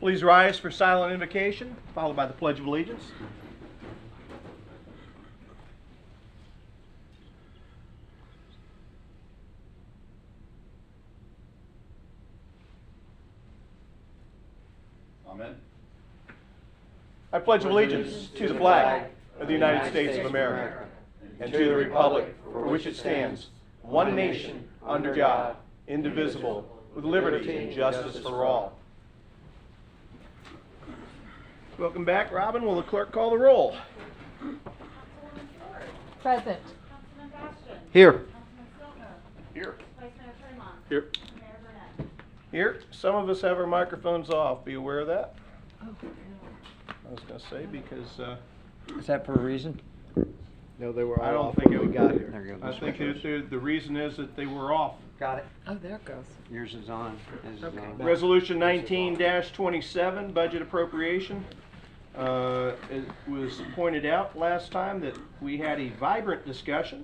Please rise for silent invocation, followed by the Pledge of Allegiance. Amen. I pledge allegiance to the flag of the United States of America and to the republic for which it stands, one nation, under God, indivisible, with liberty and justice for all. Welcome back, Robin. Will the clerk call the roll? Present. Councilman Bastian. Here. Councilman Stiltner. Here. Vice Mayor Tremont. Here. Mayor Burnett. Here. Some of us have our microphones off. Be aware of that. I was going to say because Is that for a reason? No, they were I all don't off think when it we would- got here. There you go. I think the reason is that they were off. Got it. Oh, there it goes. Yours is on. His is on. Resolution 19-27, budget appropriation. It was pointed out last time that we had a vibrant discussion.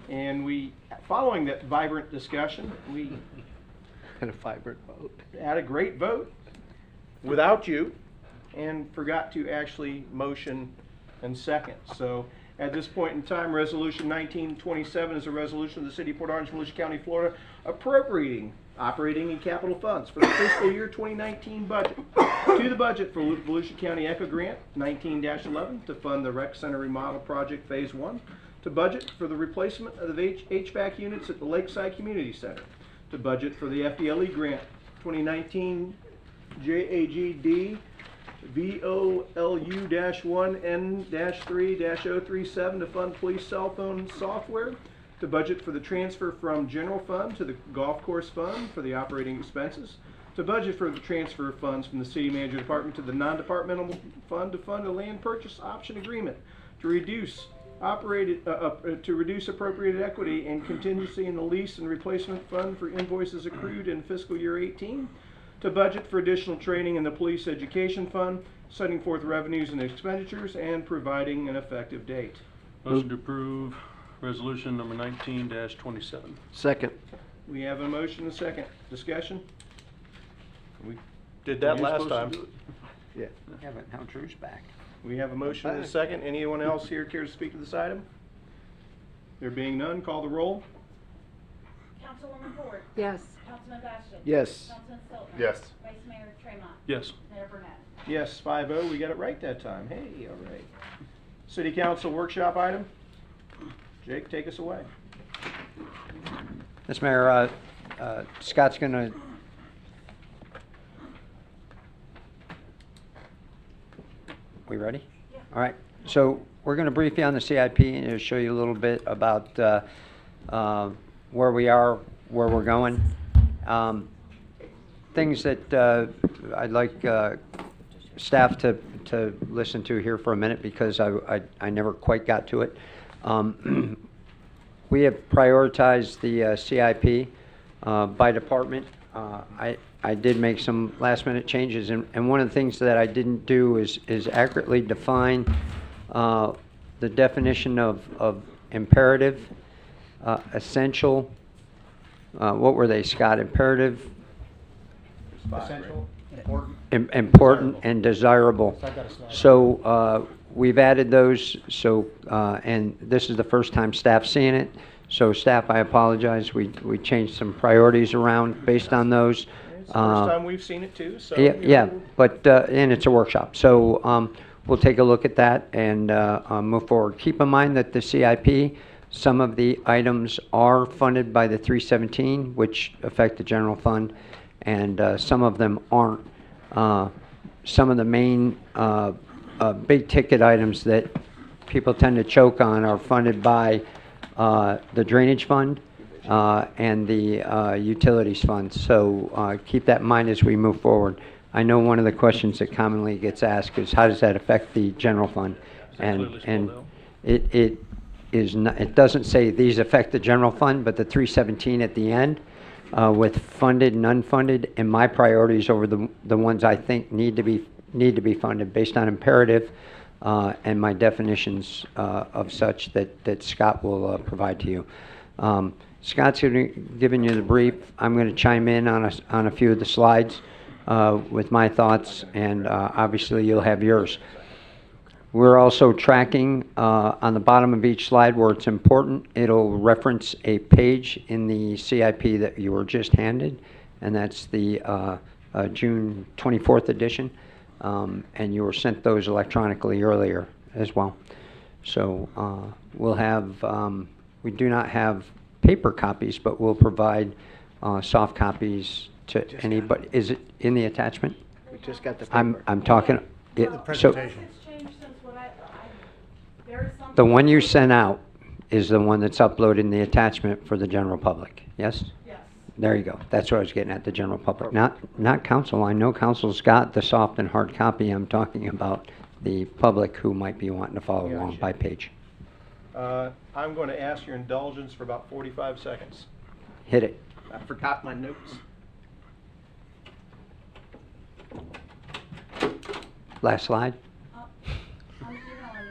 And following that vibrant discussion, we And a vibrant vote. had a great vote without you and forgot to actually motion and second. So at this point in time, Resolution 1927 is a resolution of the City of Port Orange, Volusia County, Florida, appropriating operating and capital funds for the fiscal year 2019 budget to the budget for Volusia County Echo Grant 19-11 to fund the rec center remodel project phase 1, to budget for the replacement of the HVAC units at the Lakeside Community Center, to budget for the FDLE grant 2019 JAGD VOLU-1N-3-037 to fund police cell phone software, to budget for the transfer from general fund to the golf course fund for the operating expenses, to budget for the transfer of funds from the city manager department to the non-departmental fund to fund a land purchase option agreement, to reduce appropriated equity and contingency in the lease and replacement fund for invoices accrued in fiscal year 18, to budget for additional training in the police education fund, setting forth revenues and expenditures, and providing an effective date. Motion to approve resolution number 19-27. Second. We have a motion and a second. Discussion? We did Were that you last supposed to time. do it? Yeah. Yeah, but now Drew's back. We have a motion and a second. Anyone else here care to speak to this item? There being none, call the roll. Councilwoman Ford. Yes. Councilman Bastian. Yes. Councilman Stiltner. Yes. Vice Mayor Tremont. Yes. Mayor Burnett. Yes, 5-0. We got it right that time. Hey, all right. City Council workshop item. Jake, take us away. Mr. Mayor, Scott's gonna. We ready? Yeah. All right. So we're gonna brief you on the CIP and show you a little bit about where we are, where we're going. Things that I'd like staff to listen to here for a minute because I never quite got to it. We have prioritized the CIP by department. I did make some last minute changes, and one of the things that I didn't do is accurately define the definition of imperative, essential. What were they, Scott? Imperative, Essential. important, and desirable. So we've added those. So and this is the first time staff's seeing it. So staff, I apologize. We changed some priorities around based on those. It's the first time we've seen it too, so. Yeah, you yeah, know, but and it's a workshop. So we'll take a look at that and move forward. Keep in mind that the CIP, some of the items are funded by the 317, which affect the general fund, and some of them aren't. Some of the main big ticket items that people tend to choke on are funded by the drainage fund and the utilities fund. So keep that in mind as we move forward. I know one of the questions that commonly gets asked is how does that affect the general fund? Clearly And spelled out. it is not, it doesn't say these affect the general fund, but the 317 at the end with funded and unfunded, and my priorities over the ones I think need to be funded based on imperative and my definitions of such that Scott will provide to you. Scott's giving you the brief. I'm going to chime in on a few of the slides. with my thoughts, and obviously you'll have yours. We're also tracking on the bottom of each slide where it's important. It'll reference a page in the CIP that you were just handed, and that's the June 24th edition. And you were sent those electronically earlier as well. So we'll have, we do not have paper copies, but we'll provide soft copies to anybody. Is it in the attachment? We just got the paper. I'm talking, Well, so presentation. It's changed since what there is something. the one you sent out is the one that's uploaded in the attachment for the general public, yes? Yes. There you go. That's what I was getting at, the general public. Not council. I know council's got the soft and hard copy. I'm talking about the public who might be wanting to follow along Gotcha. by page. I'm going to ask your indulgence for about 45 seconds. Hit it. I forgot my notes. Last slide. I'm emailing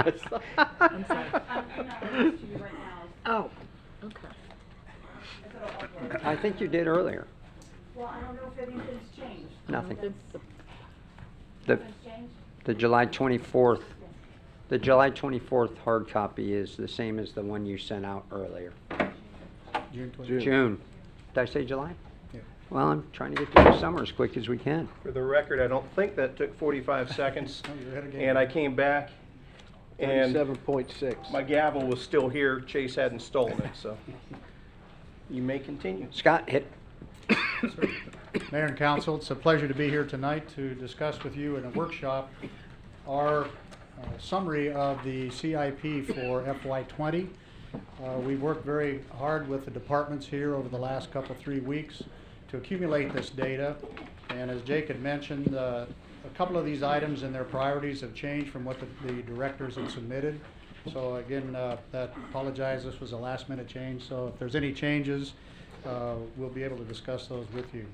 this to you. I'm emailing this to you right now. Oh, okay. If it'll upload. I think you did earlier. Well, I don't know if anything's changed. Nothing. It's- The, Nothing's changed? the July 24th, the July 24th hard copy is the same as the one you sent out earlier. June 20th. June. June. Did I say July? Yeah. Well, I'm trying to get through the summer as quick as we can. For the record, I don't think that took 45 seconds. Oh, you're ahead of game. And I came back and 37.6. my gavel was still here. Chase hadn't stolen it, so you may continue. Scott, hit. Mayor and council, it's a pleasure to be here tonight to discuss with you in a workshop our summary of the CIP for FY20. We've worked very hard with the departments here over the last three weeks to accumulate this data. And as Jake had mentioned, a couple of these items and their priorities have changed from what the directors had submitted. So again, apologize, this was a last minute change. So if there's any changes, we'll be able to discuss those with you.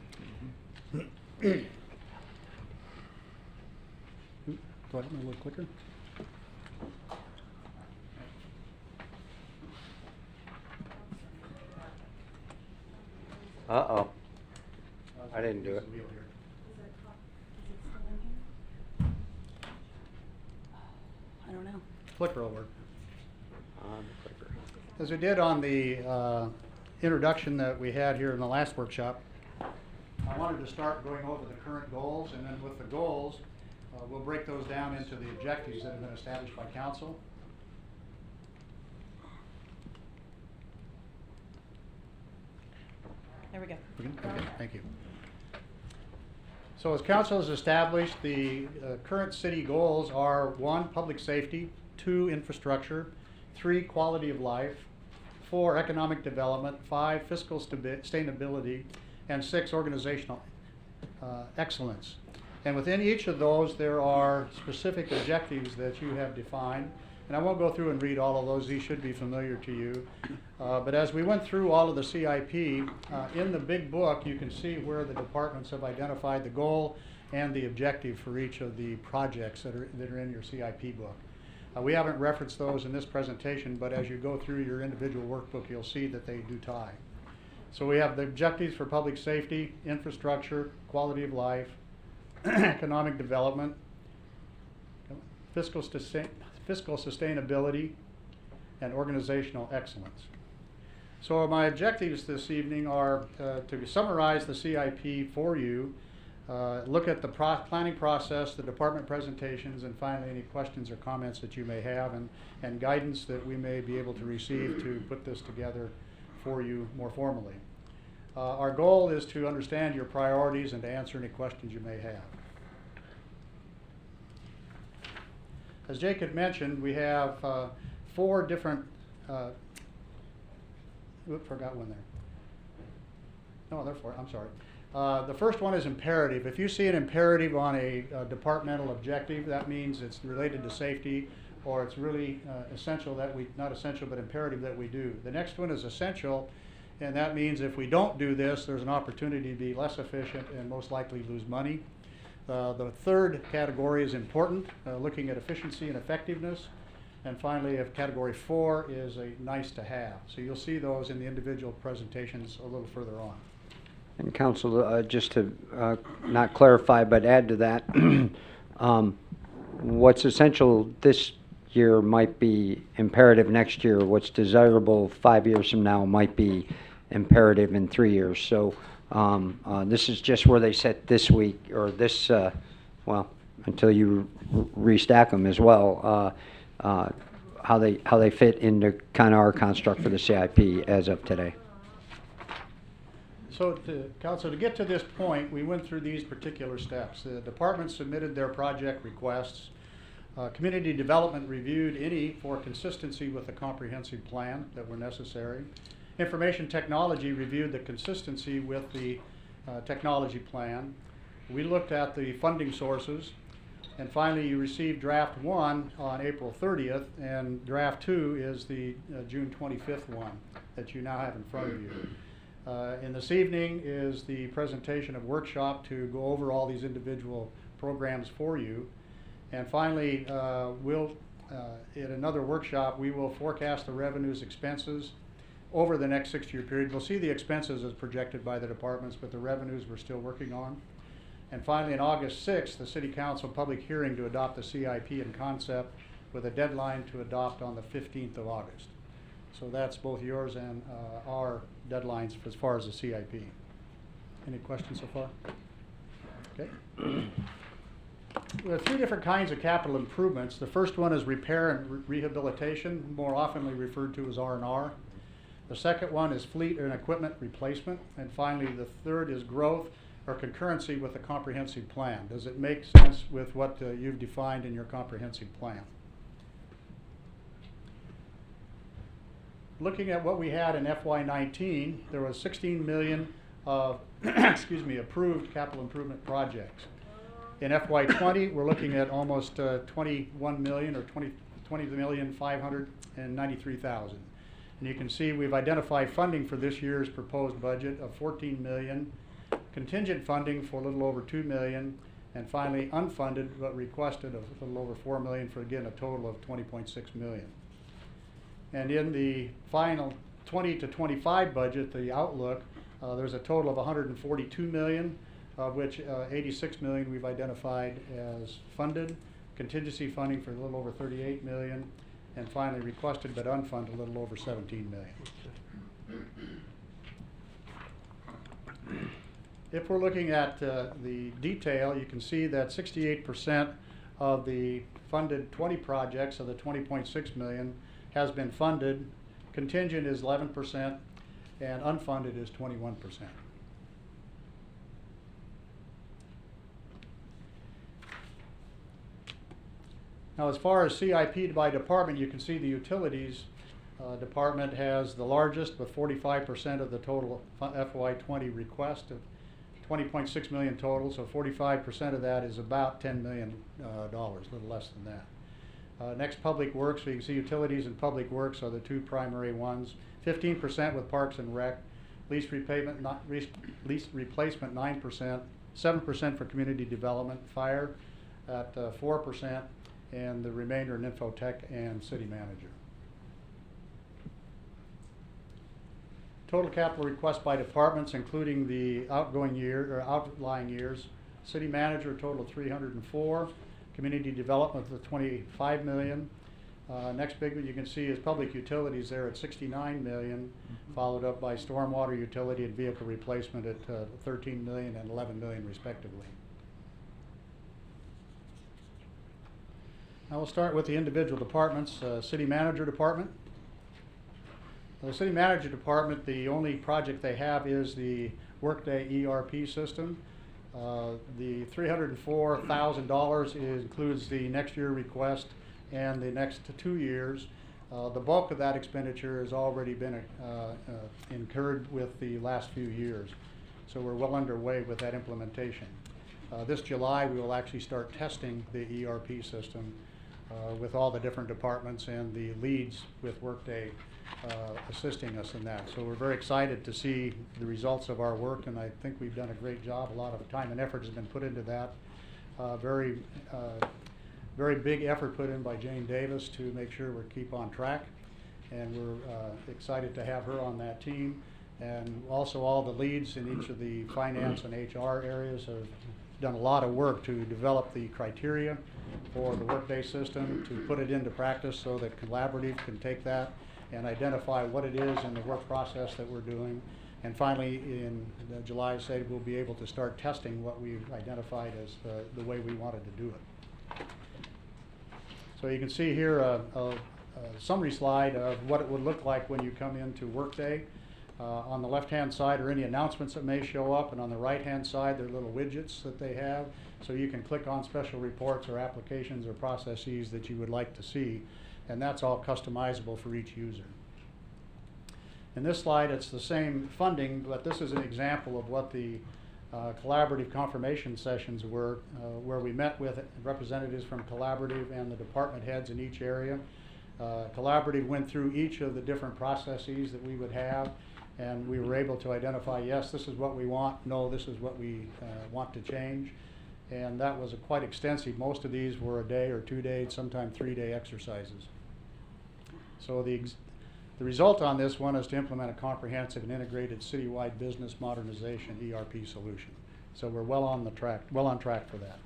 Do I have a little quicker? Uh-oh. I didn't do it. I don't know. Clicker will work. On the clicker. As we did on the introduction that we had here in the last workshop, I wanted to start going over the current goals, and then with the goals, we'll break those down into the objectives that have been established by council. There we go. Okay, thank you. So as council has established, the current city goals are 1, public safety, 2, infrastructure, 3, quality of life, 4, economic development, 5, fiscal sustainability, and 6, organizational excellence. And within each of those, there are specific objectives that you have defined. And I won't go through and read all of those. These should be familiar to you. But as we went through all of the CIP, in the big book, you can see where the departments have identified the goal and the objective for each of the projects that are in your CIP book. We haven't referenced those in this presentation, but as you go through your individual workbook, you'll see that they do tie. So we have the objectives for public safety, infrastructure, quality of life, economic development, fiscal sustainability, and organizational excellence. So my objectives this evening are to summarize the CIP for you, look at the planning process, the department presentations, and finally any questions or comments that you may have, and guidance that we may be able to receive to put this together for you more formally. Our goal is to understand your priorities and to answer any questions you may have. As Jake had mentioned, we have 4 different, forgot one there. No, there are 4, I'm sorry. The first one is imperative. If you see an imperative on a departmental objective, that means it's related to safety, or it's really essential that we, not essential, but imperative that we do. The next one is essential, and that means if we don't do this, there's an opportunity to be less efficient and most likely lose money. The third category is important, looking at efficiency and effectiveness. And finally, category 4 is a nice to have. So you'll see those in the individual presentations a little further on. And council, just to not clarify, but add to that, what's essential this year might be imperative next year. What's desirable 5 years from now might be imperative in 3 years. So this is just where they set this week, or this, well, until you restack them as well, how they fit into kind of our construct for the CIP as of today. So, Council, to get to this point, we went through these particular steps. The department submitted their project requests. Community Development reviewed any for consistency with the comprehensive plan that were necessary. Information Technology reviewed the consistency with the technology plan. We looked at the funding sources. And finally, you received draft 1 on April 30th, and draft 2 is the June 25th one that you now have in front of you. And this evening is the presentation of workshop to go over all these individual programs for you. And finally, in another workshop, we will forecast the revenues, expenses over the next 6-year period. We'll see the expenses as projected by the departments, but the revenues we're still working on. And finally, on August 6th, the City Council public hearing to adopt the CIP and concept with a deadline to adopt on the 15th of August. So that's both yours and our deadlines as far as the CIP. Any questions so far? Okay. We have 3 different kinds of capital improvements. The first one is repair and rehabilitation, more often referred to as R&R. The second one is fleet and equipment replacement. And finally, the third is growth or concurrency with the comprehensive plan. Does it make sense with what you've defined in your comprehensive plan? Looking at what we had in FY19, there was 16 million of approved capital improvement projects. In FY20, we're looking at almost 21 million, or 20,593,000. And you can see we've identified funding for this year's proposed budget of 14 million, contingent funding for a little over 2 million, and finally unfunded but requested of a little over 4 million, for again a total of 20.6 million. And in the final 20 to 25 budget, the outlook, there's a total of 142 million, of which 86 million we've identified as funded, contingency funding for a little over 38 million, and finally requested but unfunded a little over 17 million. If we're looking at the detail, you can see that 68% of the funded 20 projects of the 20.6 million has been funded. Contingent is 11%, and unfunded is 21%. Now, as far as CIP by department, you can see the utilities department has the largest, with 45% of the total FY20 request of 20.6 million total. So 45% of that is about $10 million, a little less than that. Next, Public Works. So you can see utilities and Public Works are the 2 primary ones. 15% with Parks and Rec. Lease replacement 9%. 7% for Community Development. Fire at 4%. And the remainder in Infotech and City Manager. Total capital requests by departments, including the outgoing year or outlying years. City Manager total 304. Community Development with 25 million. Next big one you can see is Public Utilities there at 69 million, followed up by Stormwater Utility and Vehicle Replacement at 13 million and 11 million respectively. Now we'll start with the individual departments. City Manager Department. The City Manager Department, the only project they have is the Workday ERP system. The $304,000 includes the next year request and the next 2 years. The bulk of that expenditure has already been incurred with the last few years. So we're well underway with that implementation. This July we will actually start testing the ERP system with all the different departments and the leads with Workday assisting us in that. So we're very excited to see the results of our work, and I think we've done a great job. A lot of time and effort has been put into that. Very big effort put in by Jane Davis to make sure we keep on track, and we're excited to have her on that team. And also all the leads in each of the finance and HR areas have done a lot of work to develop the criteria for the Workday system, to put it into practice so that Collaborative can take that and identify what it is in the work process that we're doing. And finally, in July, say, we'll be able to start testing what we've identified as the way we wanted to do it. So you can see here a summary slide of what it would look like when you come into Workday. On the left-hand side are any announcements that may show up, and on the right-hand side, there are little widgets that they have. So you can click on special reports or applications or processes that you would like to see, and that's all customizable for each user. In this slide, it's the same funding, but this is an example of what the collaborative confirmation sessions were, where we met with representatives from Collaborative and the department heads in each area. Collaborative went through each of the different processes that we would have, and we were able to identify, yes, this is what we want, no, this is what we want to change. And that was quite extensive. Most of these were a day or 2 day, sometimes 3-day exercises. So the result on this one is to implement a comprehensive and integrated citywide business modernization ERP solution. So we're well on track for that.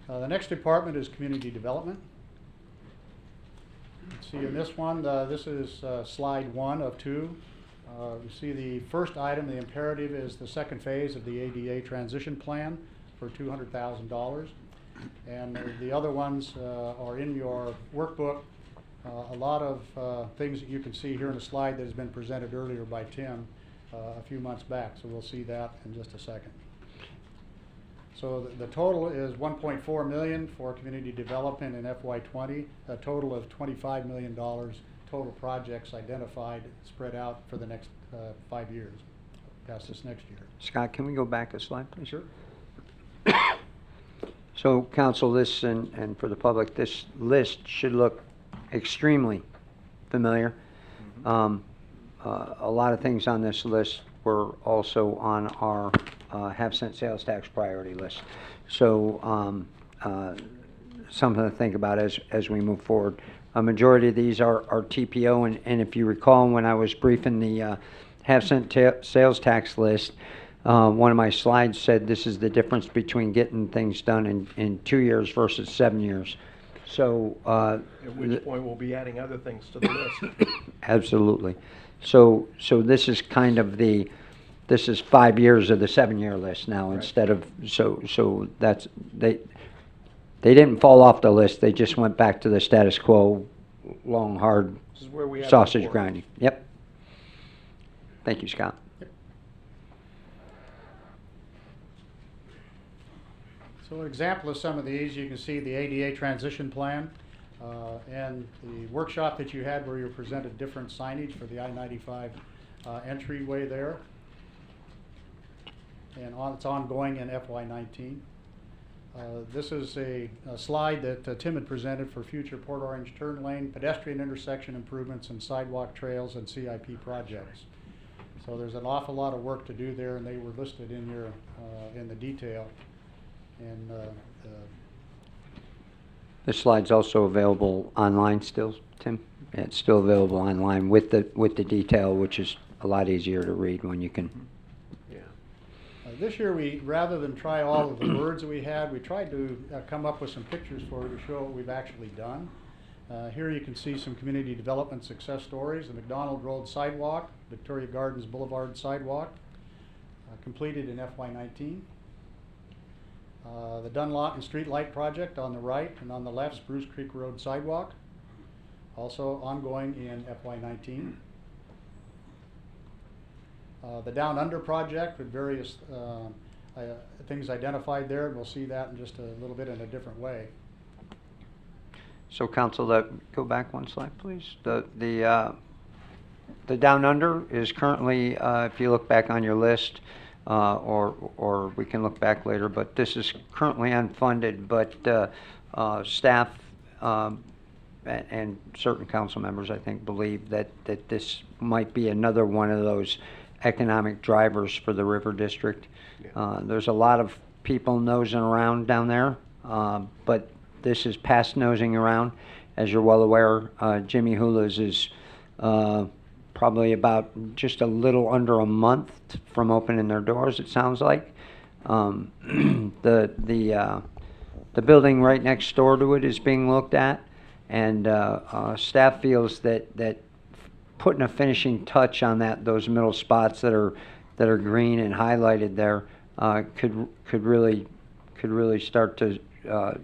The next department is community development. See in this one, this is slide 1 of 2. You see the first item, the imperative, is the second phase of the ADA transition plan for $200,000. And the other ones are in your workbook. A lot of things that you can see here in the slide that has been presented earlier by Tim a few months back. So we'll see that in just a second. So the total is $1.4 million for community development in FY20, a total of $25 million total projects identified, spread out for the next 5 years, past this next year. Scott, can we go back a slide, please? Sure. So, council, this, and for the public, this list should look extremely familiar. A lot of things on this list were also on our half-cent sales tax priority list. So, something to think about as we move forward. A majority of these are TPO, and if you recall, when I was briefing the half-cent sales tax list, one of my slides said this is the difference between getting things done in 2 years versus 7 years. So, At which point we'll be adding other things to the list. absolutely. So this is kind of this is 5 years of the 7-year list now, Right. instead of, so that's, they didn't fall off the list, they just went back to the status quo, long, hard This is where we had sausage before. grinding. Yep. Thank you, Scott. So an example of some of these, you can see the ADA transition plan and the workshop that you had where you presented different signage for the I-95 entryway there. And it's ongoing in FY19. This is a slide that Tim had presented for future Port Orange turn lane, pedestrian intersection improvements, and sidewalk trails and CIP projects. So there's an awful lot of work to do there, and they were listed in your in the detail. And This slide's also available online still, Tim? It's still available online with the detail, which is a lot easier to read when you can. Yeah. this year, we rather than try all of the words that we had, we tried to come up with some pictures for you to show what we've actually done. Here you can see some community development success stories. The McDonald Road sidewalk, Victoria Gardens Boulevard sidewalk, completed in FY19. The Dunlawton Street Light Project on the right, and on the left, Spruce Creek Road sidewalk, also ongoing in FY19. The Down Under project with various things identified there, and we'll see that in just a little bit in a different way. So council, go back one slide, please. The Down Under is currently, if you look back on your list, or we can look back later, but this is currently unfunded, but staff and certain council members, I think, believe that this might be another one of those economic drivers for the River District. Yeah. There's a lot of people nosing around down there, but this is past nosing around. As you're well aware, Jimmy Hula's is probably about just a little under a month from opening their doors, it sounds like. The building right next door to it is being looked at, and staff feels that putting a finishing touch on those middle spots that are green and highlighted there could really start to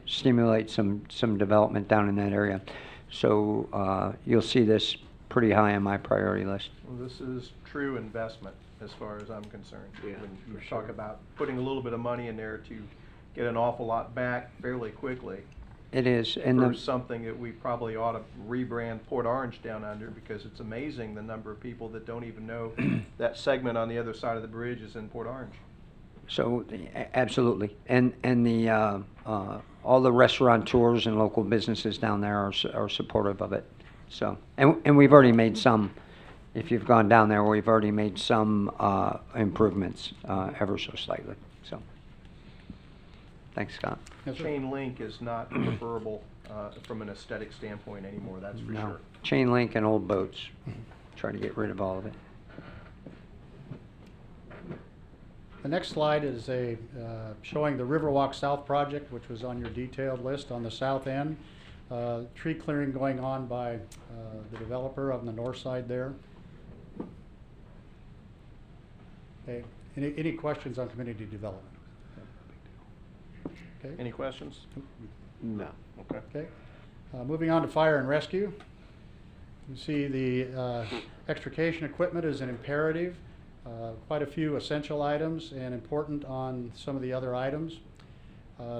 stimulate some development down in that area. So you'll see this pretty high on my priority list. Well, this is true investment as far as I'm concerned. Yeah, When you for talk sure. about putting a little bit of money in there to get an awful lot back fairly quickly It is, and for the, something that we probably ought to rebrand Port Orange down under, because it's amazing the number of people that don't even know that segment on the other side of the bridge is in Port Orange. so, absolutely. And the, all the restaurateurs and local businesses down there are supportive of it. So, and we've already made some, if you've gone down there, we've already made some improvements, ever so slightly, so. Thanks, Scott. Yes, sir. Chain link is not preferable from an aesthetic standpoint anymore, that's for No. sure. Chain link and old boats, try to get rid of all of it. The next slide is showing the Riverwalk South project, which was on your detailed list on the south end. Tree clearing going on by the developer on the north side there. Okay, any questions on community development? Okay. Any questions? No. Okay. Okay. Moving on to fire and rescue. You see the extrication equipment is an imperative. Quite a few essential items and important on some of the other items.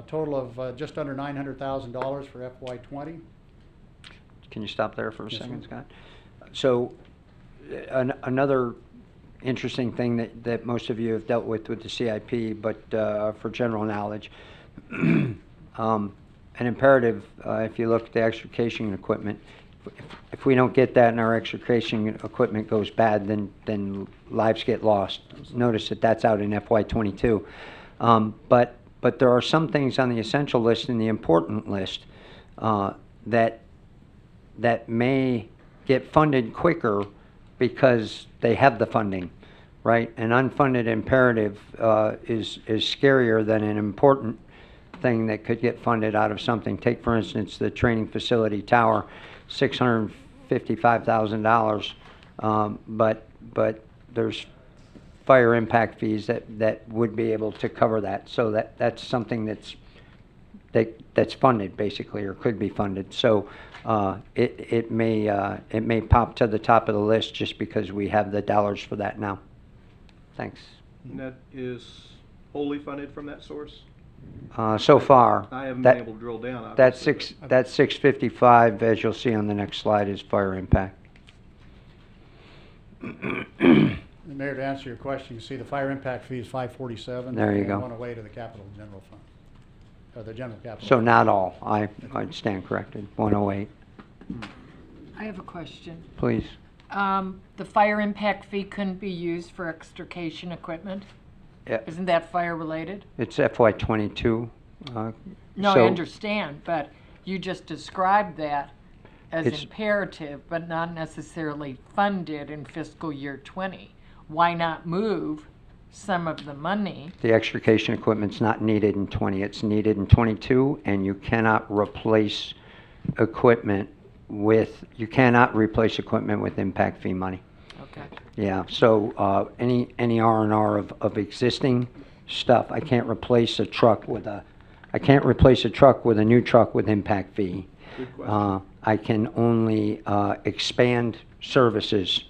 Total of just under $900,000 for FY20. Can you stop there for a Yes, second, sir. Scott? So, another interesting thing that most of you have dealt with the CIP, but for general knowledge, an imperative, if you look at the extrication equipment, if we don't get that and our extrication equipment goes bad, then lives get lost. Notice that that's out in FY22. But there are some things on the essential list and the important list that may get funded quicker because they have the funding, right? An unfunded imperative is scarier than an important thing that could get funded out of something. Take, for instance, the training facility tower, $655,000, but there's fire impact fees that would be able to cover that. So that's something that's funded basically, or could be funded. So it may pop to the top of the list just because we have the dollars for that now. Thanks. And that is wholly funded from that source? So far, I haven't that- been able to drill down, That's obviously. that's 655, as you'll see on the next slide, is fire impact. Mayor, to answer your question, you see the fire impact fee is $547. There you and go. Went away to the capital general fund, or the general capital. So fund. not all, I'd stand corrected, 108, I have a question. please. The fire impact fee couldn't be used for extrication equipment? Yeah, Isn't that fire related? it's FY22. No, so I understand, but you just described that as It's- imperative, but not necessarily funded in fiscal year 20. Why not move some of the money? The extrication equipment's not needed in 20, it's needed in 22, and you cannot replace equipment with impact fee money. Okay. Yeah, so any R&R of existing stuff, I can't replace a truck with a new truck with impact fee. Good question. I can only expand services,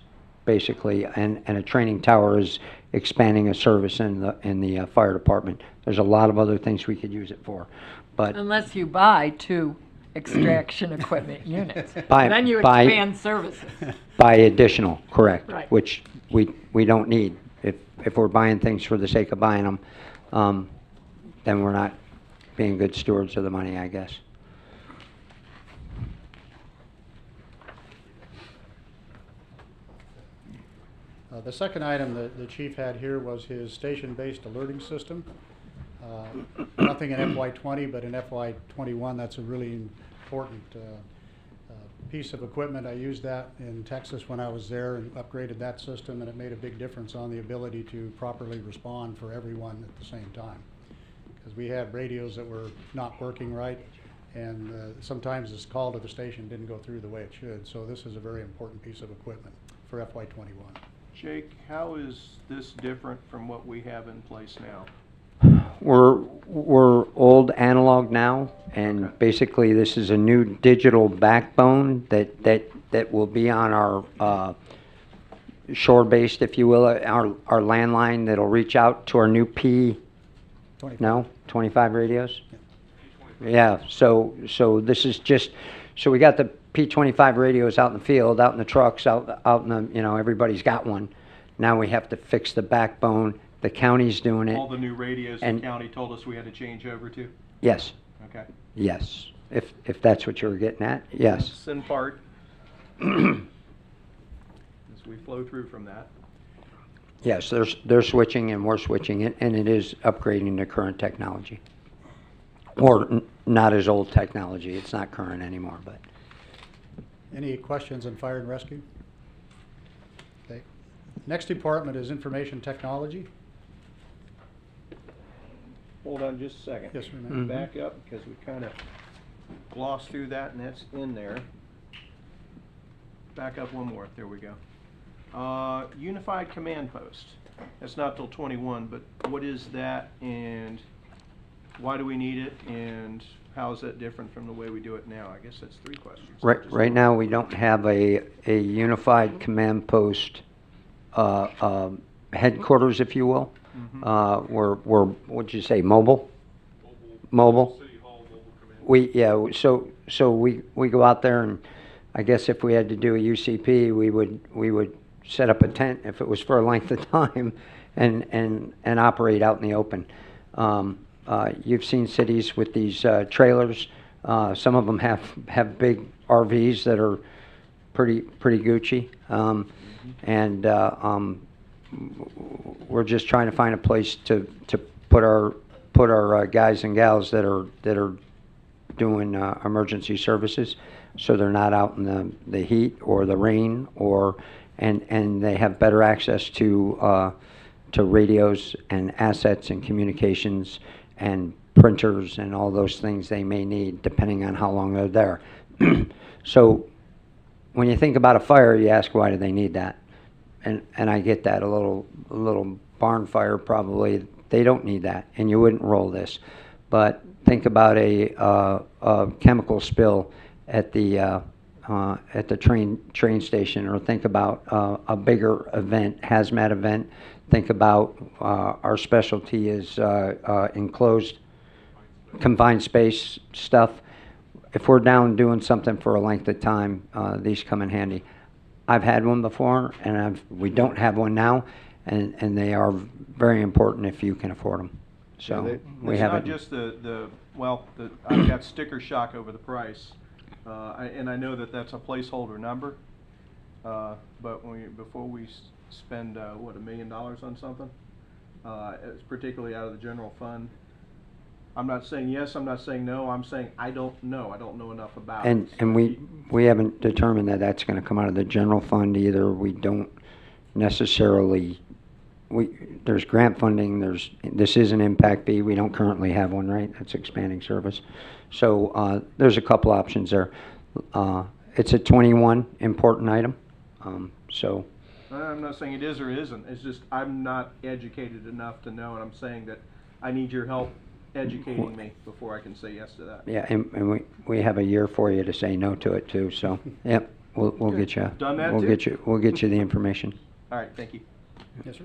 basically, and a training tower is expanding a service in the fire department. There's a lot of other things we could use it for, but Unless you buy 2 extraction equipment units. Buy- Then you buy- expand services. buy additional, correct, Right. which we don't need. If we're buying things for the sake of buying them, then we're not being good stewards of the money, I guess. The second item that the chief had here was his station-based alerting system. Nothing in FY20, but in FY21, that's a really important piece of equipment. I used that in Texas when I was there and upgraded that system, and it made a big difference on the ability to properly respond for everyone at the same time. Because we had radios that were not working right, and sometimes this call to the station didn't go through the way it should. So this is a very important piece of equipment for FY21. Jake, how is this different from what we have in place now? We're old analog now, and Okay. basically this is a new digital backbone that will be on our shore-based, if you will, our landline that'll reach out to our new 25 radios? Yeah, so this is just, so we got the P25 radios out in the field, out in the trucks, out in the, everybody's got one. Now we have to fix the backbone. The county's doing it. All the new radios the And- county told us we had to change over to? Yes, Okay. yes. If that's what you were getting at, yes. That's in part. As we flow through from that. Yes, they're switching and we're switching it, and it is upgrading to current technology. Or not as old technology. It's not current anymore, but. Any questions on fire and rescue? Okay. Next department is information technology. Hold on just a second. Yes, sir, ma'am. Mhm. Back up, because we kind of glossed through that, and that's in there. Back up one more, there we go. Unified Command Post. That's not till 21, but what is that, and why do we need it, and how is that different from the way we do it now? I guess that's 3 questions. Right now, we don't have a unified command post headquarters, if you will. We're what'd you say, mobile? Mobile? So we go out there, and I guess if we had to do a UCP, we would set up a tent if it was for a length of time and operate out in the open. You've seen cities with these trailers. Some of them have big RVs that are pretty Gucci. We're just trying to find a place to put our guys and gals that are doing emergency services, so they're not out in the heat or the rain, and they have better access to radios and assets and communications and printers and all those things they may need depending on how long they're there. So when you think about a fire, you ask, why do they need that? And I get that. A little barn fire, probably they don't need that, and you wouldn't roll this. But think about a chemical spill at the train station, or think about a bigger event, hazmat event. Think about our specialty is enclosed, confined space stuff. If we're down doing something for a length of time, these come in handy. I've had one before, and we don't have one now, and they are very important if you can afford them. So we It's have not it. just I've got sticker shock over the price, and I know that that's a placeholder number, but before we spend, $1 million on something, it's particularly out of the general fund. I'm not saying yes, I'm not saying no, I'm saying I don't know. I don't know enough about it. And we haven't determined that that's going to come out of the general fund either. We don't necessarily, there's grant funding, this is an impact fee. We don't currently have one, right? That's expanding service. So there's a couple options there. It's a 21 important item. So I'm not saying it is or isn't, it's just I'm not educated enough to know, and I'm saying that I need your help educating me before I can say yes to that. yeah, and we have a year for you to say no to it too. So yep, we'll get you. Done that We'll too? we'll get you the information. All right, thank you. Yes, sir.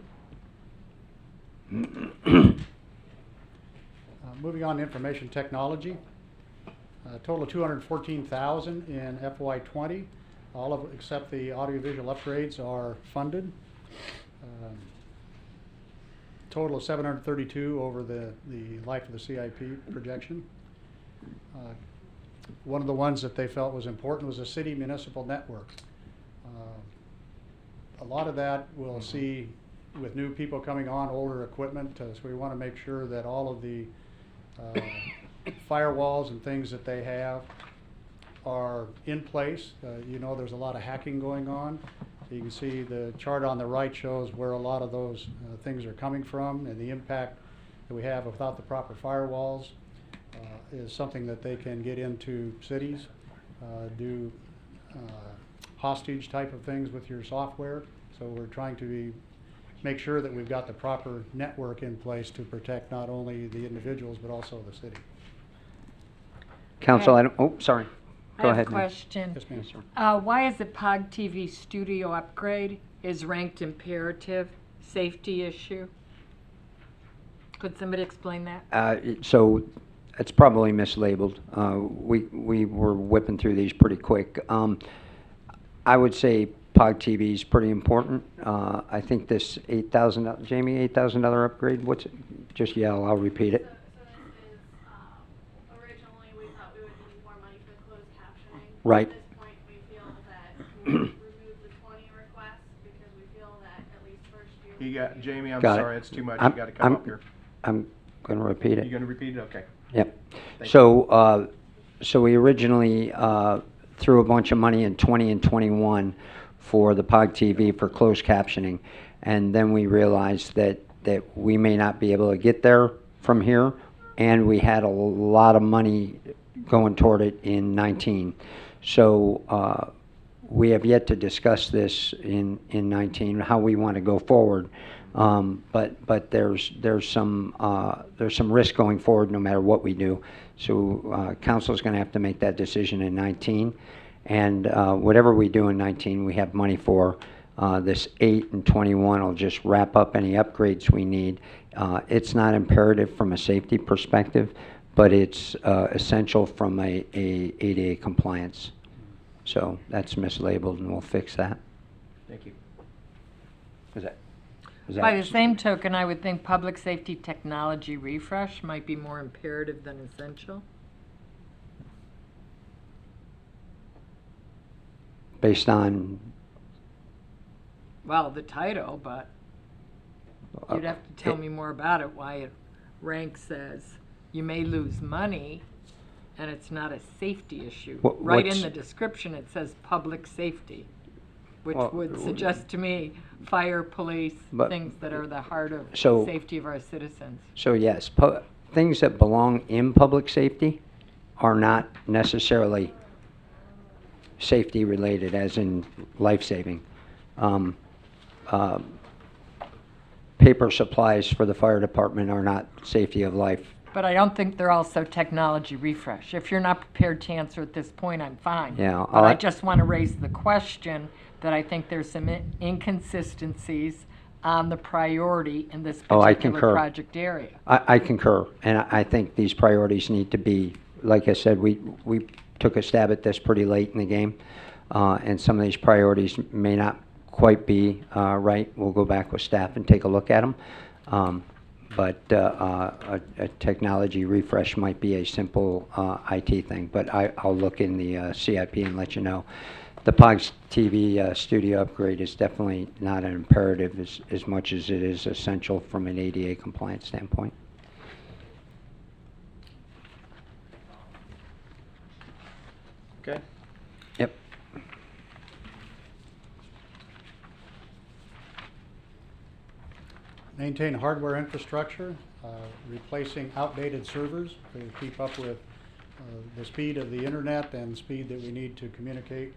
Moving on to information technology. A total of $214,000 in FY20. All of except the audiovisual upgrades are funded. Total of 732 over the life of the CIP projection. One of the ones that they felt was important was a city municipal network. A lot of that we'll see with new people coming on, older equipment, so we want to make sure that all of the firewalls and things that they have are in place. You know, there's a lot of hacking going on. So you can see the chart on the right shows where a lot of those things are coming from, and the impact that we have without the proper firewalls is something that they can get into cities, do hostage type of things with your software. So we're trying to make sure that we've got the proper network in place to protect not only the individuals but also the city. Council, Okay. I don't, oh, sorry. Go I ahead. have a ma'am. question. Yes, ma'am. Why is the POG TV studio upgrade is ranked imperative safety issue? Could somebody explain that? So it's probably mislabeled. We were whipping through these pretty quick. I would say POG TV is pretty important. I think this $8,000, Jamie, $8,000 upgrade, what's it? Just yell, I'll repeat it. So this is, originally we thought we would need more money for closed captioning. Right. At this point, we feel that we remove the 20 request because we feel that at least first year. You got, Jamie, I'm Got it. sorry, it's too much. I'm- You gotta come I'm- up here. I'm going to repeat it. You gonna repeat it? Okay. Yep. Thank So, so we originally threw a bunch of money in 20 and 21 for the POG TV for closed captioning, and then we realized that we may not be able to get there from here, and we had a lot of money going toward it in 19. So we have yet to discuss this in 19, how we want to go forward. But there's some risk going forward no matter what we do. So council's going to have to make that decision in 19, and whatever we do in 19, we have money for. This 8 and 21 will just wrap up any upgrades we need. It's not imperative from a safety perspective, but it's essential from a ADA compliance. So that's mislabeled, and we'll fix that. Thank you. Is that? By the same token, I would think public safety technology refresh might be more imperative than essential. Based on, Well, the title, but you'd have to tell me more about it, why it ranks as you may lose money and it's not a safety issue. Right in what's- the description, it says public safety, which Well, would suggest to me fire, police, But- things that are the heart of So- safety of our citizens. So yes, things that belong in public safety are not necessarily safety related, as in life-saving. Paper supplies for the fire department are not safety of life. But I don't think they're also technology refresh. If you're not prepared to answer at this point, I'm fine. Yeah, But I I'll- just want to raise the question that I think there's some inconsistencies on the priority in this Oh, I particular concur. project area. I concur, and I think these priorities need to be, like I said, we took a stab at this pretty late in the game, and some of these priorities may not quite be right. We'll go back with staff and take a look at them. But a technology refresh might be a simple IT thing, but I'll look in the CIP and let you know. The POGS TV studio upgrade is definitely not an imperative as much as it is essential from an ADA compliance standpoint. Okay. Yep. Maintain hardware infrastructure, replacing outdated servers to keep up with the speed of the internet and speed that we need to communicate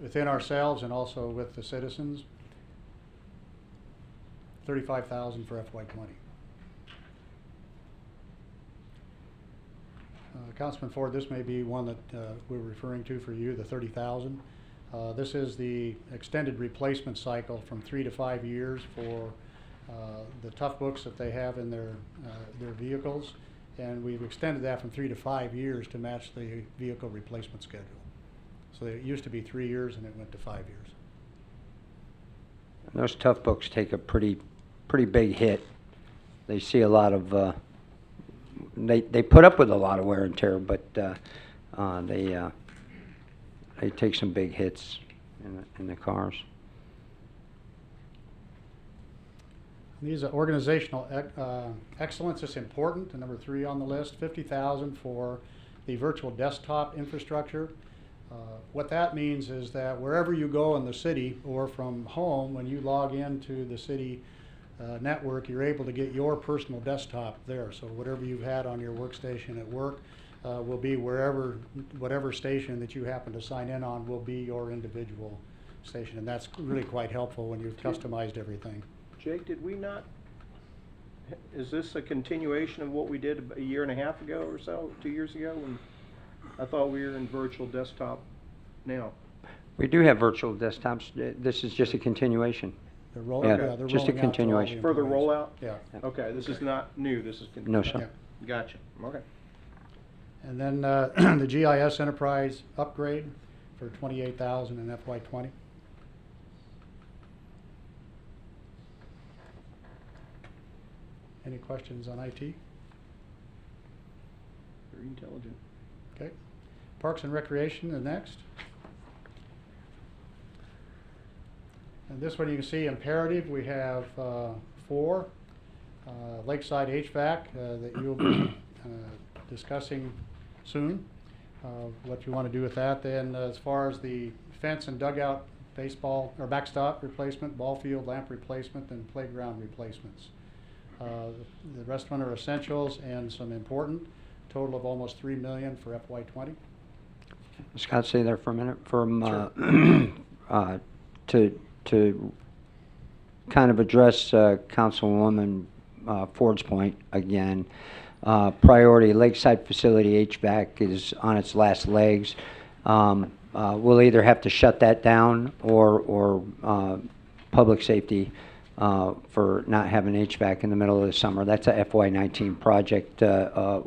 within ourselves and also with the citizens. $35,000 for FY20. Councilman Ford, this may be one that we're referring to for you, the $30,000. This is the extended replacement cycle from 3 to 5 years for the tough books that they have in their vehicles, and we've extended that from 3 to 5 years to match the vehicle replacement schedule. So it used to be 3 years and it went to 5 years. Those tough books take a pretty big hit. They see a lot of, they put up with a lot of wear and tear, but they take some big hits in the cars. These are organizational excellence is important, and number 3 on the list, $50,000 for the virtual desktop infrastructure. What that means is that wherever you go in the city or from home, when you log into the city network, you're able to get your personal desktop there. So whatever you've had on your workstation at work will be whatever station that you happen to sign in on will be your individual station. And that's really quite helpful when you've customized everything. Jake, did we not, is this a continuation of what we did a year and a half ago or so, 2 years ago? When I thought we were in virtual desktop now. We do have virtual desktops. This is just a continuation. They're roll- Yeah, they're just a rolling out to all the continuation. Further employees. rollout? Yeah. Okay, this is not new, this is. No, sir. Yeah. Gotcha, okay. And then the GIS enterprise upgrade for $28,000 in FY20. Any questions on IT? Very intelligent. Okay. Parks and Recreation, the next. And this one you can see imperative, we have 4. Lakeside HVAC that you'll be discussing soon, what you want to do with that. Then as far as the fence and dugout baseball or backstop replacement, ball field lamp replacement, and playground replacements. The rest of them are essentials and some important, total of almost $3 million for FY20. Scott, stay there for a minute. From to kind of address Councilwoman Ford's point again. Priority Lakeside Facility HVAC is on its last legs. We'll either have to shut that down or public safety for not having HVAC in the middle of the summer. That's a FY19 project,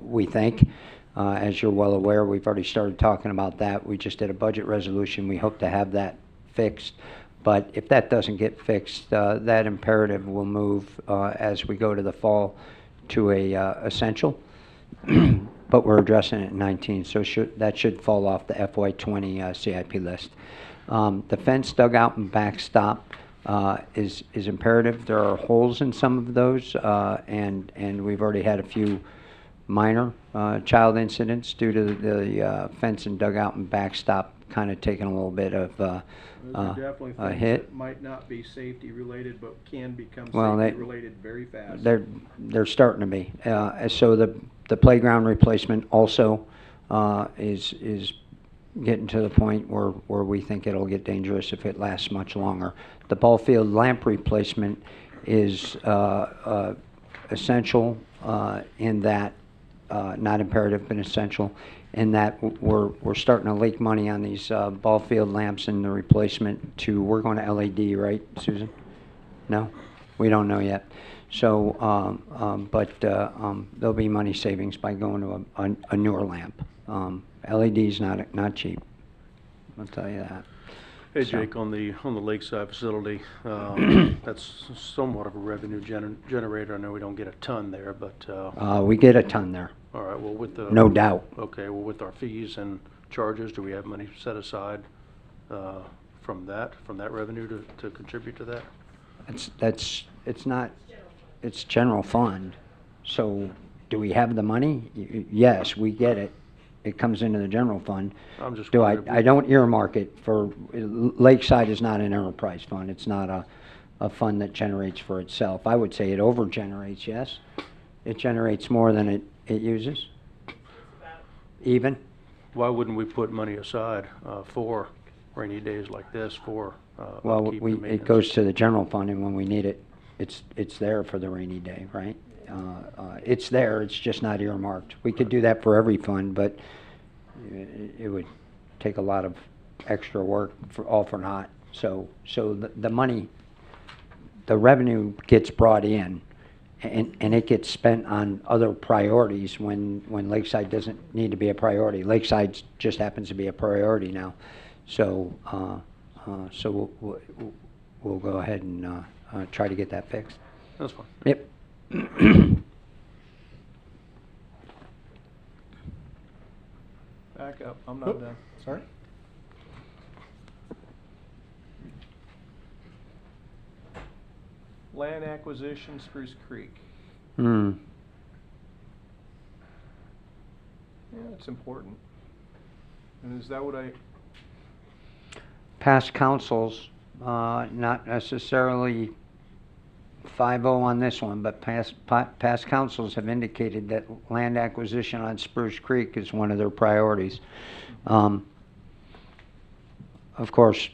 we think. As you're well aware, we've already started talking about that. We just did a budget resolution. We hope to have that fixed. But if that doesn't get fixed, that imperative will move as we go to the fall to a essential. But we're addressing it in 19, so that should fall off the FY20 CIP list. The fence, dugout, and backstop is imperative. There are holes in some of those, and we've already had a few minor child incidents due to the fence and dugout and backstop kind of taking a little bit of Those are definitely a things hit. that might not be safety related, but can become Well, safety related very fast. They're starting to be. So the playground replacement also is getting to the point where we think it'll get dangerous if it lasts much longer. The ball field lamp replacement is essential in that, not imperative, but essential in that we're starting to leak money on these ball field lamps and the replacement to, we're going to LED, right, Susan? No? We don't know yet. So, but there'll be money savings by going to a newer lamp. LED's not cheap, I'll tell you that. Hey, So- Jake, on the Lakeside facility, that's somewhat of a revenue generator. I know we don't get a ton there, but, We get a ton there, all right, well, with the. no doubt. Okay, well, with our fees and charges, do we have money set aside from that revenue to contribute to that? It's general fund. So do we have the money? Yes, we get it. It comes into the general fund. I'm just Do I wondering if we- I don't earmark it for, Lakeside is not an enterprise fund. It's not a fund that generates for itself. I would say it over-generates, yes. It generates more than it uses. Even. Why wouldn't we put money aside for rainy days like this for Well, upkeep and it maintenance? goes to the general fund, and when we need it, it's there for the rainy day, right? It's there, it's just not earmarked. We could do that for every fund, but it would take a lot of extra work all for naught. So the money, the revenue gets brought in, and it gets spent on other priorities when Lakeside doesn't need to be a priority. Lakeside just happens to be a priority now. So we'll go ahead and try to get that fixed. That's fine. Yep. Back up, I'm not Oop, done. Sorry? Land acquisition, Spruce Creek. Hmm. Yeah, it's important. And is that what I past councils, not necessarily 5-0 on this one, but past councils have indicated that land acquisition on Spruce Creek is one of their priorities. Of course,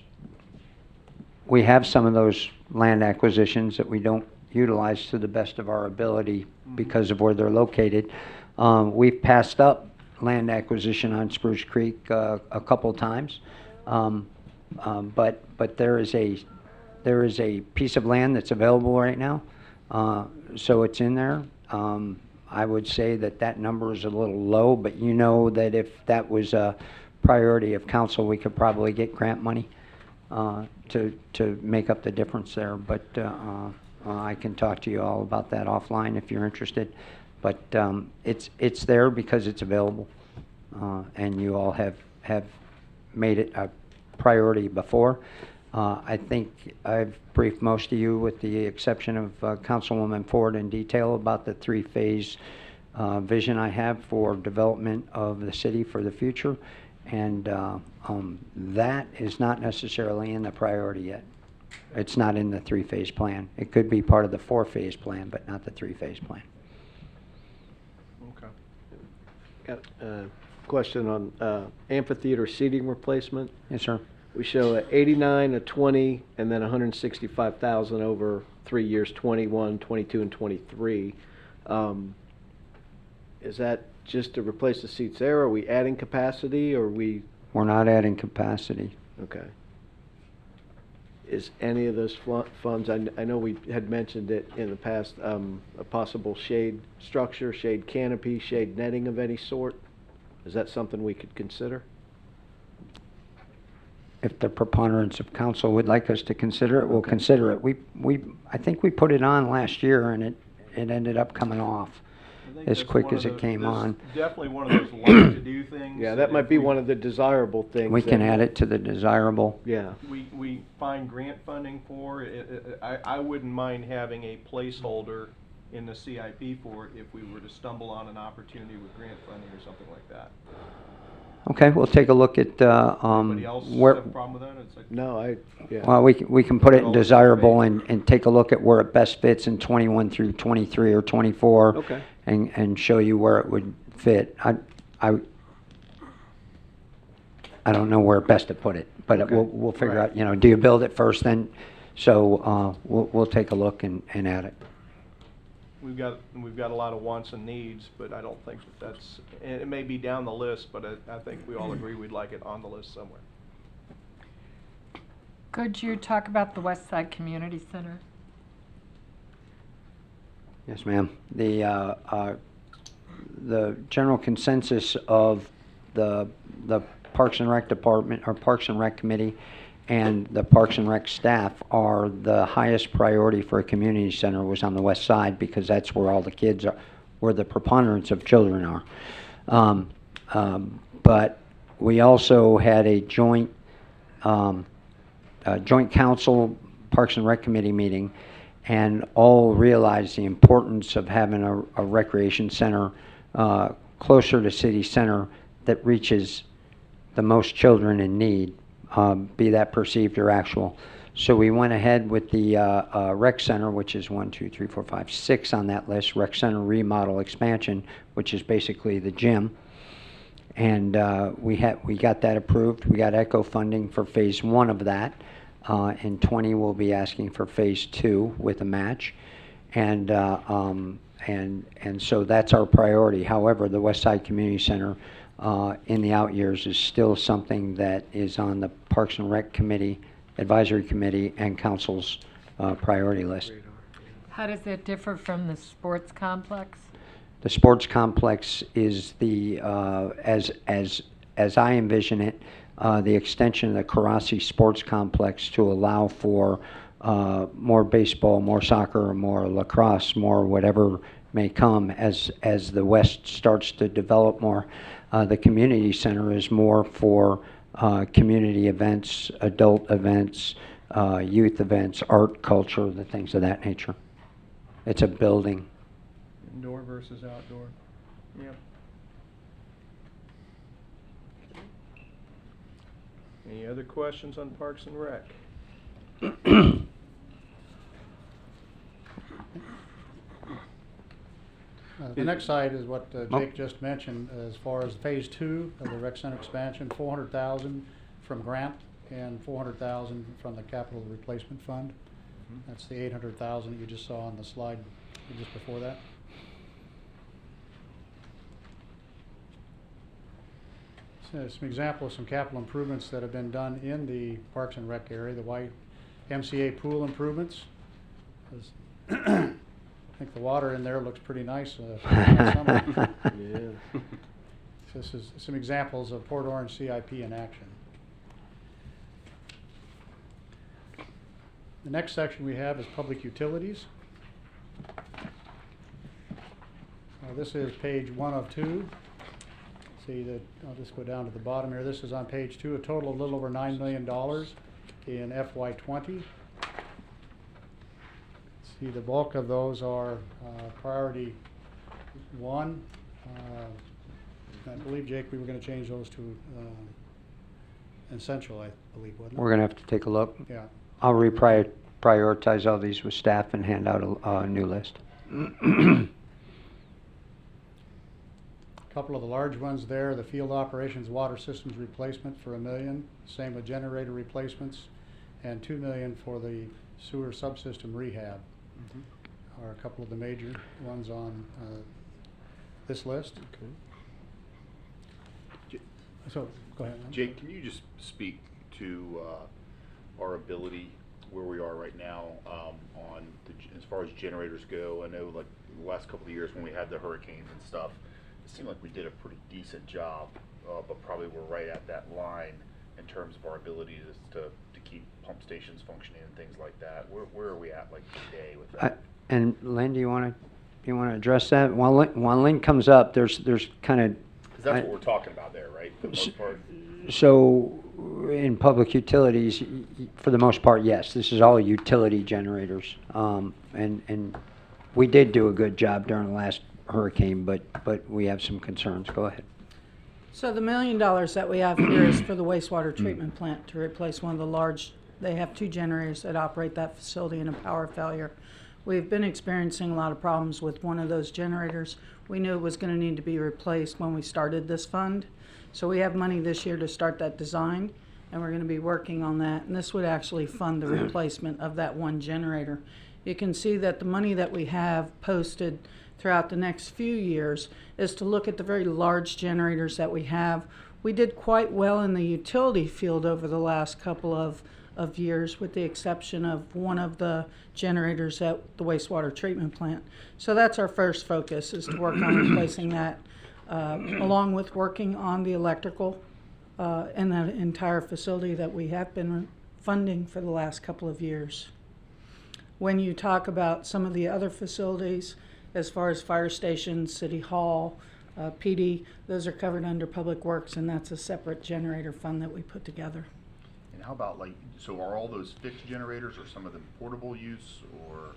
we have some of those land acquisitions that we don't utilize to the best of our ability because of where they're located. We've passed up land acquisition on Spruce Creek a couple times, but there is a piece of land that's available right now, so it's in there. I would say that number is a little low, but you know that if that was a priority of council, we could probably get grant money to make up the difference there. But I can talk to you all about that offline if you're interested. But it's there because it's available, and you all have made it a priority before. I think I've briefed most of you, with the exception of Councilwoman Ford, in detail about the three-phase vision I have for development of the city for the future, and that is not necessarily in the priority yet. It's not in the three-phase plan. It could be part of the four-phase plan, but not the three-phase plan. Okay. Got a question on amphitheater seating replacement. Yes, sir. We show a 89, a 20, and then 165,000 over 3 years, 21, 22, and 23. Is that just to replace the seats there? Are we adding capacity, or are we? We're not adding capacity. Okay. Is any of those funds, I know we had mentioned it in the past, a possible shade structure, shade canopy, shade netting of any sort? Is that something we could consider? If the preponderance of council would like us to consider it, we'll consider it. I think we put it on last year, and it ended up coming off I think as that's quick one as of it the- came that's on. Definitely one of those like-to-do things. Yeah, that might if be we- one of the desirable things. We can that- add it to the desirable. Yeah. we find grant funding for. I wouldn't mind having a placeholder in the CIP for it if we were to stumble on an opportunity with grant funding or something like that. Okay, we'll take a look at Anybody else where. have a problem with that? It's like, No, yeah. Well, we can put it in All desirable in and take a look at where it best fits in 21 through 23 or 24. Okay. And show you where it would fit. I don't know where best to put it, but Okay. we'll figure Right. out, do you build it first then? So we'll take a look and add it. we've got a lot of wants and needs, but I don't think that's, and it may be down the list, but I think we all agree we'd like it on the list somewhere. Could you talk about the West Side Community Center? Yes, ma'am. The general consensus of the Parks and Rec Department, or Parks and Rec Committee, and the Parks and Rec staff are the highest priority for a community center was on the west side, because that's where all the kids are, where the preponderance of children are. But we also had a joint council Parks and Rec Committee meeting, and all realized the importance of having a recreation center closer to city center that reaches the most children in need, be that perceived or actual. So we went ahead with the rec center, which is 1, 2, 3, 4, 5, 6 on that list, rec center remodel expansion, which is basically the gym. And we got that approved. We got ECHO funding for phase 1 of that. In 20, we'll be asking for phase 2 with a match. And so that's our priority. However, the West Side Community Center in the out years is still something that is on the Parks and Rec Committee, Advisory Committee, and Council's priority list. How does it differ from the sports complex? The sports complex is the, as I envision it, the extension of the Karasi Sports Complex to allow for more baseball, more soccer, more lacrosse, more whatever may come as the West starts to develop more. The community center is more for community events, adult events, youth events, art, culture, the things of that nature. It's a building. Indoor versus outdoor. Yeah. Any other questions on Parks and Rec? The next slide is what Jake just mentioned, as far as phase 2 of the rec center expansion, 400,000 from grant and 400,000 from the capital replacement fund. That's the 800,000 that you just saw on the slide just before that. So some examples, some capital improvements that have been done in the Parks and Rec area, the YMCA pool improvements. I think the water in there looks pretty nice last summer. Yeah. So this is some examples of Port Orange CIP in action. The next section we have is public utilities. This is page 1 of 2. See that, I'll just go down to the bottom here. This is on page 2, a total of a little over $9 million in FY20. See, the bulk of those are priority 1. I believe, Jake, we were going to change those to essential, I believe, wasn't it? We're going to have to take a look. Yeah. I'll prioritize all these with staff and hand out a new list. Couple of the large ones there, the field operations water systems replacement for $1 million, same with generator replacements, and $2 million for the sewer subsystem rehab. Are a couple of the major ones on this list. So, go ahead. Lynn. Jake, can you just speak to our ability where we are right now on as far as generators go? I know, like the last couple of years when we had the hurricanes and stuff, it seemed like we did a pretty decent job, but probably we're right at that line in terms of our ability to keep pump stations functioning and things like that. Where are we at like today with that? And Lynn, do you want to address that? While Lynn comes up, there's kind of. Because that's what we're talking about there, right? For the most part. So, in public utilities, for the most part, yes, this is all utility generators. And we did do a good job during the last hurricane, but we have some concerns. Go ahead. So the $1 million that we have here is for the wastewater treatment plant to replace one of the large, they have 2 generators that operate that facility in a power failure. We've been experiencing a lot of problems with one of those generators. We knew it was going to need to be replaced when we started this fund. So we have money this year to start that design, and we're going to be working on that. And this would actually fund the replacement of that one generator. You can see that the money that we have posted throughout the next few years is to look at the very large generators that we have. We did quite well in the utility field over the last couple of years, with the exception of one of the generators at the wastewater treatment plant. So that's our first focus, is to work on replacing that, along with working on the electrical in that entire facility that we have been funding for the last couple of years. When you talk about some of the other facilities, as far as fire stations, city hall, PD, those are covered under Public Works, and that's a separate generator fund that we put together. And how about so are all those fixed generators, or some of them portable use, or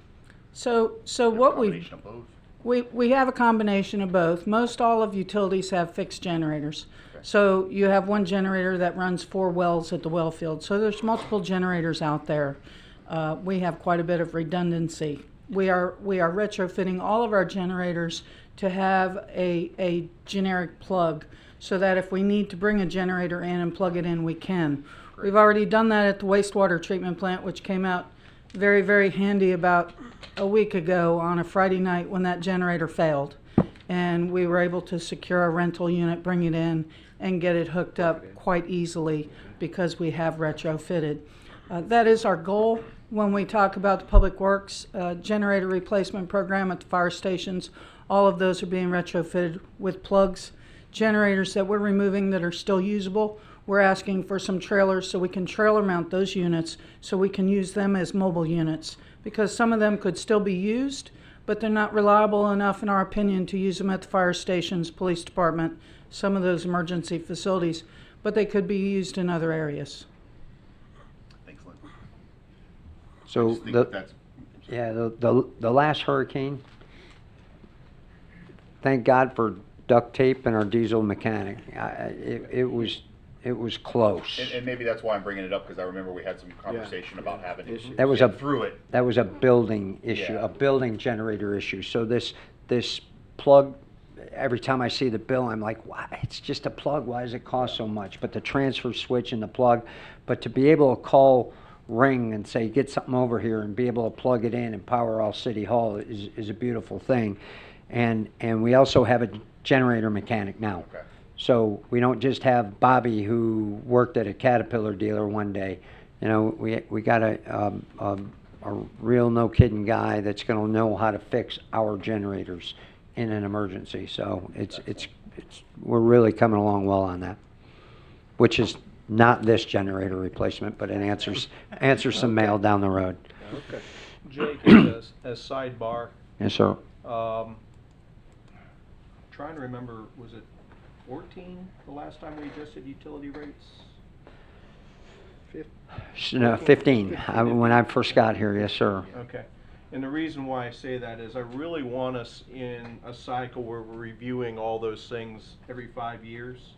So a what combination of both? we have a combination of both. Most all of utilities have fixed generators. Okay. So you have one generator that runs 4 wells at the well field. So there's multiple generators out there. We have quite a bit of redundancy. We are retrofitting all of our generators to have a generic plug, so that if we need to bring a generator in and plug it in, we can. Great. We've already done that at the wastewater treatment plant, which came out very, very handy about a week ago on a Friday night when that generator failed. And we were able to secure a rental unit, bring it in, and get it hooked up quite easily because we have retrofitted. That is our goal when we talk about the Public Works generator replacement program at the fire stations. All of those are being retrofitted with plugs. Generators that we're removing that are still usable, we're asking for some trailers so we can trailer mount those units so we can use them as mobile units, because some of them could still be used, but they're not reliable enough, in our opinion, to use them at the fire stations, police department, some of those emergency facilities, but they could be used in other areas. Thanks, Lynn. So I just think that's the last hurricane, thank God for duct tape and our diesel mechanic. It was it was close. And maybe that's why I'm bringing it up, because I remember we had some conversation about having to Issues. That was get a through it. That was a building issue, Yeah. a building generator issue. So this plug, every time I see the bill, I'm like, why? It's just a plug. Why does it cost so much? But the transfer switch and the plug, but to be able to call Ring and say, get something over here and be able to plug it in and power all City Hall is a beautiful thing. And we also have a generator mechanic now. Okay. So we don't just have Bobby who worked at a Caterpillar dealer one day. You know, we got a real no kidding guy that's going to know how to fix our generators in an emergency. So we're really coming along well on that, which is not this generator replacement, but it answers some mail down the road. Okay. Jake, as sidebar, Yes, sir. trying to remember, was it 14 the last time we adjusted utility rates? No, 15. When I first got here, yes, sir. Okay. And the reason why I say that is I really want us in a cycle where we're reviewing all those things every 5 years.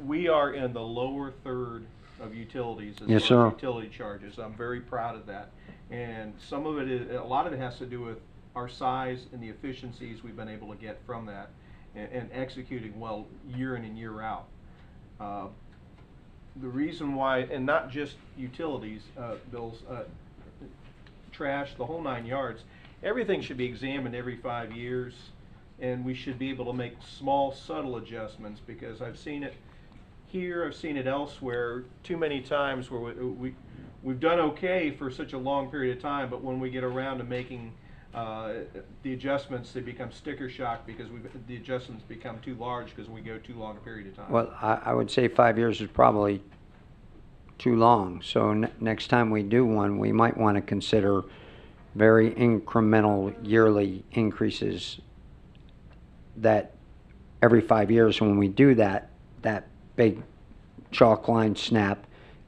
We are in the lower third of utilities as Yes, far as sir. utility charges. I'm very proud of that. And some of it is, a lot of it has to do with our size and the efficiencies we've been able to get from that and executing well year in and year out. The reason why, and not just utilities, bills, trash, the whole 9 yards, everything should be examined every 5 years, and we should be able to make small, subtle adjustments, because I've seen it here, I've seen it elsewhere, too many times where we've done okay for such a long period of time, but when we get around to making the adjustments, they become sticker shock because the adjustments become too large because we go too long a period of time. Well, I would say 5 years is probably too long. So next time we do one, we might want to consider very incremental yearly increases that every 5 years, when we do that big chalk line snap,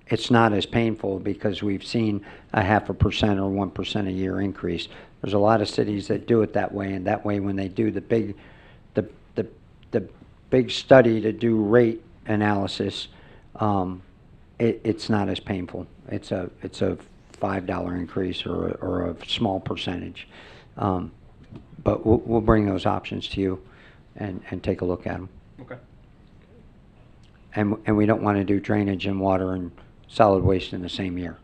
it's not as painful because we've seen a 0.5% or 1% a year increase. There's a lot of cities that do it that way, and that way when they do the big study to do rate analysis, it's not as painful. It's a $5 increase or a small percentage. But we'll bring those options to you and take a look at them. Okay. And we don't want to do drainage and water and solid waste in the same year.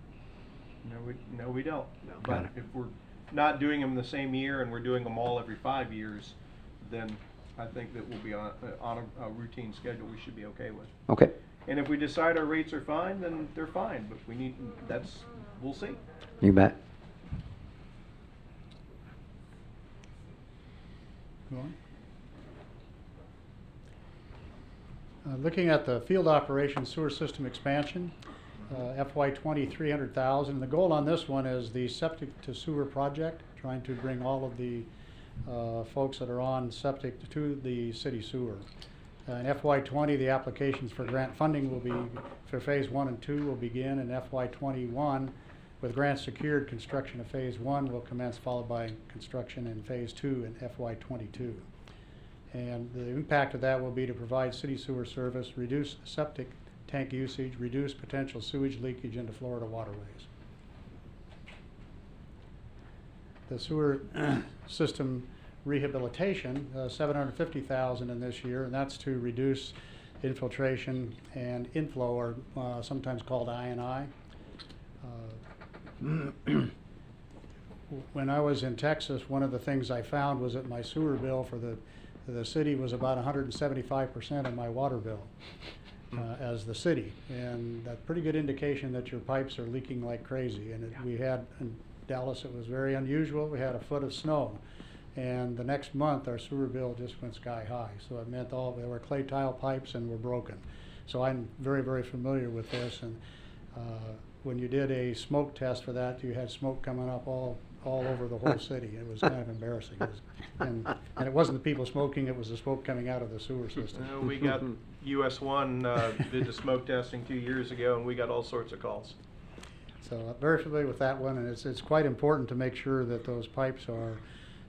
No, we don't. Got But it. if we're not doing them the same year and we're doing them all every 5 years, then I think that we'll be on a routine schedule we should be okay with. Okay, And if we decide our rates are fine, then they're fine, but we'll see. you bet. Go on. Looking at the field operations sewer system expansion, FY20 $300,000. The goal on this one is the septic to sewer project, trying to bring all of the folks that are on septic to the city sewer. In FY20, the applications for grant funding will be, for phase 1 and 2 will begin in FY21. With grants secured, construction of phase 1 will commence, followed by construction in phase 2 in FY22. And the impact of that will be to provide city sewer service, reduce septic tank usage, reduce potential sewage leakage into Florida waterways. The sewer system rehabilitation, $750,000 in this year, and that's to reduce infiltration and inflow, or sometimes called I&I. When I was in Texas, one of the things I found was that my sewer bill for the city was about 175% of my water bill as the city, and that's a pretty good indication that your pipes are leaking like crazy. And we had in Dallas, it was very unusual. We had a foot of snow, and the next month our sewer bill just went sky high. So it meant there were clay tile pipes and were broken. So I'm very, very familiar with this. And when you did a smoke test for that, you had smoke coming up all over the whole city. It was kind of embarrassing. And it wasn't the people smoking, it was the smoke coming out of the sewer system. We got US 1 did the smoke testing 2 years ago, and we got all sorts of calls. So I'm very familiar with that one, and it's quite important to make sure that those pipes are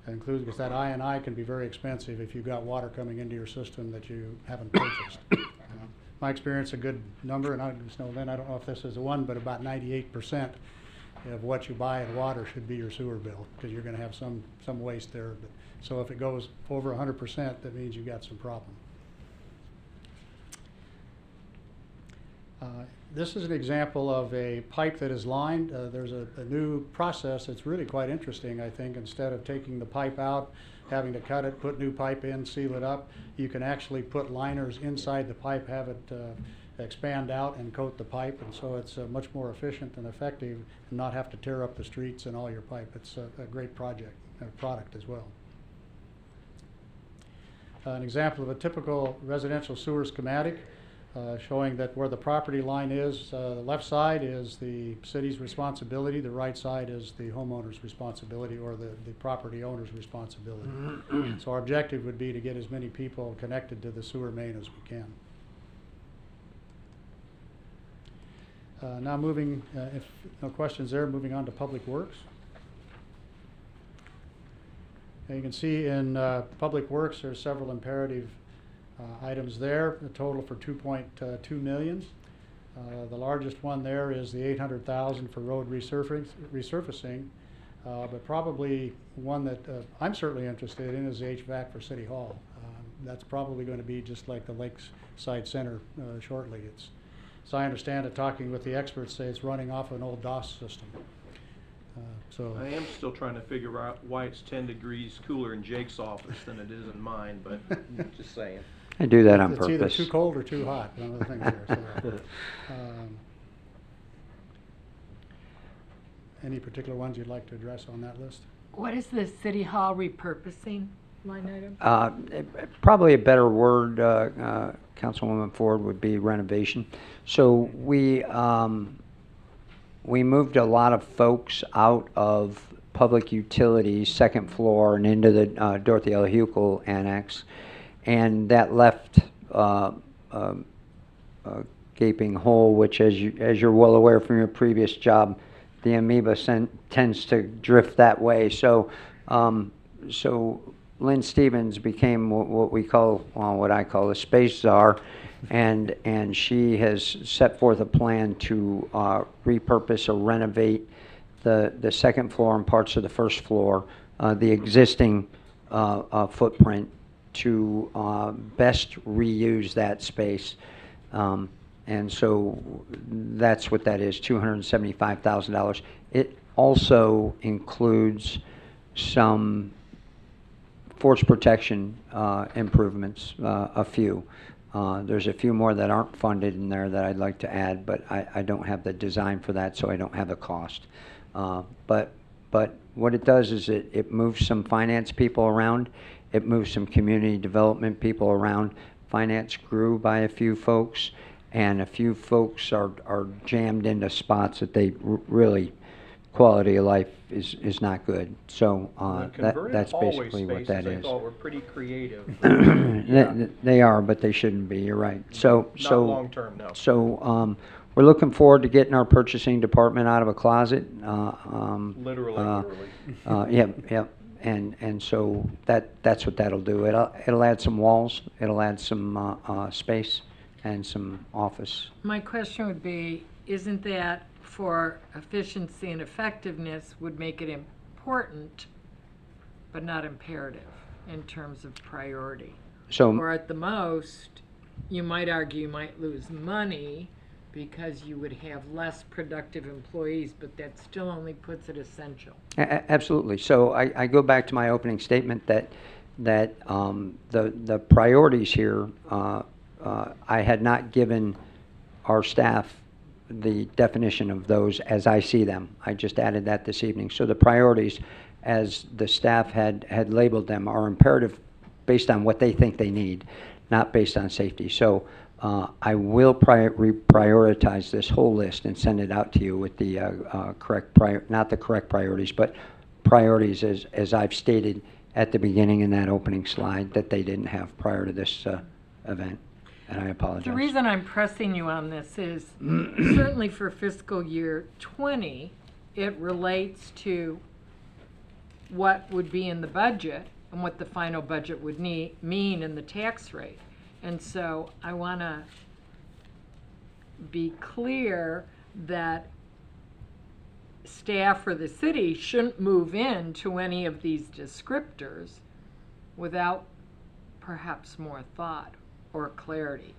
included, because that I&I can be very expensive if you've got water coming into your system that you haven't purchased. my experience, a good number, and I just know, Lynn, I don't know if this is the one, but about 98% of what you buy in water should be your sewer bill, because you're gonna have some waste there. But, so if it goes over 100%, that means you've got some problem. This is an example of a pipe that is lined. There's a new process that's really quite interesting, I think. Instead of taking the pipe out, having to cut it, put new pipe in, seal it up, you can actually put liners inside the pipe, have it expand out and coat the pipe, and so it's much more efficient and effective and not have to tear up the streets and all your pipe. It's a great product as well. An example of a typical residential sewer schematic showing that where the property line is, the left side is the city's responsibility, the right side is the homeowner's responsibility or the property owner's responsibility. So our objective would be to get as many people connected to the sewer main as we can. Now moving, if no questions there, moving on to Public Works. And you can see in Public Works there's several imperative items there, a total for $2.2 million. The largest one there is the $800,000 for road resurfacing, but probably one that I'm certainly interested in is the HVAC for City Hall. That's probably going to be just like the Lakeside Center shortly. It's, so I understand it, talking with the experts, say it's running off an old DOS system. So I am still trying to figure out why it's 10 degrees cooler in Jake's office than it is in mine, but just saying. I do that on it's purpose. either too cold or too hot, one of the things there. So, any particular ones you'd like to address on that list? What is the City Hall repurposing line item? Probably a better word, Councilwoman Ford, would be renovation. So we moved a lot of folks out of public utilities, second floor, and into the Dorothy L. Huckel Annex, and that left a gaping hole, which, as you're well aware from your previous job, the amoeba tends to drift that way. So, so Lynn Stevens became what we call, well, what I call a space czar, and she has set forth a plan to repurpose or renovate the second floor and parts of the first floor, the existing footprint, to best reuse that space. And so that's what that is, $275,000. It also includes some force protection improvements, a few. There's a few more that aren't funded in there that I'd like to add, but I don't have the design for that, so I don't have the cost. But what it does is it moves some finance people around. It moves some community development people around. Finance grew by a few folks, and a few folks are jammed into spots that they really, quality of life is not good. So that's basically what that I is. thought were pretty creative. They are, but they shouldn't be. You're right. So Not long term, no. So we're looking forward to getting our purchasing department out of a closet. Literally. Yep. And so that's what that'll do. It'll add some walls. It'll add some space and some office. My question would be, isn't that for efficiency and effectiveness would make it important, but not imperative in terms of priority? So Or at the most, you might argue you might lose money because you would have less productive employees, but that still only puts it essential. Absolutely. So I go back to my opening statement that the priorities here, I had not given our staff the definition of those as I see them. I just added that this evening. So the priorities, as the staff had labeled them, are imperative based on what they think they need, not based on safety. So I will prioritize this whole list and send it out to you with the not the correct priorities, but priorities as I've stated at the beginning in that opening slide that they didn't have prior to this event. And I apologize. The reason I'm pressing you on this is certainly for fiscal year 20, it relates to what would be in the budget and what the final budget would mean in the tax rate. And so I want to be clear that staff or the city shouldn't move into any of these descriptors without perhaps more thought or clarity.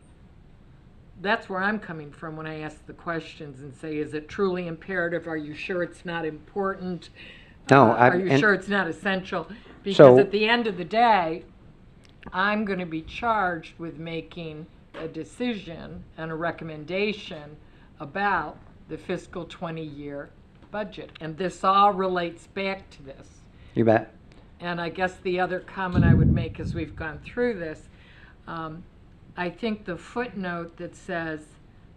That's where I'm coming from when I ask the questions and say, is it truly imperative? Are you sure it's not important? No, Are you and- sure it's not essential? Because So- at the end of the day, I'm going to be charged with making a decision and a recommendation about the fiscal 20-year budget. And this all relates back to this. You bet. And I guess the other comment I would make as we've gone through this, I think the footnote that says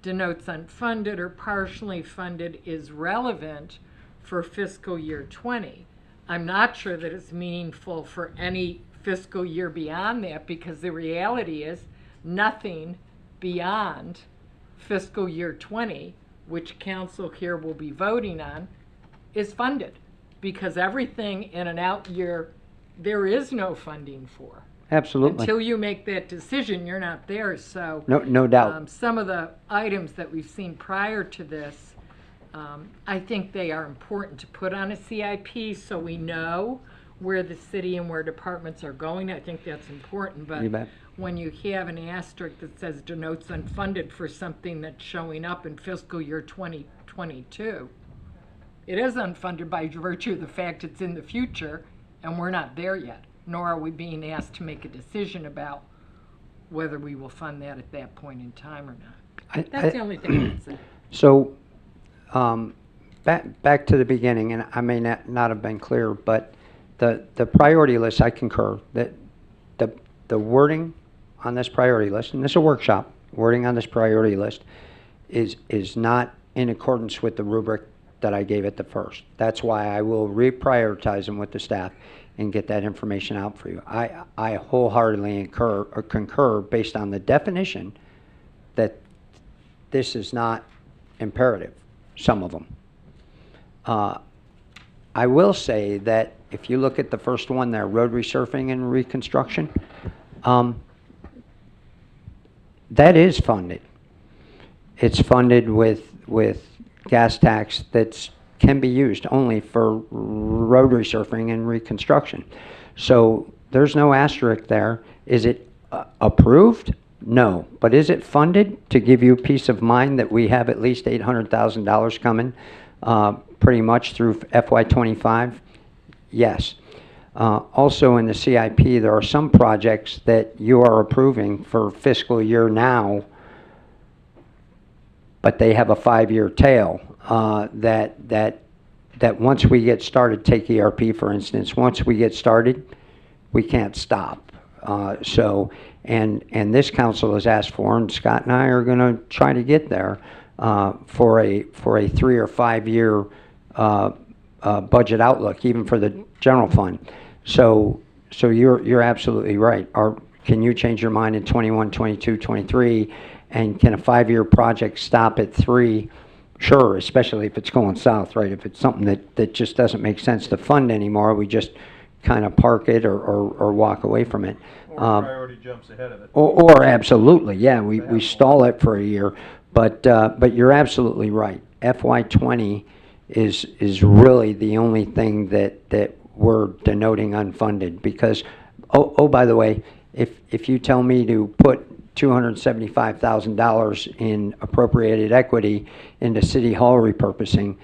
denotes unfunded or partially funded is relevant for fiscal year 20. I'm not sure that it's meaningful for any fiscal year beyond that, because the reality is nothing beyond fiscal year 20, which council here will be voting on, is funded, because everything in an out year there is no funding for. Absolutely. Until you make that decision, you're not there. So No doubt. some of the items that we've seen prior to this, I think they are important to put on a CIP so we know where the city and where departments are going. I think that's important. But You bet. when you have an asterisk that says denotes unfunded for something that's showing up in fiscal year 2022, it is unfunded by virtue of the fact it's in the future, and we're not there yet, nor are we being asked to make a decision about whether we will fund that at that point in time or not. That's the only thing I would say. So, back to the beginning, and I may not have been clear, but the priority list, I concur that the wording on this priority list, and this is a workshop, wording on this priority list is not in accordance with the rubric that I gave at the first. That's why I will reprioritize them with the staff and get that information out for you. I wholeheartedly concur based on the definition that this is not imperative, some of them. I will say that if you look at the first one there, road resurfacing and reconstruction, that is funded. It's funded with gas tax that can be used only for road resurfacing and reconstruction. So there's no asterisk there. Is it approved? No. But is it funded to give you peace of mind that we have at least $800,000 coming pretty much through FY25? Yes. Also in the CIP, there are some projects that you are approving for fiscal year now, but they have a 5-year tail that once we get started, take ERP for instance, once we get started, we can't stop. And this council has asked for, and Scott and I are going to try to get there for a 3 or 5 year budget outlook, even for the general fund. So you're absolutely right. Can you change your mind in 21, 22, 23? And can a 5-year project stop at 3? Sure, especially if it's going south, right? If it's something that just doesn't make sense to fund anymore, we just kind of park it or walk away from it. Or priority jumps ahead of it. Or absolutely, yeah, we stall it for a year. But you're absolutely right. FY20 is really the only thing that we're denoting unfunded, because, by the way, if you tell me to put $275,000 in appropriated equity into City Hall repurposing,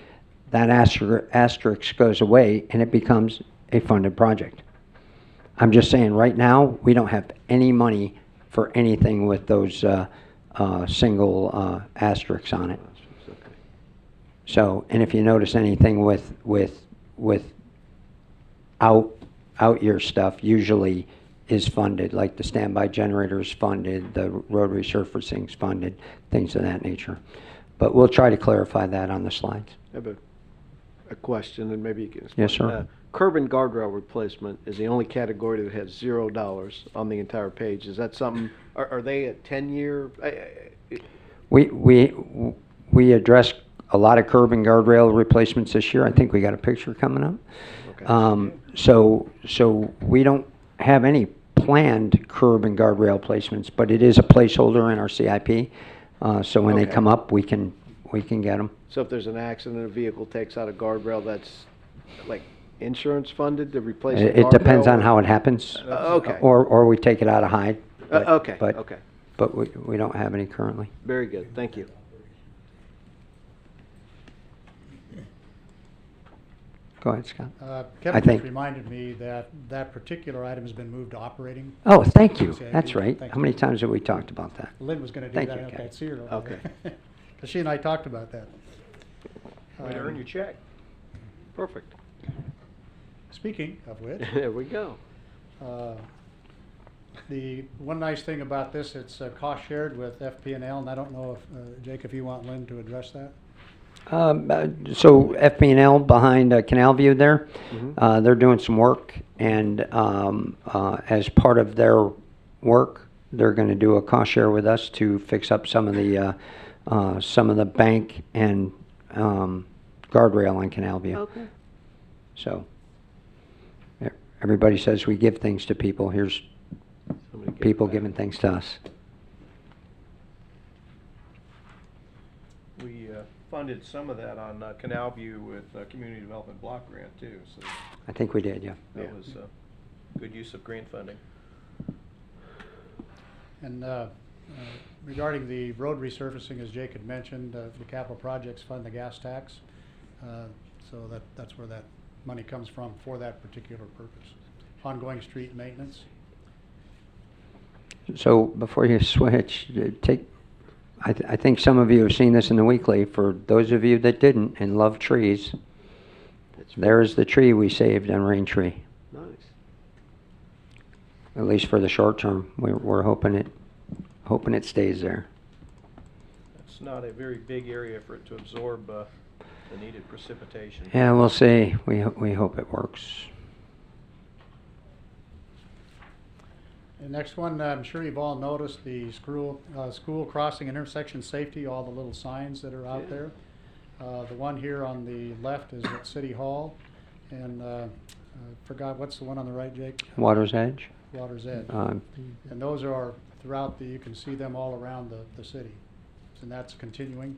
that asterisk goes away and it becomes a funded project. I'm just saying right now, we don't have any money for anything with those single asterisks on it. So, and if you notice anything with out year stuff, usually is funded, like the standby generator is funded, the road resurfacing is funded, things of that nature. But we'll try to clarify that on the slides. I have a question, and maybe you can explain. Yes, sir. Curb and guardrail replacement is the only category that has $0 on the entire page. Is that something, are they a 10-year? We addressed a lot of curb and guardrail replacements this year. I think we got a picture coming up. Okay. So we don't have any planned curb and guardrail placements, but it is a placeholder in our CIP. So when they Okay. come up, we can get them. So if there's an accident, a vehicle takes out a guardrail, that's like insurance funded to replace a guardrail? It depends on or- how it happens. Okay. Or we take it out of Hyde. but- Okay, but- okay. But we don't have any currently. Very good, thank you. Go ahead, Scott. Kevin think- just reminded me that that particular item has been moved to operating. Oh, thank you. CIP. That's right. Thank How many you. times have we talked about that? Lynn was gonna do Thank that, I you, don't know if Kevin. I'd see her over Okay. there. Cause she and I talked about that. Way to earn your check. Perfect. Speaking of which, There we go. the one nice thing about this, it's cost shared with FP&L, and I don't know if, Jake, if you want Lynn to address that? So FP&L behind Canal View there, Mhm. they're doing some work, and as part of their work, they're going to do a cost share with us to fix up some of the bank and guardrail on Canal View. Okay. So everybody says we give things to people. Here's Somebody get people that. giving things to us. We funded some of that on Canal View with Community Development Block Grant too, so I think we did, yeah. that Yeah. was good use of grant funding. And regarding the road resurfacing, as Jake had mentioned, the capital projects fund the gas tax. So that's where that money comes from for that particular purpose. Ongoing street maintenance. So before you switch, I think some of you have seen this in the weekly. For those of you that didn't and love trees, That's there is the tree we saved on Rain Tree. Nice. At least for the short term, we're hoping it stays there. It's not a very big area for it to absorb the needed precipitation. Yeah, we'll see. We hope it works. The next one, I'm sure you've all noticed the school crossing and intersection safety, all the little signs that are out there. The one here on the left is at City Hall, and I forgot, what's the one on the right, Jake? Water's Edge. Water's Edge. Um, And those are throughout you can see them all around the city. And that's continuing.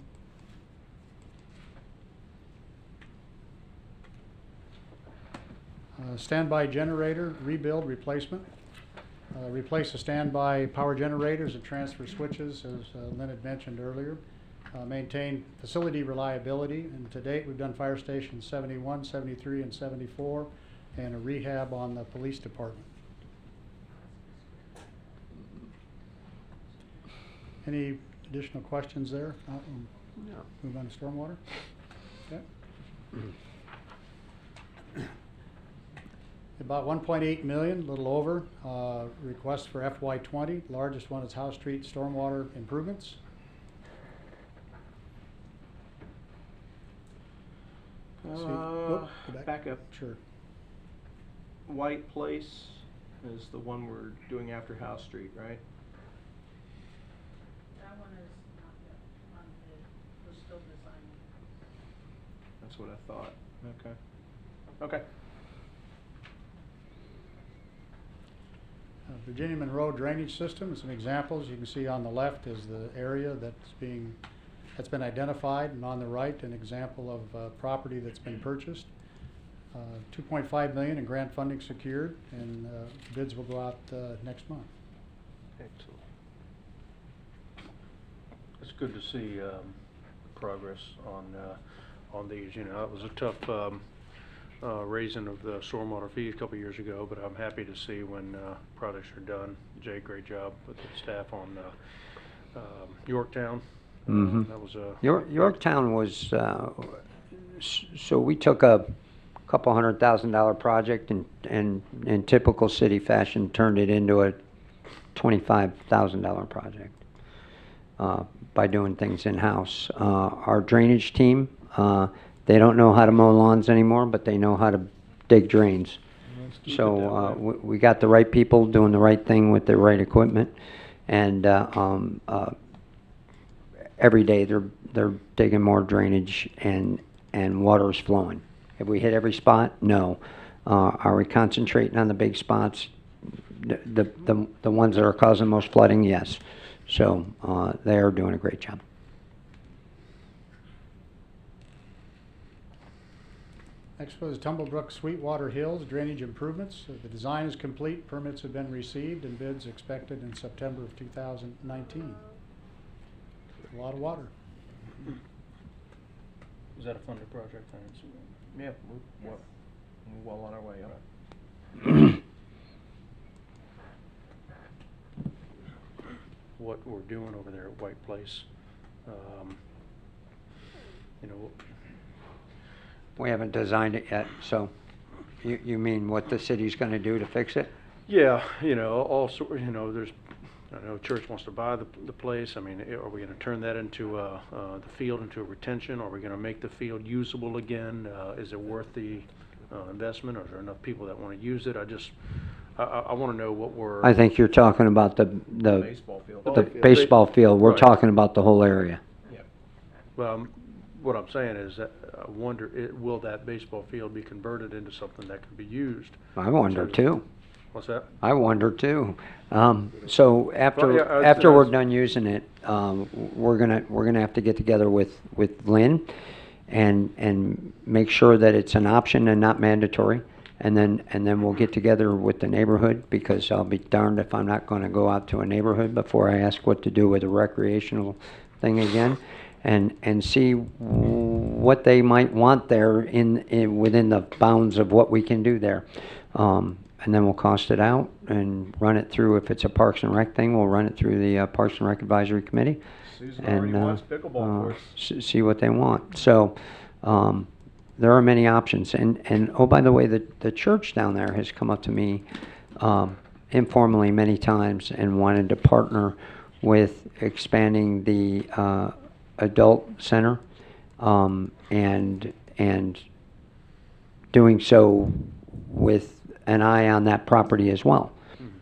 Standby generator, rebuild, replacement. Replace the standby power generators and transfer switches, as Lynn had mentioned earlier. Maintain facility reliability, and to date, we've done fire stations 71, 73, and 74, and a rehab on the police department. Any additional questions there? If not, we'll No. move on to stormwater. Okay. About 1.8 million, a little over, request for FY20. Largest one is House Street stormwater improvements. See- oh, go Back up. Sure. White Place is the one we're doing after House Street, right? That one is not yet on bid, we're still designing. That's what I thought. Okay. Okay. Virginia Monroe drainage system, some examples you can see on the left is the area that's been identified, and on the right, an example of property that's been purchased. 2.5 million in grant funding secured, and bids will go out next month. Excellent. It's good to see progress on these. You know, it was a tough raising of the stormwater fees a couple years ago, but I'm happy to see when projects are done. Jay, great job with the staff on Yorktown. Mhm. That was a Yorktown was, so we took a couple $100,000 project and in typical city fashion turned it into a $25,000 project by doing things in-house. Our drainage team, they don't know how to mow lawns anymore, but they know how to dig drains. So we got the right people doing the right thing with the right equipment, and every day they're digging more drainage and water is flowing. Have we hit every spot? No. Are we concentrating on the big spots? The ones that are causing most flooding? Yes. So they are doing a great job. Next was Tumblebrook Sweetwater Hills drainage improvements. The design is complete, permits have been received, and bids expected in September of 2019. A lot of water. Is that a funded project? I didn't see that. Yeah, we're well on our way up. What we're doing over there at White Place, you know, We haven't designed it yet, so you mean what the city's going to do to fix it? yeah, you know, also, you know, there's, I know church wants to buy the place. I mean, are we gonna turn that into, the field into a retention? Are we gonna make the field usable again? Is it worth the, investment, or is there enough people that wanna use it? I wanna know what we're. I think you're talking about the Baseball field. the baseball field. We're Right. talking about the whole area. Well, what I'm saying is that I wonder, will that baseball field be converted into something that can be used? I wonder too. What's that? I wonder too. So after Well, yeah, after we're that's- done using it, we're gonna have to get together with Lynn and make sure that it's an option and not mandatory. And then we'll get together with the neighborhood, because I'll be darned if I'm not gonna go out to a neighborhood before I ask what to do with a recreational thing again. And see what they might want there within the bounds of what we can do there. And then we'll cost it out and run it through. If it's a Parks and Rec thing, we'll run it through the Parks and Rec Advisory Committee. Susan already and wants pickleball courts. see what they want. So there are many options. And oh, by the way, the church down there has come up to me informally many times and wanted to partner with expanding the adult center, and doing so with an eye on that property as well.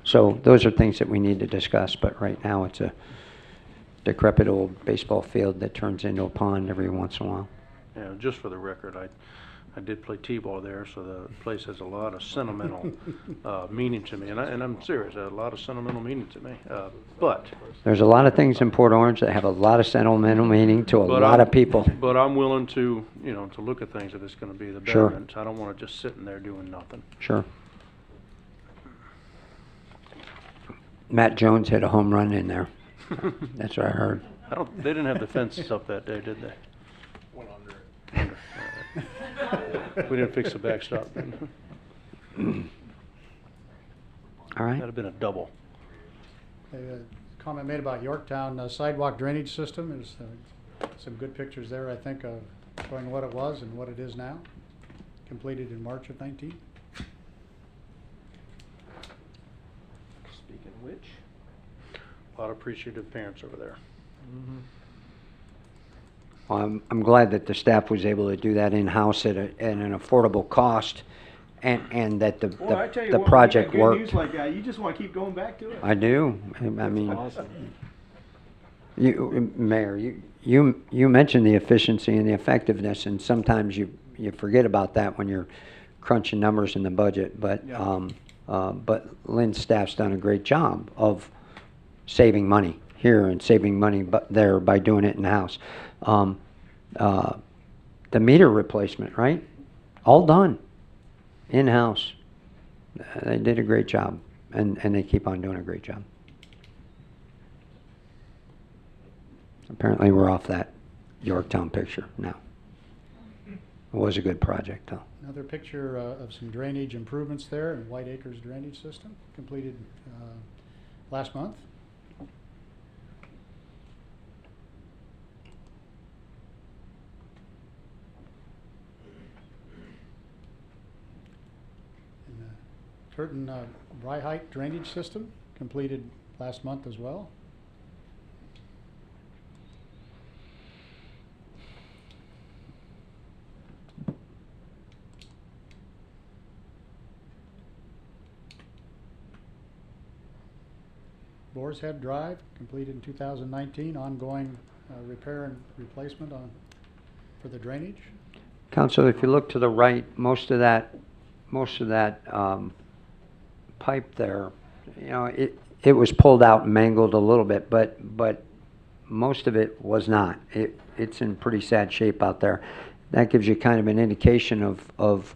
So those are things that we need to discuss, but right now it's a decrepit old baseball field that turns into a pond every once in a while. Yeah, just for the record, I did play T-ball there, so the place has a lot of sentimental meaning to me, and I'm serious, a lot of sentimental meaning to me. But There's a lot of things in Port Orange that have a lot of sentimental meaning to a But lot I'm- of people. But I'm willing to, you know, to look at things if it's gonna be the Sure. betterment. I don't wanna just sitting there doing nothing. Sure. Matt Jones hit a home run in there. That's what I heard. They didn't have the fences up that day, did they? Went under it. All right. We didn't fix the backstop then. All right. That'd have been a double. A comment made about Yorktown sidewalk drainage system. There's some good pictures there, I think, of showing what it was and what it is now. Completed in March of 19. Speaking of which. A lot of appreciative parents over there. Well, I'm glad that the staff was able to do that in-house at an affordable cost, and that Well, I tell you the what, project when you got good worked. news like that, you just want to keep going back to it. I do. I mean, Awesome. Mayor, you mentioned the efficiency and the effectiveness, and sometimes you forget about that when you're crunching numbers in the budget. But but Lynn's staff's done a great job of saving money here and saving money there by doing it in-house. The meter replacement, right? All done in-house. They did a great job, and they keep on doing a great job. Apparently we're off that Yorktown picture now. It was a good project, though. Another picture of some drainage improvements there in White Acres drainage system, completed last month. And the Turton Bryhite drainage system, completed last month as well. Boar's Head Drive, completed in 2019, ongoing repair and replacement for the drainage. Council, if you look to the right, most of that pipe there, you know, it was pulled out and mangled a little bit, but most of it was not. It's in pretty sad shape out there. That gives you kind of an indication of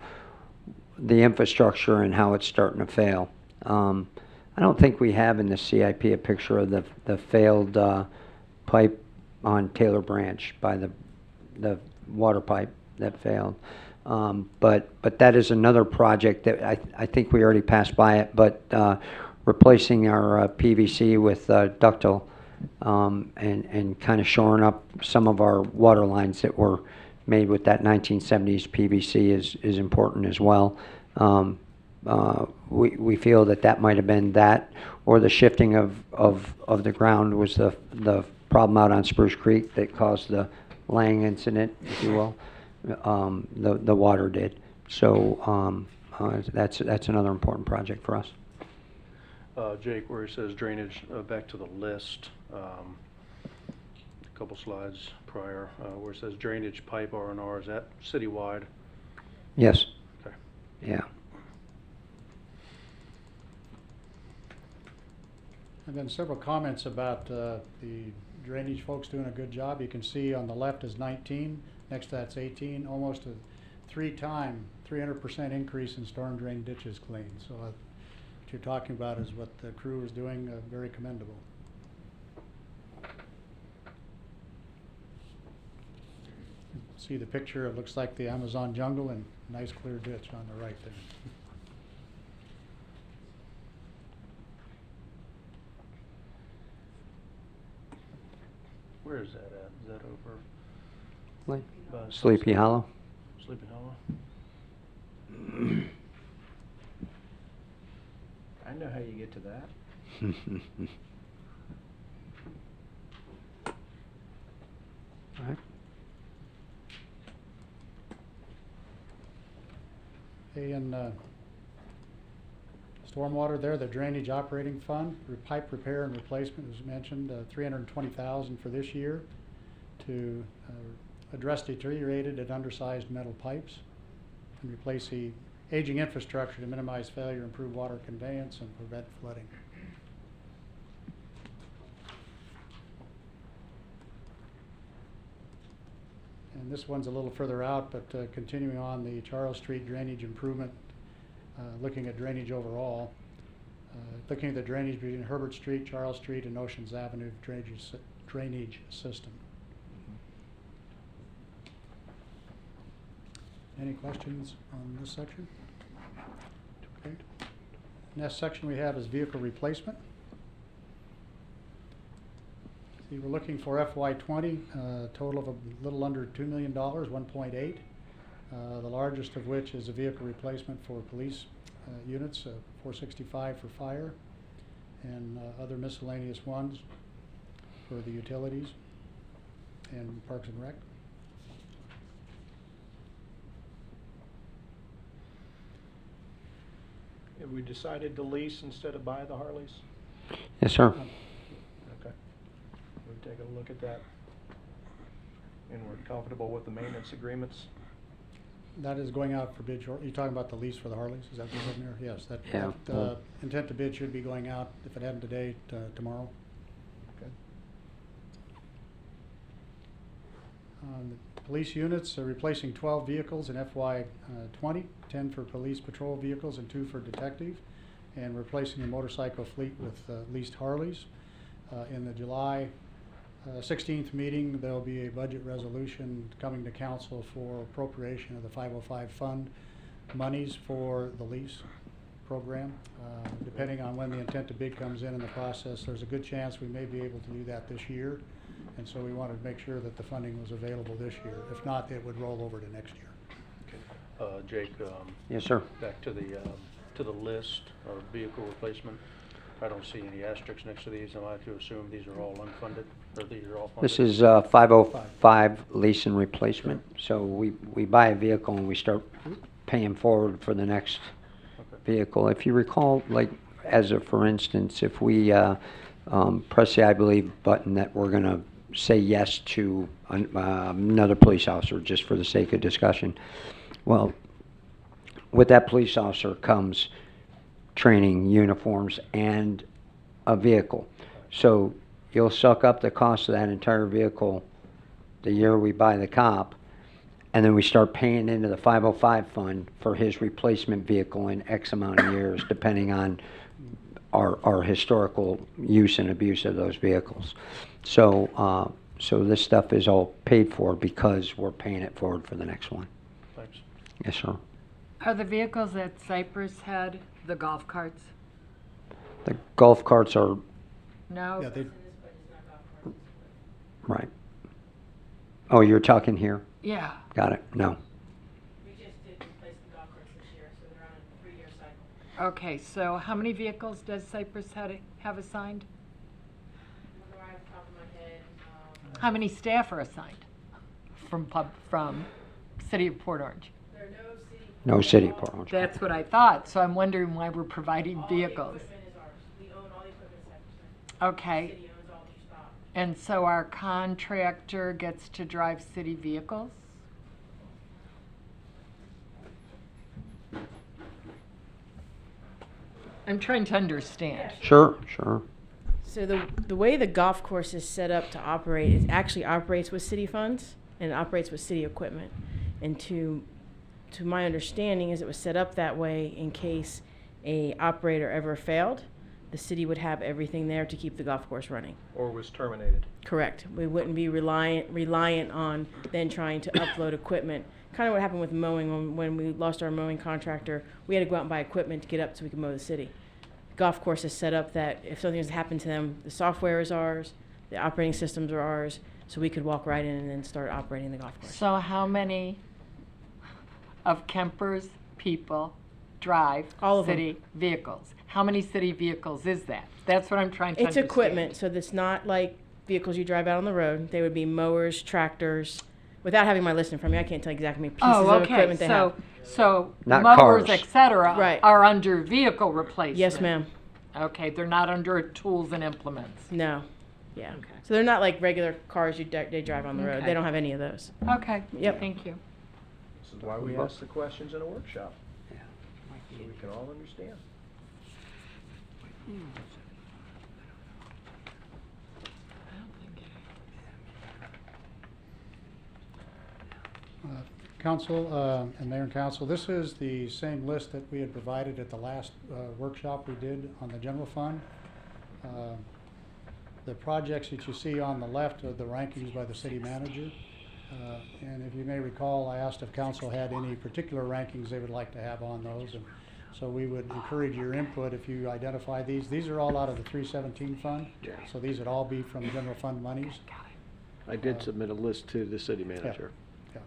the infrastructure and how it's starting to fail. I don't think we have in the CIP a picture of the failed pipe on Taylor Branch by the water pipe that failed. But that is another project that I think we already passed by it, but replacing our PVC with ductile and kind of shoring up some of our water lines that were made with that 1970s PVC is important as well. We feel that might have been that, or the shifting of the ground was the problem out on Spruce Creek that caused the Lang incident, if you will. The water did. So that's another important project for us. Jake, where it says drainage, back to the list, a couple slides prior, where it says drainage pipe R&R, is that citywide? Yes. Okay. Yeah. I've been several comments about the drainage folks doing a good job. You can see on the left is 19, next to that's 18, almost a 300% increase in storm drain ditches cleaned. So what you're talking about is what the crew is doing, very commendable. See the picture, it looks like the Amazon jungle and nice clear ditch on the right there. Where is that at? Is that over? Like by Sleepy Hollow. Sleepy Hollow? I know how you get to that. All right. Okay, and stormwater there, the drainage operating fund, pipe repair and replacement was mentioned, $320,000 for this year to address deteriorated and undersized metal pipes and replace the aging infrastructure to minimize failure, improve water conveyance, and prevent flooding. And this one's a little further out, but continuing on the Charles Street drainage improvement, looking at drainage overall, looking at the drainage between Herbert Street, Charles Street, and Oceans Avenue drainage system. Any questions on this section? Okay. Next section we have is vehicle replacement. See, we're looking for FY20, total of a little under $2 million, 1.8. The largest of which is a vehicle replacement for police units, 465 for fire, and other miscellaneous ones for the utilities and Parks and Rec. Have we decided to lease instead of buy the Harleys? Yes, sir. Okay. We've taken a look at that. And we're comfortable with the maintenance agreements? That is going out for bid short. You're talking about the lease for the Harleys? Is that what you're looking at? Yes, that, Yeah. intent to bid should be going out, if it hadn't today, tomorrow. Okay. The police units are replacing 12 vehicles in FY20, 10 for police patrol vehicles and 2 for detective, and replacing the motorcycle fleet with leased Harleys. In the July 16th meeting, there'll be a budget resolution coming to council for appropriation of the 505 fund monies for the lease program. Depending on when the intent to bid comes in the process, there's a good chance we may be able to do that this year. And so we wanted to make sure that the funding was available this year. If not, it would roll over to next year. Jake, Yes, sir. back to the list of vehicle replacement. I don't see any asterisks next to these. Am I to assume these are all unfunded, or these are all funded? This is 505 lease and replacement. So we buy a vehicle and we start paying forward for the next vehicle. If you recall, like as a for instance, if we press the I believe button that we're going to say yes to another police officer just for the sake of discussion. Well, with that police officer comes training, uniforms, and a vehicle. So you'll suck up the cost of that entire vehicle the year we buy the cop, and then we start paying into the 505 fund for his replacement vehicle in X amount of years, depending on our historical use and abuse of those vehicles. So, so this stuff is all paid for because we're paying it forward for the next one. Thanks. Yes, sir. Are the vehicles at Cypress Head the golf carts? The golf carts are, No? Yeah, they, right. Oh, you're talking here? Yeah. Got it. No. We just did replace the golf carts this year, so they're on a 3-year cycle. Okay, so how many vehicles does Cypress Head have assigned? Right off the top of my head, How many staff are assigned from City of Port Orange? there are no city. No city, Port Orange. That's what I thought, so I'm wondering why we're providing vehicles. Equipment is ours. We own all the equipment at 7%. Okay, City owns all the stock. and so our contractor gets to drive city vehicles? I'm trying to understand. Sure, sure. So the way the golf course is set up to operate, it actually operates with city funds and it operates with city equipment. And to my understanding is it was set up that way in case a operator ever failed, the city would have everything there to keep the golf course running. Or was terminated. Correct. We wouldn't be reliant on then trying to upload equipment. Kind of what happened with mowing when we lost our mowing contractor. We had to go out and buy equipment to get up so we could mow the city. Golf course is set up that if something has happened to them, the software is ours, the operating systems are ours, so we could walk right in and then start operating the golf course. So how many of Kemper's people drive All of them. city vehicles? How many city vehicles is that? That's what I'm trying to It's understand. equipment, so it's not like vehicles you drive out on the road. They would be mowers, tractors. Without having my list in front of me, I can't tell you exactly how many pieces Oh, of okay, equipment they have. so Not mowers, cars. et cetera, Right. are under vehicle replacement? Yes, ma'am. Okay, they're not under tools and implements. No. Yeah. Okay. So they're not like regular cars they drive on the road. Okay. They don't have any of those. Okay, Yep. thank you. This is why we ask the questions in a workshop. So we can all understand. Council and Mayor and Council, this is the same list that we had provided at the last workshop we did on the general fund. The projects that you see on the left are the rankings by the city manager. And if you may recall, I asked if council had any particular rankings they would like to have on those. And so we would encourage your input if you identify these. These are all out of the 317 fund. So these would all be from general fund monies. I did submit a list to the city manager. Yeah.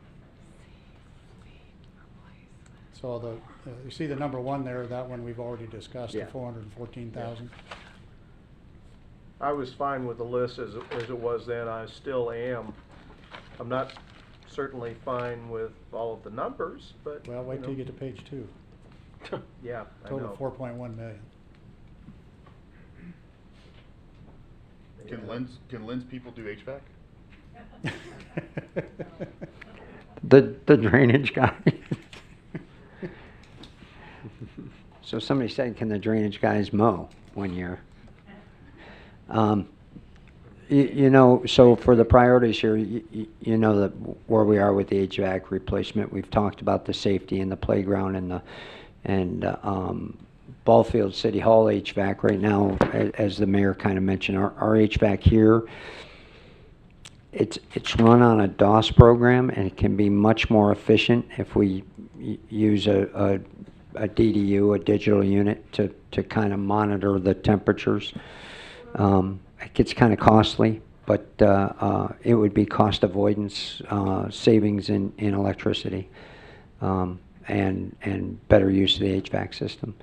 So you see the number one there, that one we've already discussed, the Yeah. 414,000. I was fine with the list as it was then. I still am. I'm not certainly fine with all of the numbers, but, Well, wait till you get to page 2. yeah, I Total know. 4.1 million. Can Lynn's people do HVAC? The drainage guy. So somebody said, can the drainage guys mow one year? You know, so for the priorities here, you know that where we are with the HVAC replacement. We've talked about the safety and the playground and Ballfield City Hall HVAC right now, as the mayor kind of mentioned. Our HVAC here, it's run on a DOS program, and it can be much more efficient if we use a DDU, a digital unit, to kind of monitor the temperatures. It gets kind of costly, but it would be cost avoidance, savings in electricity, and better use of the HVAC system.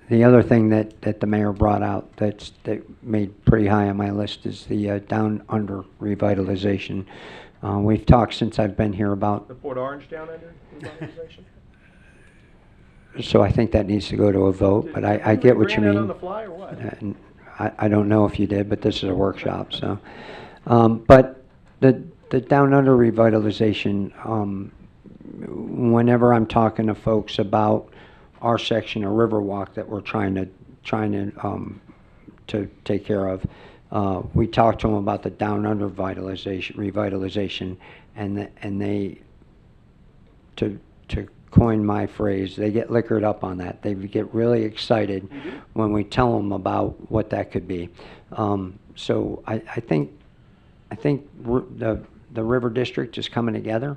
The other thing that the mayor brought out that made pretty high on my list is the down under revitalization. We've talked since I've been here about, The Port Orange down under revitalization? so I think that needs to go to a vote, but I Did get we what you agree on that mean. on the fly or what? And I don't know if you did, but this is a workshop, so. But the down under revitalization, whenever I'm talking to folks about our section of Riverwalk that we're trying trying to take care of. We talked to them about the down under revitalization, and they, to coin my phrase, they get liquored up on that. They get really excited when we tell them about what that could be. So I think the River District is coming together.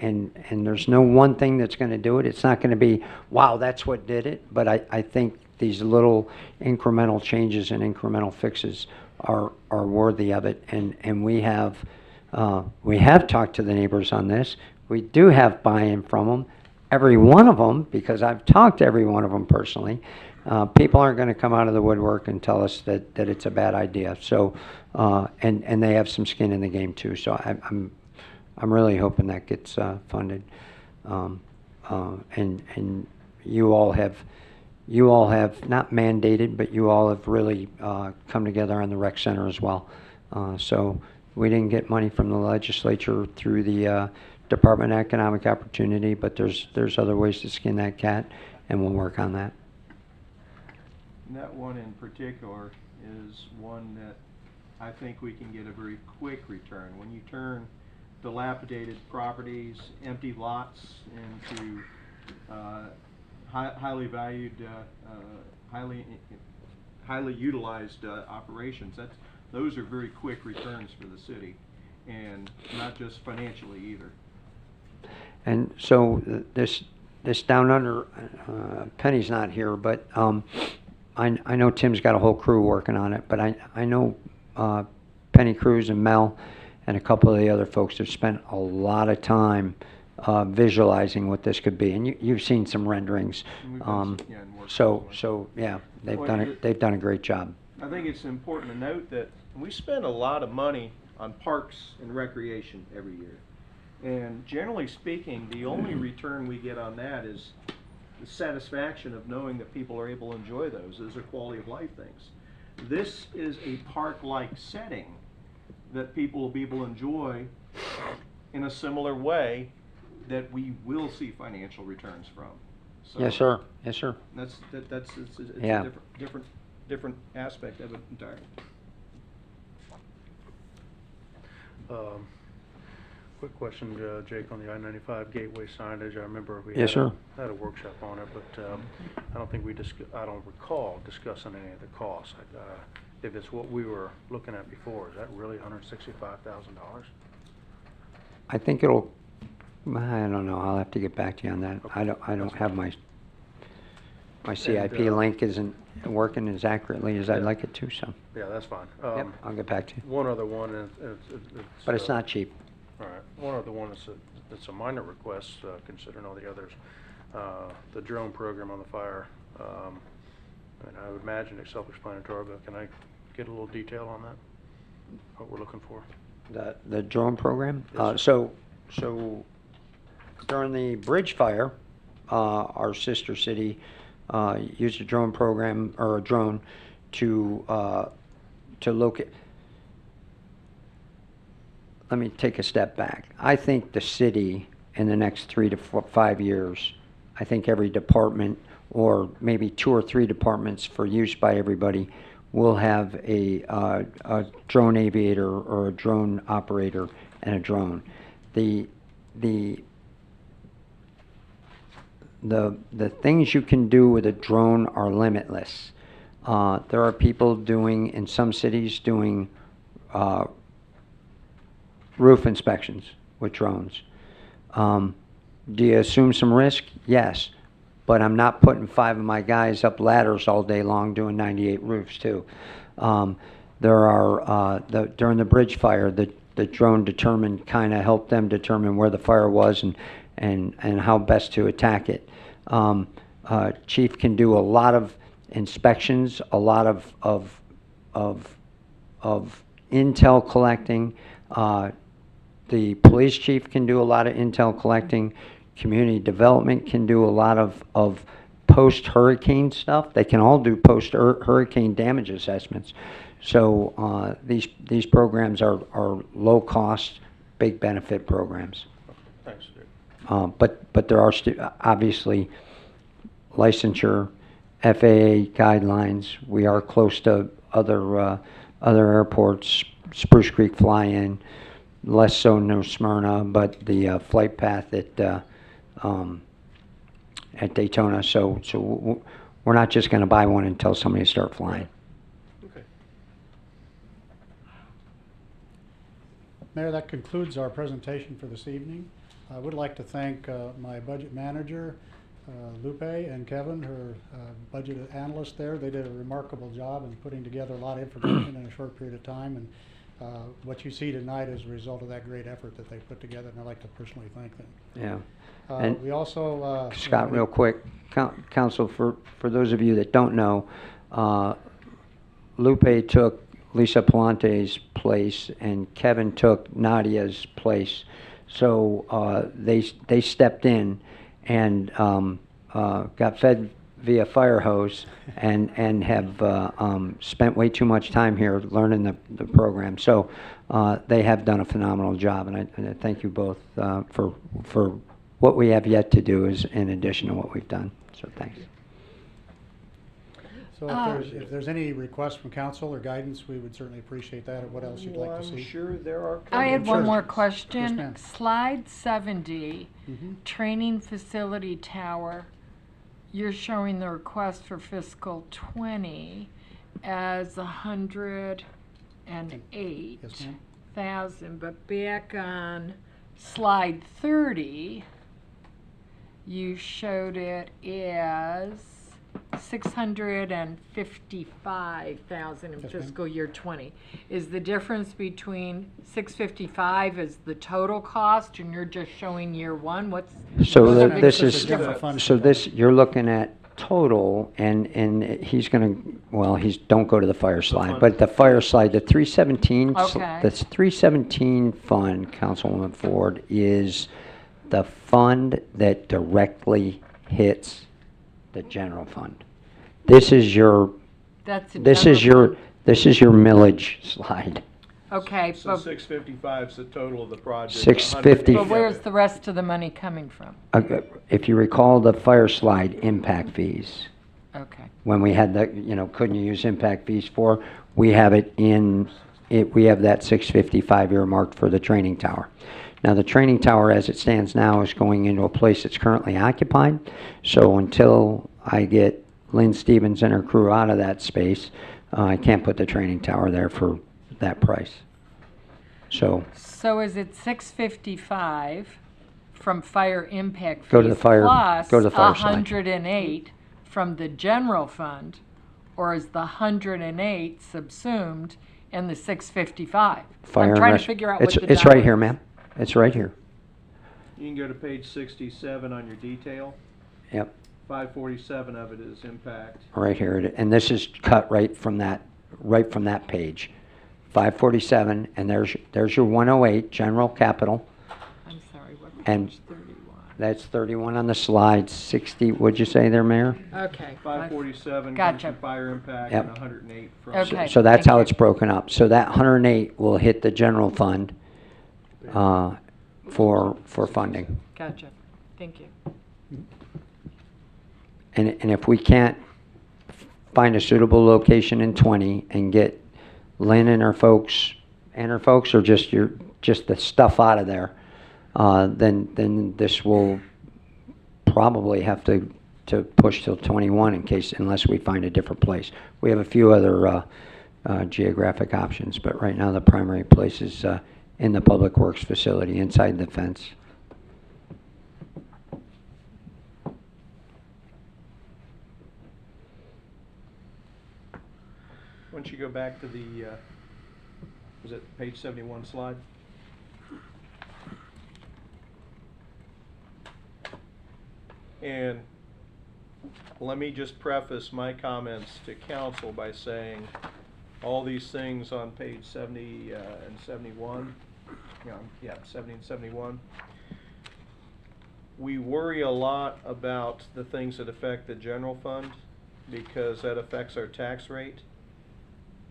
And there's no one thing that's going to do it. It's not going to be, wow, that's what did it. But I think these little incremental changes and incremental fixes are worthy of it. And we have talked to the neighbors on this. We do have buy-in from them. Every one of them, because I've talked to every one of them personally, people aren't going to come out of the woodwork and tell us that it's a bad idea. So, and they have some skin in the game too. So I'm really hoping that gets funded. And you all have not mandated, but you all have really come together on the rec center as well. So we didn't get money from the legislature through the Department of Economic Opportunity, but there's other ways to skin that cat, and we'll work on that. And that one in particular is one that I think we can get a very quick return. When you turn dilapidated properties, empty lots into highly valued, highly utilized operations, those are very quick returns for the city, and not just financially either. And so this down under, Penny's not here, but I know Tim's got a whole crew working on it, but I know Penny Cruz and Mel and a couple of the other folks have spent a lot of time visualizing what this could be. And you've seen some renderings. And we've done some, and worked So on it. yeah, they've Well, done it. They've done a great job. I think it's important to note that we spend a lot of money on parks and recreation every year. And generally speaking, the only return we get on that is the satisfaction of knowing that people are able to enjoy those. Those are quality of life things. This is a park-like setting that people will be able to enjoy in a similar way that we will see financial returns from. So Yes, sir. Yes, sir. it's Yeah. a different aspect of it entirely. Quick question, Jake, on the I-95 gateway signage. I remember we Yes, sir. had a workshop on it, but I don't think I don't recall discussing any of the costs. If it's what we were looking at before, is that really $165,000? I think it'll. I don't know. I'll have to get back to you on that. I don't have my CIP And, link isn't working as accurately as I'd Yeah. like it to. So Yeah, that's fine. yep, I'll get back to you. One other one, and But it's not cheap. All right. One other one that's a minor request, considering all the others. The drone program on the fire. And I would imagine it's self-explanatory, but can I get a little detail on that? What we're looking for? The drone program. Yes, So during the bridge fire, our sister city used a drone program or a drone to locate. Let me take a step back. I think the city in the next 3 to 5 years, I think every department, or maybe 2 or 3 departments for use by everybody, will have a drone aviator or a drone operator and a drone. The things you can do with a drone are limitless. There are people in some cities doing roof inspections with drones. Do you assume some risk? Yes. But I'm not putting 5 of my guys up ladders all day long doing 98 roofs too. There are, during the bridge fire, the drone helped them determine where the fire was and how best to attack it. Chief can do a lot of inspections, a lot of intel collecting. The police chief can do a lot of intel collecting. Community development can do a lot of post-hurricane stuff. They can all do post-hurricane damage assessments. So these programs are low-cost, big benefit programs. Thanks, Dick. But there are obviously licensure FAA guidelines. We are close to other airports, Spruce Creek fly-in, less so New Smyrna, but the flight path at Daytona. So we're not just going to buy one until somebody start flying. Okay. Mayor, that concludes our presentation for this evening. I would like to thank my budget manager, Lupe, and Kevin, her budget analyst there. They did a remarkable job in putting together a lot of information in a short period of time. And what you see tonight is a result of that great effort that they put together, and I'd like to personally thank them. Yeah. And We also... Scott, real quick, Council, for those of you that don't know, Lupe took Lisa Palante's place and Kevin took Nadia's place. So they stepped in and got fed via fire hose and have spent way too much time here learning the program. So they have done a phenomenal job, and I thank you both for what we have yet to do is in addition to what we've done. So thanks. So if there's any requests from council or guidance, we would certainly appreciate that, or what else you'd like to see. I'm sure there are. I had one Sure. more Yes, question. ma'am. Slide 70, Mhm. training facility tower. You're showing the request for fiscal 20 as 108,000, Yes, ma'am. but back on slide 30, you showed it as 655,000 in Yes, ma'am. fiscal year 20. Is the difference between 655 is the total cost, and you're just showing year one? What's So Well, th- that this makes is, us a different fund so from this, that. you're looking at total, and he's gonna, well, don't go to the fire slide, fund. but the fire slide, the 317, Okay. the 317 fund, Councilwoman Ford, is the fund that directly hits the general fund. This is your, that's the this is general your, fund? this is your millage slide. Okay, So but 655 is the total of the project. 650. 180 but of where's it. the rest of the money coming from? If you recall the fire slide impact fees, Okay. when we had the, couldn't you use impact fees for, we have it we have that 655 earmarked for the training tower. Now, the training tower as it stands now is going into a place that's currently occupied. So until I get Lynn Stevens and her crew out of that space, I can't put the training tower there for that price. So So is it 655 from fire impact fees? Go to the fire- plus go to the fire slide. 108 from the general fund, or is the 108 subsumed in the 655? fire I'm and trying to res- figure out it's, what the it's right dollar here, is. ma'am. It's right here. You can go to page 67 on your detail. Yep, 547 of it is impact. right here. And this is cut right from that page. 547, and there's your 108, general capital. I'm sorry, what And- page 31? That's 31 on the slide, 60, what'd you say there, Mayor? Okay. 547 comes Gotcha. from fire impact Yep. and 108 from. Okay. So that's thank how you. it's broken up. So that 108 will hit the general fund for funding. Gotcha. Thank you. And if we can't find a suitable location in 20 and get Lynn and her folks, or just the stuff out of there, then this will probably have to push till 21 unless we find a different place. We have a few other geographic options, but right now the primary place is in the Public Works facility, inside the fence. Once you go back to the, was it page 71 slide? And let me just preface my comments to council by saying all these things on page 70 and 71, 70 and 71. We worry a lot about the things that affect the general fund because that affects our tax rate.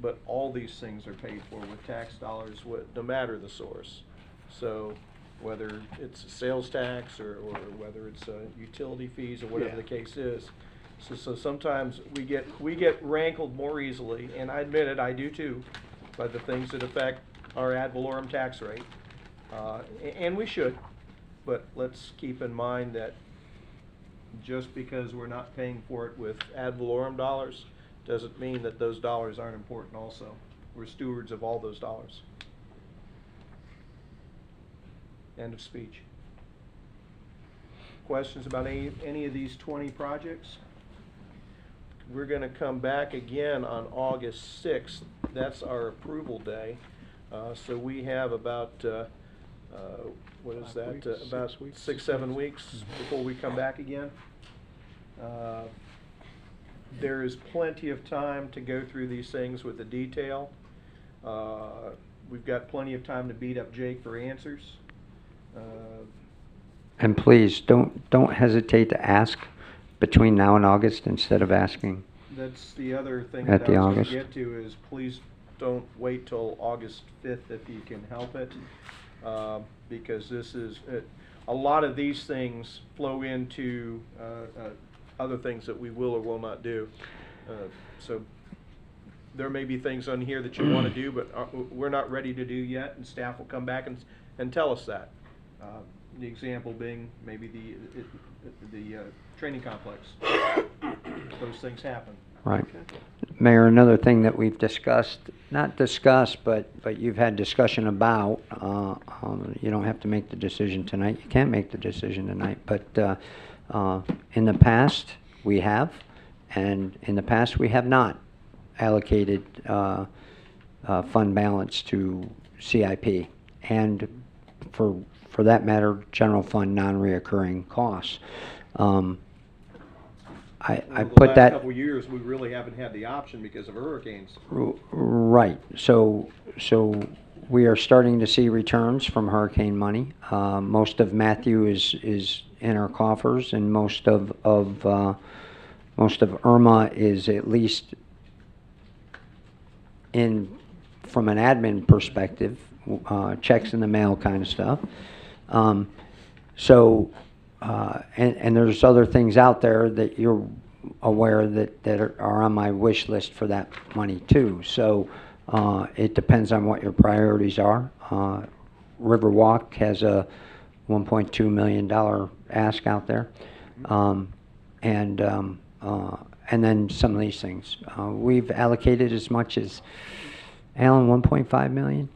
But all these things are paid for with tax dollars, no matter the source. So whether it's sales tax or whether it's utility fees or whatever Yeah. the case is, So sometimes we get rankled more easily, and I admit it, I do too, by the things that affect our ad valorem tax rate. And we should, but let's keep in mind that just because we're not paying for it with ad valorem dollars, doesn't mean that those dollars aren't important also. We're stewards of all those dollars. End of speech. Questions about any of these 20 projects? We're gonna come back again on August 6th. That's our approval day. So we have about, what is 5 that? weeks, About 6 weeks, 6-7 weeks before we come back again. There is plenty of time to go through these things with the detail. We've got plenty of time to beat up Jake for answers. And please, don't hesitate to ask between now and August instead of asking. That's the other thing At that the I was August. gonna get to is please don't wait till August 5th if you can help it. Because this is, a lot of these things flow into other things that we will or will not do. So there may be things on here that you want to do, but we're not ready to do yet, and staff will come back and tell us that. The example being maybe the training complex. Those things happen. Right. Mayor, another thing that we've discussed, not discussed, but you've had discussion about, you don't have to make the decision tonight, you can't make the decision tonight, but in the past, we have, and in the past, we have not allocated fund balance to CIP, and for that matter, general fund non-reoccurring costs. I Over put the last that. couple of years, we really haven't had the option because of hurricanes. Right, so we are starting to see returns from hurricane money. Most of Matthew is in our coffers, and most of Irma is at least in, from an admin perspective, checks in the mail kind of stuff. And there's other things out there that you're aware that are on my wish list for that money too. So it depends on what your priorities are. Riverwalk has a $1.2 million ask out there. And then some of these things. We've allocated as much as, Alan, 1.5 million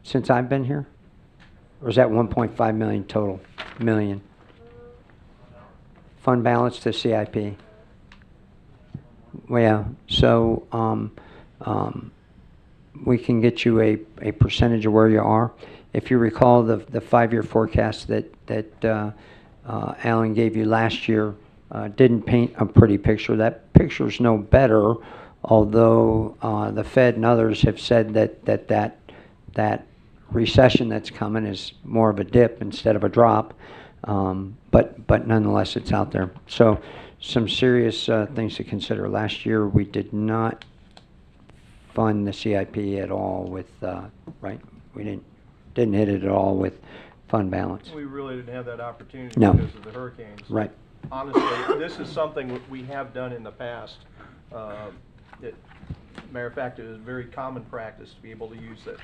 since I've been here? Or is that 1.5 million total? Million. Fund balance to CIP. Well, yeah, so we can get you a percentage of where you are. If you recall the 5-year forecast that Alan gave you last year, didn't paint a pretty picture. That picture's no better, although the Fed and others have said that recession that's coming is more of a dip instead of a drop. But nonetheless, it's out there. So some serious things to consider. Last year, we did not fund the CIP at all with, right? We didn't hit it at all with fund balance. We really didn't have that opportunity No. because of the hurricanes. Right. Honestly, this is something that we have done in the past. Matter of fact, it is very common practice to be able to use that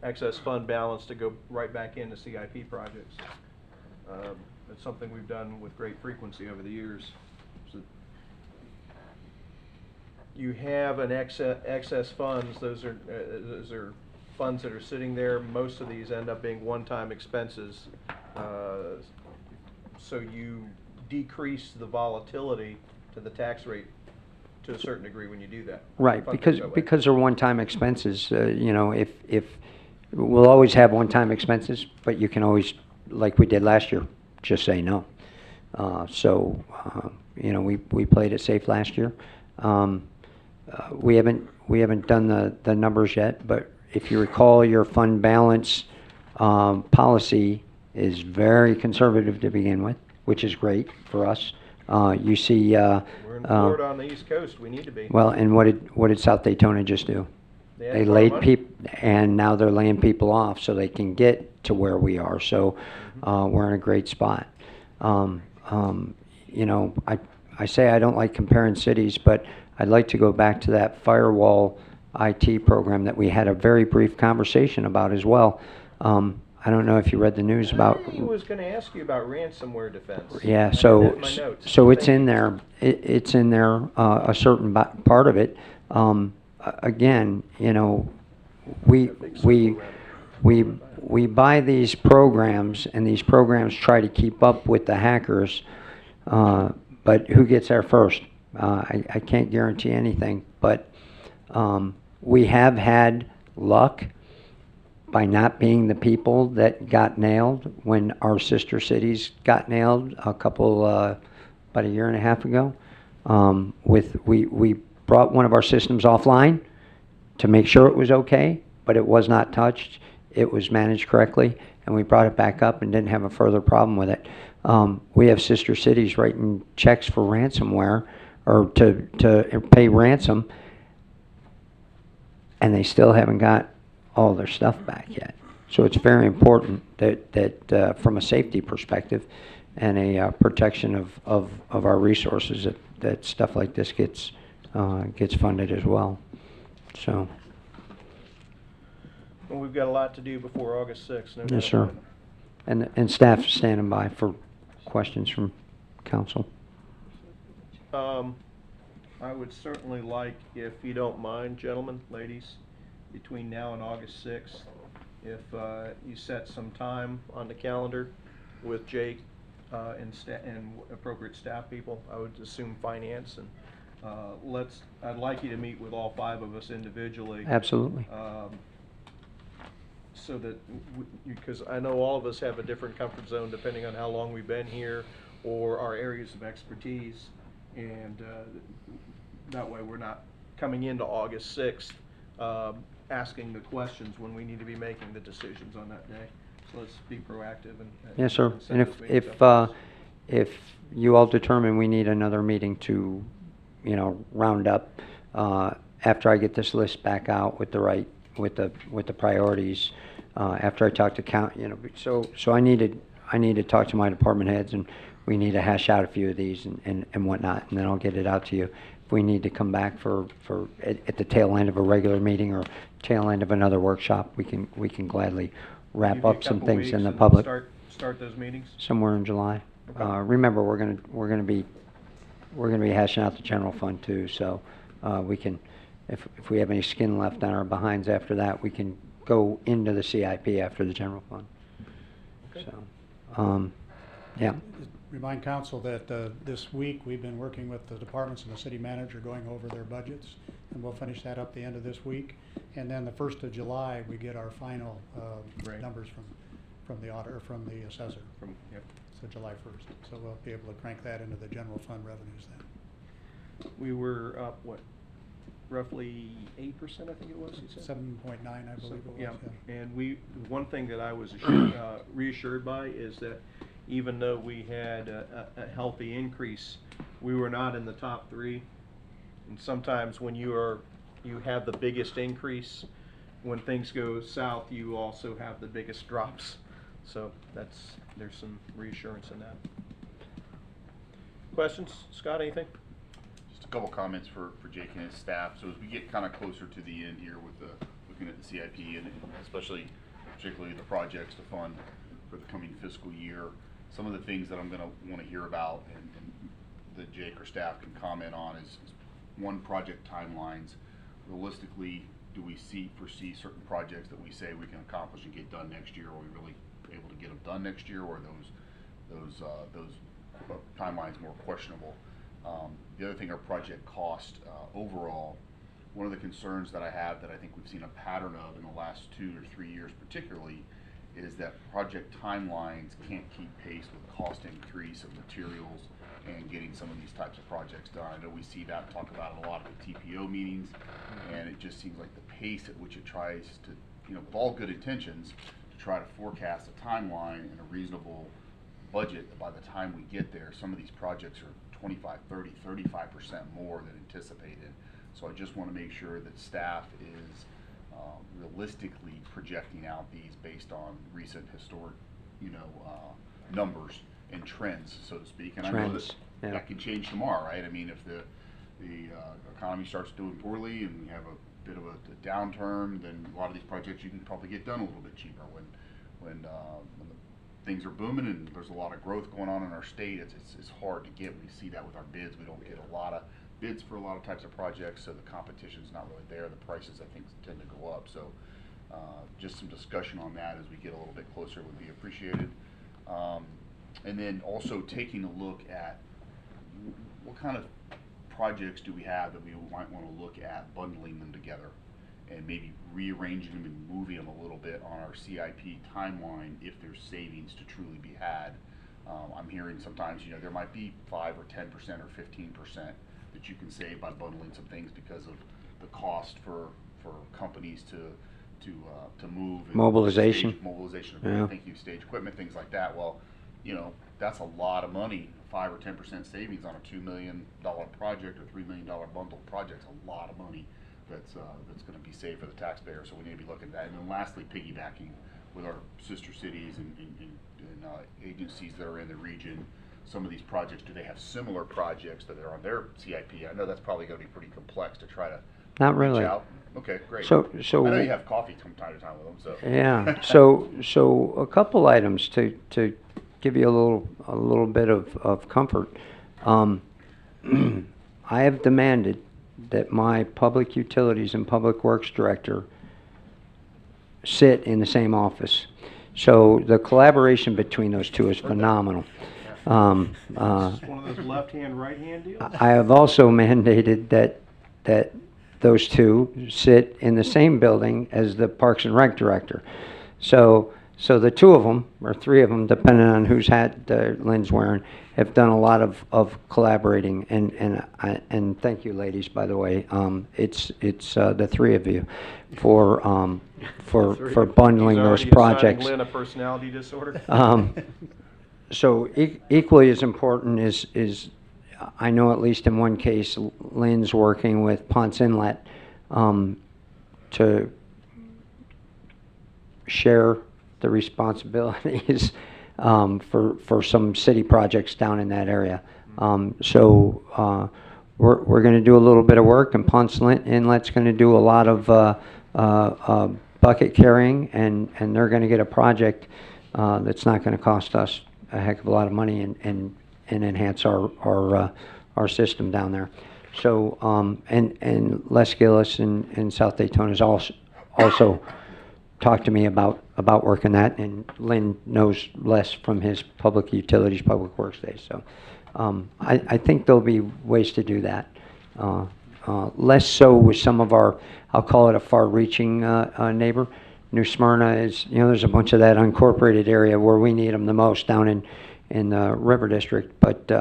excess fund balance to go right back into CIP projects. It's something we've done with great frequency over the years. So you have an excess funds. Those are funds that are sitting there. Most of these end up being one-time expenses. So you decrease the volatility to the tax rate to a certain degree when you do that. Right, Fund things that way. because they're one-time expenses. You know, if we'll always have one-time expenses, but you can always, like we did last year, just say no. You know, we played it safe last year. We haven't done the numbers yet, but if you recall, your fund balance policy is very conservative to begin with, which is great for us. You see, We're in Florida on the East Coast. We need to be. well, and what did South Daytona just do? They They had more laid money. people, and now they're laying people off so they can get to where we are. So we're in a great spot. You know, I say I don't like comparing cities, but I'd like to go back to that firewall IT program that we had a very brief conversation about as well. I don't know if you read the news about. I was gonna ask you about ransomware defense. I Yeah, had so, that in my notes. so it's Thank in you. there, it's in there, a certain part of it. Again, you know, we, we, we buy these programs, and these programs try to keep up with the hackers, but who gets there first? I can't guarantee anything, but, we have had luck by not being the people that got nailed when our sister cities got nailed a couple, about a year and a half ago. We brought one of our systems offline to make sure it was okay, but it was not touched. It was managed correctly, and we brought it back up and didn't have a further problem with it. We have sister cities writing checks for ransomware or to pay ransom, and they still haven't got all their stuff back yet. So it's very important that from a safety perspective and a protection of our resources, that stuff like this gets funded as well. So, Well, we've got a lot to do before August 6th, no doubt yes, sir. about it. And staff standing by for questions from council. I would certainly like, if you don't mind, gentlemen, ladies, between now and August 6th, if you set some time on the calendar with Jake and appropriate staff people, I would assume finance, and I'd like you to meet with all 5 of us individually. Absolutely. So that, because I know all of us have a different comfort zone depending on how long we've been here or our areas of expertise, and that way we're not coming into August 6th asking the questions when we need to be making the decisions on that day. So let's be proactive and Yes, sir. set And those meetings up. if you all determine we need another meeting to, round up, after I get this list back out with the priorities, after I talk to so I need to talk to my department heads, and we need to hash out a few of these and whatnot, and then I'll get it out to you. If we need to come back for at the tail end of a regular meeting or tail end of another workshop, we can gladly wrap Give you a up some couple things weeks in the and public Start those meetings. somewhere in July. Okay. Remember, we're gonna be hashing out the general fund too, so we can, if we have any skin left on our behinds after that, we can go into the CIP after the general fund. Okay. So, yeah. Remind council that this week, we've been working with the departments and the city manager going over their budgets, and we'll finish that up the end of this week. And then the 1st of July, we get our final Right. numbers from the auditor, from the assessor. Yep. So July 1st. So we'll be able to crank that into the general fund revenues then. We were up, what, roughly 8%, I think it was, you said? 7.9, I believe it was. Yeah, and one thing that I was reassured by is that even though we had a healthy increase, we were not in the top 3. And sometimes when you have the biggest increase, when things go south, you also have the biggest drops. So there's some reassurance in that. Questions? Scott, anything? Just a couple comments for Jake and his staff. So as we get kind of closer to the end here with looking at the CIP and especially particularly the projects to fund for the coming fiscal year, some of the things that I'm going to want to hear about and that Jake or staff can comment on is one, project timelines. Realistically, do we foresee certain projects that we say we can accomplish and get done next year? Are we really able to get them done next year, or those timelines more questionable? The other thing are project cost. Overall, one of the concerns that I have that I think we've seen a pattern of in the last 2 or 3 years particularly is that project timelines can't keep pace with cost increase of materials and getting some of these types of projects done. I know we see that talk about it a lot at the TPO meetings, and it just seems like the pace at which it tries to, with all good intentions, to try to forecast a timeline and a reasonable budget that by the time we get there, some of these projects are 25, 30, 35% more than anticipated. So I just want to make sure that staff is realistically projecting out these based on recent historic, numbers and trends, so to speak. And I know that, Trends. Yeah. that can change tomorrow, right? I mean, if the economy starts doing poorly and we have a bit of a downturn, then a lot of these projects you can probably get done a little bit cheaper. When the things are booming and there's a lot of growth going on in our state, it's hard to get. We see that with our bids. We don't get a lot of bids for a lot of types of projects, so the competition's not really there. The prices, I think, tend to go up. So just some discussion on that as we get a little bit closer would be appreciated. And then also taking a look at what kind of projects do we have that we might want to look at bundling them together and maybe rearranging them and moving them a little bit on our CIP timeline if there's savings to truly be had. I'm hearing sometimes, there might be 5 or 10% or 15% that you can save by bundling some things because of the cost for companies to move. and Mobilization. stage mobilization of Yeah. thank you, stage equipment, things like that. Well, that's a lot of money. 5 or 10% savings on a $2 million project or $3 million bundled project's a lot of money that's going to be saved for the taxpayer. So we need to be looking at that. And then lastly, piggybacking with our sister cities and agencies that are in the region. Some of these projects, do they have similar projects that are on their CIP? I know that's probably going to be pretty complex to try to Not reach really. out. Okay, great. So I know you have coffee from time to time with them, so. Yeah, so a couple items to give you a little bit of comfort. I have demanded that my public utilities and public works director sit in the same office. So the collaboration between those two is phenomenal. It's one of those left-hand, right-hand deals? I have also mandated that those two sit in the same building as the Parks and Rec director. So the two of them, or three of them, depending on whose hat Lynn's wearing, have done a lot of collaborating. And thank you, ladies, by the way. It's the three of you for bundling He's those already projects. assigning Lynn a personality disorder. So equally as important is I know at least in one case, Lynn's working with Ponce Inlet to share the responsibilities for some city projects down in that area. So we're going to do a little bit of work, and Ponce Inlet's going to do a lot of bucket carrying, and they're going to get a project that's not going to cost us a heck of a lot of money and enhance our system down there. So and Les Gillis in South Daytona has also talked to me about working that, and Lynn knows Les from his public utilities, public works days. So I think there'll be ways to do that. Less so with some of our, I'll call it a far-reaching neighbor. New Smyrna is, there's a bunch of that unincorporated area where we need them the most down in the River District, but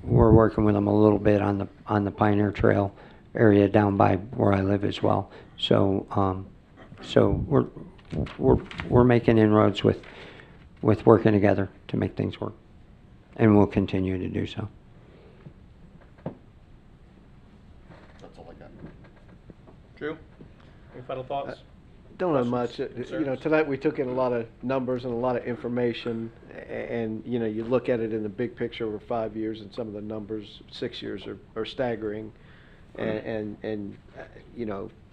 we're working with them a little bit on the Pioneer Trail area down by where I live as well. So we're making inroads with working together to make things work, and we'll continue to do so. That's all I got. Drew, any final thoughts? Don't have much. Concerns? Tonight we took in a lot of numbers and a lot of information, and, you look at it in the big picture over 5 years, and some of the numbers, 6 years are staggering. And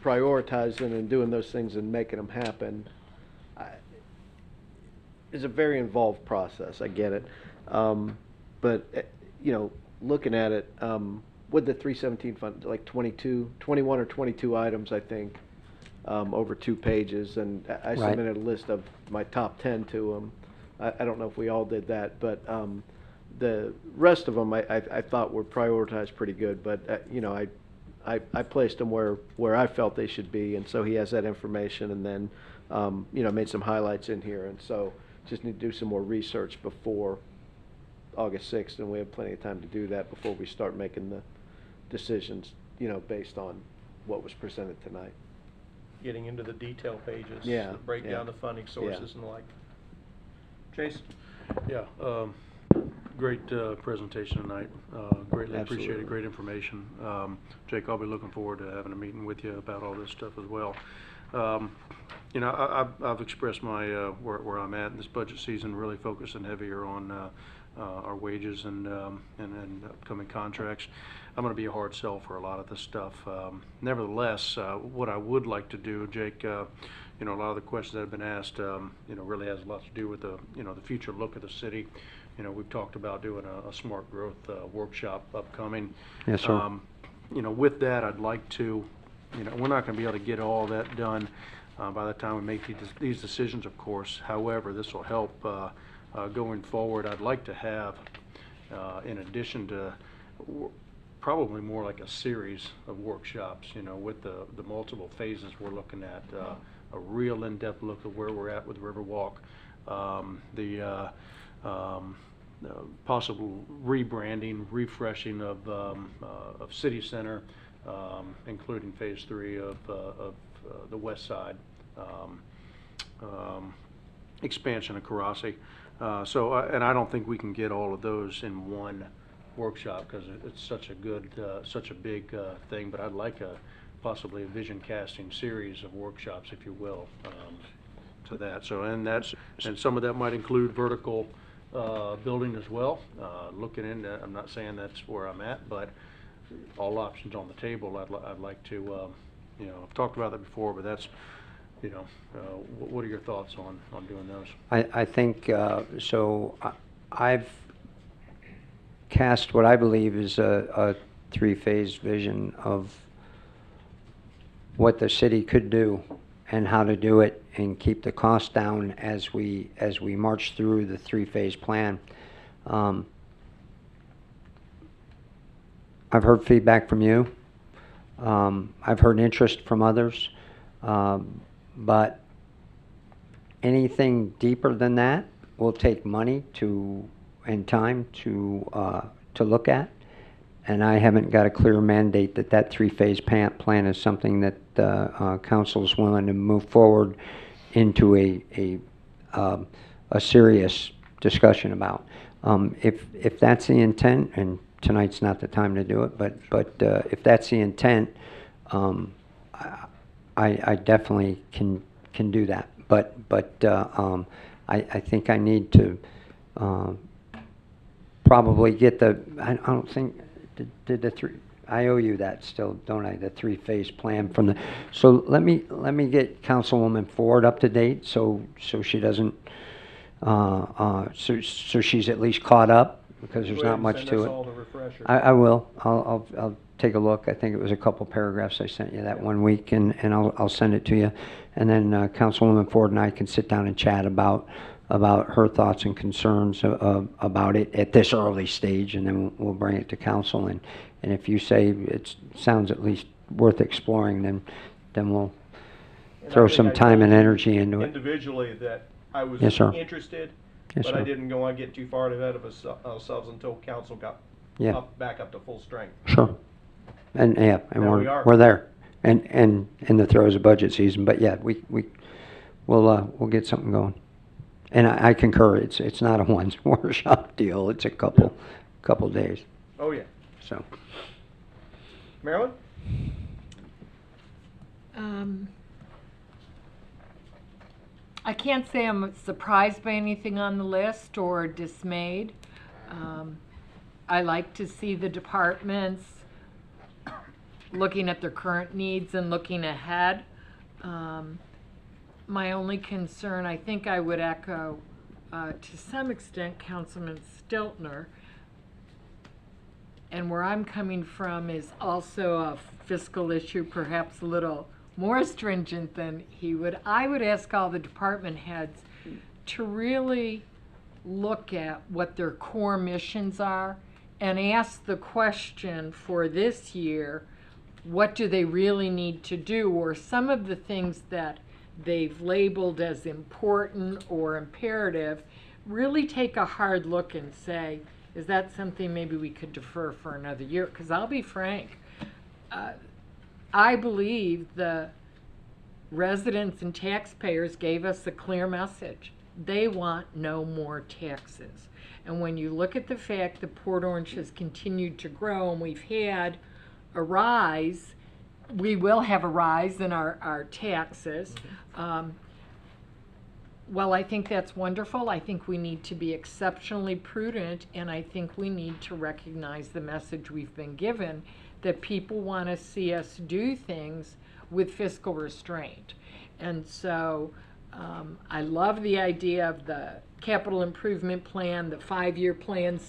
prioritizing and doing those things and making them happen is a very involved process. I get it. But looking at it, with the 317 fund, like 21 or 22 items, I think, over 2 pages, and I Right. submitted a list of my top 10 to them. I don't know if we all did that, but the rest of them I thought were prioritized pretty good, but I placed them where I felt they should be, and so he has that information, and then made some highlights in here, and so just need to do some more research before August 6th, and we have plenty of time to do that before we start making the decisions, based on what was presented tonight. Getting into the detail pages. Yeah, Break yeah. down the funding sources and the like. Chase? Yeah, great presentation tonight. Greatly Absolutely. appreciated, great information. Jake, I'll be looking forward to having a meeting with you about all this stuff as well. you know, I've expressed my, where I'm at in this budget season, really focusing heavier on our wages and upcoming contracts. I'm going to be a hard sell for a lot of this stuff. Nevertheless, what I would like to do, Jake, you know, a lot of the questions that have been asked, you know, really has a lot to do with the, you know, the future look of the city. You know, we've talked about doing a smart growth workshop upcoming. Yes, sir. You know, with that, I'd like to, you know, we're not going to be able to get all that done by the time we make these decisions, of course. However, this will help going forward. I'd like to have, in addition to probably more like a series of workshops, you know, with the multiple phases we're looking at, a real in-depth look at where we're at with Riverwalk, possible rebranding, refreshing of City Center, including Phase 3 of the west side, expansion of Karasi. And I don't think we can get all of those in one workshop because it's such a good, such a big thing. But I'd like possibly a vision casting series of workshops, if you will, to that. So and some of that might include vertical building as well. Looking into, I'm not saying that's where I'm at, but all options on the table. I'd like to, you know, I've talked about that before, but that's, you know, what are your thoughts on doing those? I think, so I've cast what I believe is a three-phase vision of what the city could do and how to do it and keep the cost down as we march through the three-phase plan. I've heard feedback from you. I've heard interest from others. But anything deeper than that will take money and time to look at. And I haven't got a clear mandate that three-phase plan is something that council is willing to move forward into a serious discussion about. If that's the intent, and tonight's not the time to do it, but if that's the intent, I definitely can do that. But I think I need to probably get I don't think did the three. I owe you that still, don't I? The three-phase plan from the. So let me get Councilwoman Ford up to date, so she doesn't. So she's at least caught up because there's not much to it. I will. I'll take a look. I think it was a couple paragraphs I sent you that one week, and I'll send it to you. And then Councilwoman Ford and I can sit down and chat about her thoughts and concerns about it at this early stage, and then we'll bring it to council. And if you say it sounds at least worth exploring, then we'll throw some time and energy into it. Individually, that I was Yes, sir. interested, Yes, but sir. I didn't want to get too far ahead of ourselves until council got Yeah. back up to full strength. Sure. And yeah, and There we are. we're there, and in the throes of budget season. But yeah, we'll get something going. And I concur. It's not a one workshop deal. It's a couple days. Oh, yeah. So Marilyn? I can't say I'm surprised by anything on the list or dismayed. I like to see the departments looking at their current needs and looking ahead. My only concern, I think I would echo to some extent Councilman Stiltner, and where I'm coming from is also a fiscal issue, perhaps a little more stringent than he would. I would ask all the department heads to really look at what their core missions are and ask the question for this year, what do they really need to do? Or some of the things that they've labeled as important or imperative, really take a hard look and say, is that something maybe we could defer for another year? Because I'll be frank, I believe the residents and taxpayers gave us a clear message. They want no more taxes. And when you look at the fact that Port Orange has continued to grow and we've had a rise we will have a rise in our taxes. Well, I think that's wonderful. I think we need to be exceptionally prudent, and I think we need to recognize the message we've been given that people want to see us do things with fiscal restraint. And so I love the idea of the capital improvement plan, the 5-year plan,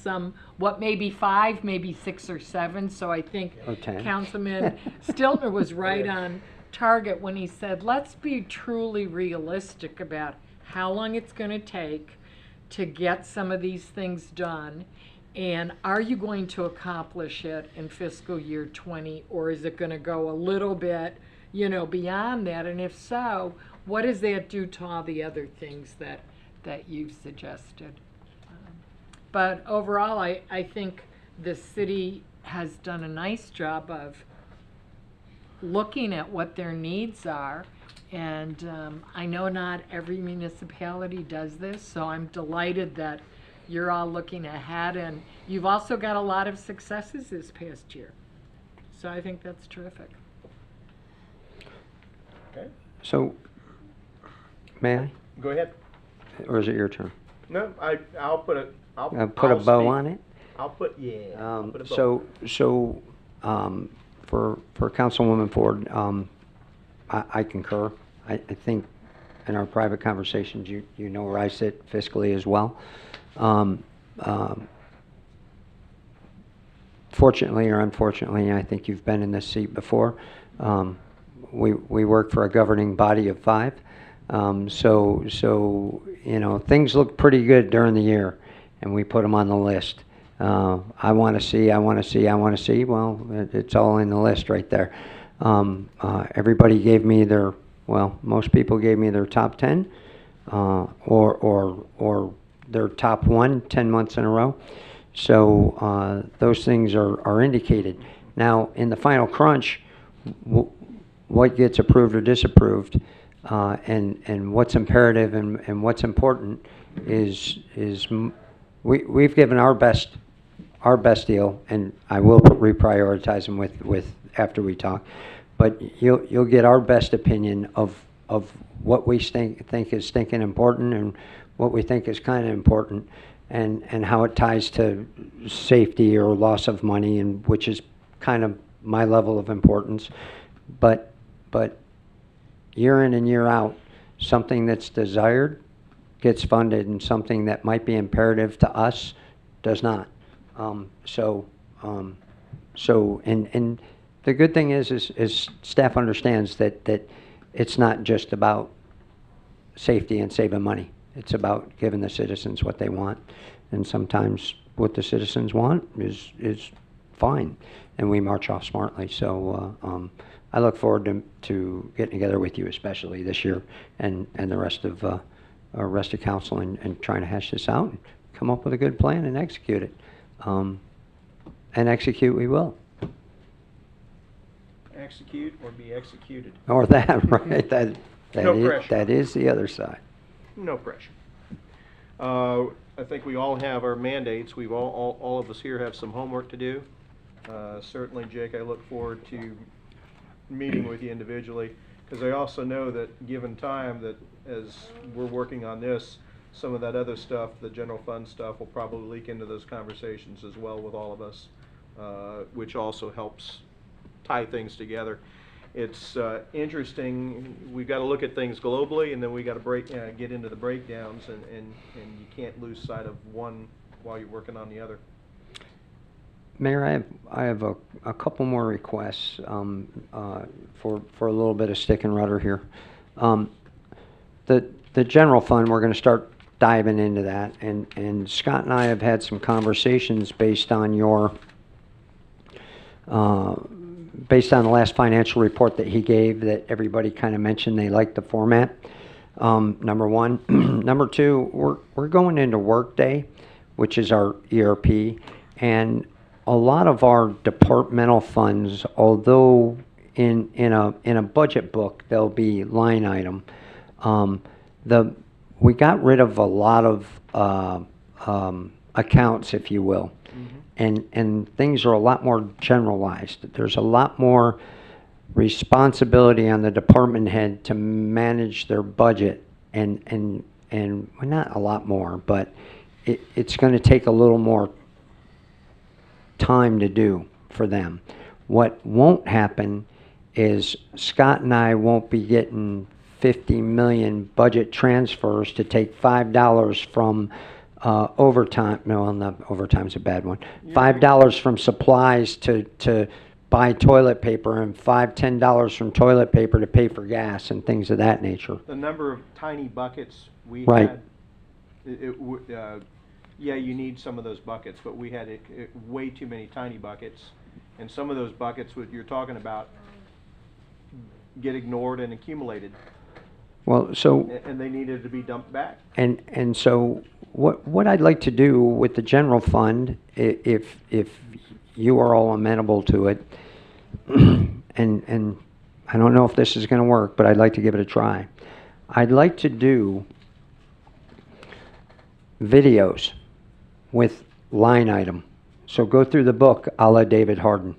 what may be 5, maybe 6 or 7. So I think Or 10. Councilman Stiltner was right on target when he said, let's be truly realistic about how long it's going to take to get some of these things done. And are you going to accomplish it in fiscal year 20, or is it going to go a little bit, beyond that? And if so, what does that do to all the other things that you've suggested? But overall, I think the city has done a nice job of looking at what their needs are. And I know not every municipality does this, so I'm delighted that you're all looking ahead, and you've also got a lot of successes this past year. So I think that's terrific. Okay, So, may I? go ahead. Or is it your turn? No, I'll put a, I'll put a bow on it? I'll put, I'll put a bow. So, for Councilwoman Ford, I concur. I think in our private conversations, you know where I sit fiscally as well. Fortunately or unfortunately, I think you've been in this seat before. We work for a governing body of 5. So things look pretty good during the year, and we put them on the list. I want to see. Well, it's all in the list right there. Everybody gave me most people gave me their top 10, or their top 10 months in a row. So those things are indicated. Now, in the final crunch, what gets approved or disapproved, and what's imperative and what's important is we've given our best deal, and I will reprioritize them with after we talk. But you'll get our best opinion of what we think is stinking important and what we think is kind of important, and how it ties to safety or loss of money, and which is kind of my level of importance. But year in and year out, something that's desired gets funded, and something that might be imperative to us does not. And the good thing is staff understands that it's not just about safety and saving money. It's about giving the citizens what they want, and sometimes what the citizens want is fine, and we march off smartly. So I look forward to getting together with you, especially this year, and the rest of council, and trying to hash this out and come up with a good plan and execute it. And execute we will. Execute or be executed. Or that, right? No pressure. That is the other side. No pressure. I think we all have our mandates. We've all of us here have some homework to do. Certainly, Jake, I look forward to meeting with you individually, because I also know that given time, that as we're working on this, some of that other stuff, the general fund stuff, will probably leak into those conversations as well with all of us, which also helps tie things together. It's interesting. We've got to look at things globally, and then we got to get into the breakdowns, and you can't lose sight of one while you're working on the other. Mayor, I have a couple more requests for a little bit of stick and rudder here. The general fund, we're going to start diving into that, and Scott and I have had some conversations based on the last financial report that he gave, that everybody kind of mentioned they liked the format. Number one. Number two, we're going into Workday, which is our ERP, and a lot of our departmental funds, although in a budget book they'll be line item, we got rid of a lot of accounts, if you will. And things are a lot more generalized. There's a lot more responsibility on the department head to manage their budget and well, not a lot more, but it's going to take a little more time to do for them. What won't happen is Scott and I won't be getting 50 million budget transfers to take $5 from overtime. No, not overtime's a bad one. $5 from supplies to buy toilet paper, and $10 from toilet paper to pay for gas and things of that nature. The number of tiny buckets we Right. had, yeah, you need some of those buckets, but we had way too many tiny buckets. And some of those buckets, what you're talking about, get ignored and accumulated, Well, so and they needed to be dumped back. And so what I'd like to do with the general fund, if you are all amenable to it, and I don't know if this is going to work, but I'd like to give it a try. I'd like to do videos with line item. So go through the book a la David Harden.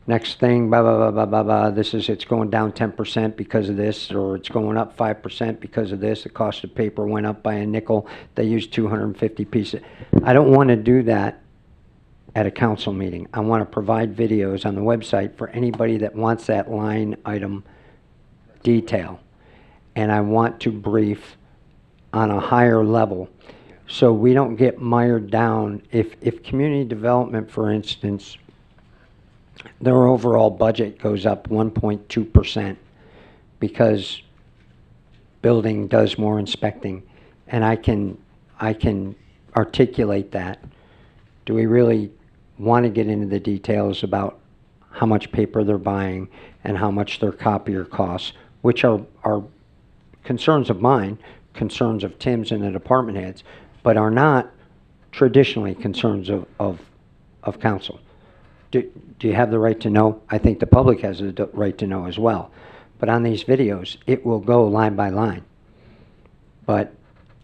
Next thing, blah, blah, blah, blah, blah, blah, it's going down 10% because of this, or it's going up 5% because of this. The cost of paper went up by a nickel. They used 250 pieces. I don't want to do that at a council meeting. I want to provide videos on the website for anybody that wants that line item detail. And I want to brief on a higher level so we don't get mired down. If community development, for instance, their overall budget goes up 1.2% because building does more inspecting, and I can articulate that. Do we really want to get into the details about how much paper they're buying and how much their copier costs, which are concerns of mine, concerns of Tim's and the department heads, but are not traditionally concerns of council? Do you have the right to know? I think the public has the right to know as well. But on these videos, it will go line by line. But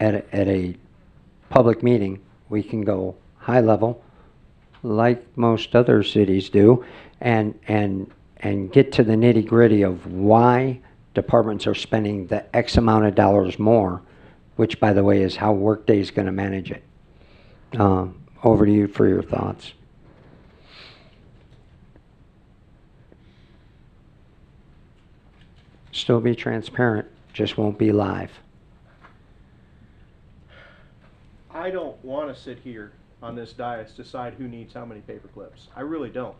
at a public meeting, we can go high level, like most other cities do, and get to the nitty gritty of why departments are spending the X amount of dollars more, which, by the way, is how Workday is going to manage it. Over to you for your thoughts. Still be transparent, just won't be live. I don't want to sit here on this dais decide who needs how many paper clips. I really don't.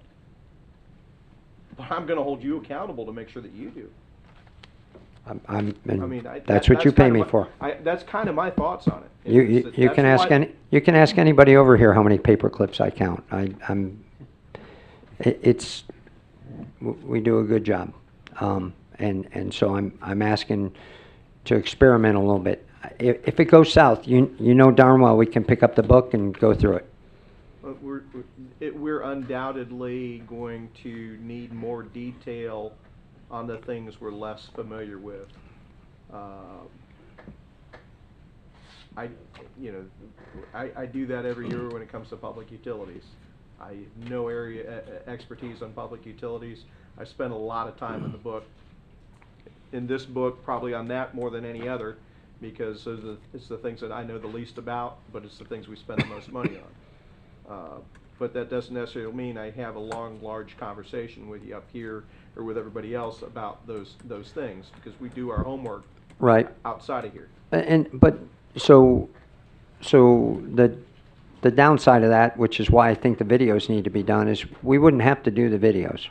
But I'm going to hold you accountable to make sure that you do. I mean, that's what you pay me for. That's kind of my thoughts on it. You can ask anybody over here how many paper clips I count. We do a good job, and so I'm asking to experiment a little bit. If it goes south, you know darn well we can pick up the book and go through it. But we're undoubtedly going to need more detail on the things we're less familiar with. I do that every year when it comes to public utilities. I have no area expertise on public utilities. I spend a lot of time in the book, in this book, probably on that more than any other, because it's the things that I know the least about, but it's the things we spend the most money on. But that doesn't necessarily mean I have a long, large conversation with you up here or with everybody else about those things, because we do our homework Right. outside of here. So the downside of that, which is why I think the videos need to be done, is we wouldn't have to do the videos,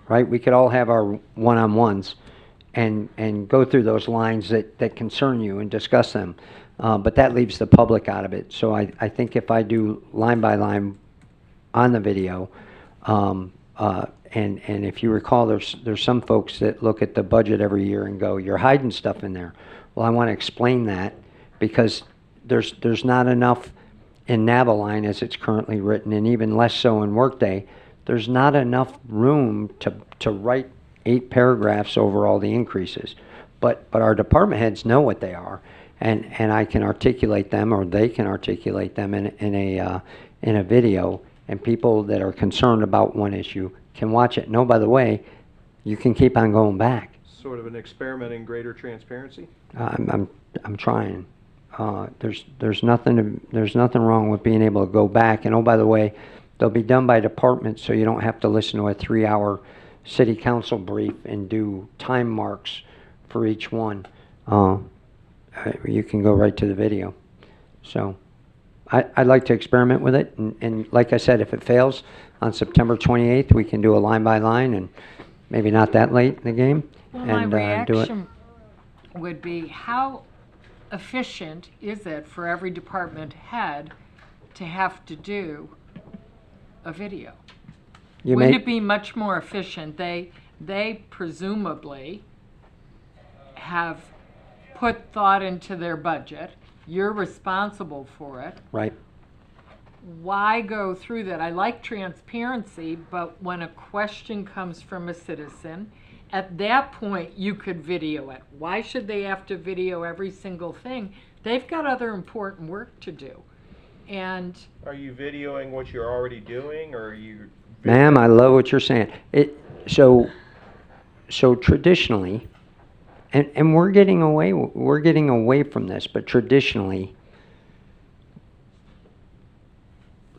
right? We could all have our one-on-ones and go through those lines that concern you and discuss them. But that leaves the public out of it. So I think if I do line by line on the video, and if you recall, there's some folks that look at the budget every year and go, "You're hiding stuff in there." Well, I want to explain that because there's not enough in Navaline as it's currently written, and even less so in Workday. There's not enough room to write 8 paragraphs over all the increases. But our department heads know what they are, and I can articulate them, or they can articulate them in a video, and people that are concerned about one issue can watch it. No, by the way, You can keep on going back. Sort of an experiment in greater transparency? I'm trying. There's nothing wrong with being able to go back. And oh, by the way, they'll be done by department, so you don't have to listen to a 3-hour city council brief and do time marks for each one. You can go right to the video. So I'd like to experiment with it. And like I said, if it fails on September 28th, we can do a line by line and maybe not that late in the game. Well, my and do it. reaction would be, how efficient is it for every department head to have to do a video? You Wouldn't may- it be much more efficient? They presumably have put thought into their budget. You're responsible for it. Right. Why go through that? I like transparency, but when a question comes from a citizen, at that point, you could video it. Why should they have to video every single thing? They've got other important work to do. And Are you videoing what you're already doing, or are you? Ma'am, I love what you're saying. So traditionally, and we're getting away from this, but traditionally,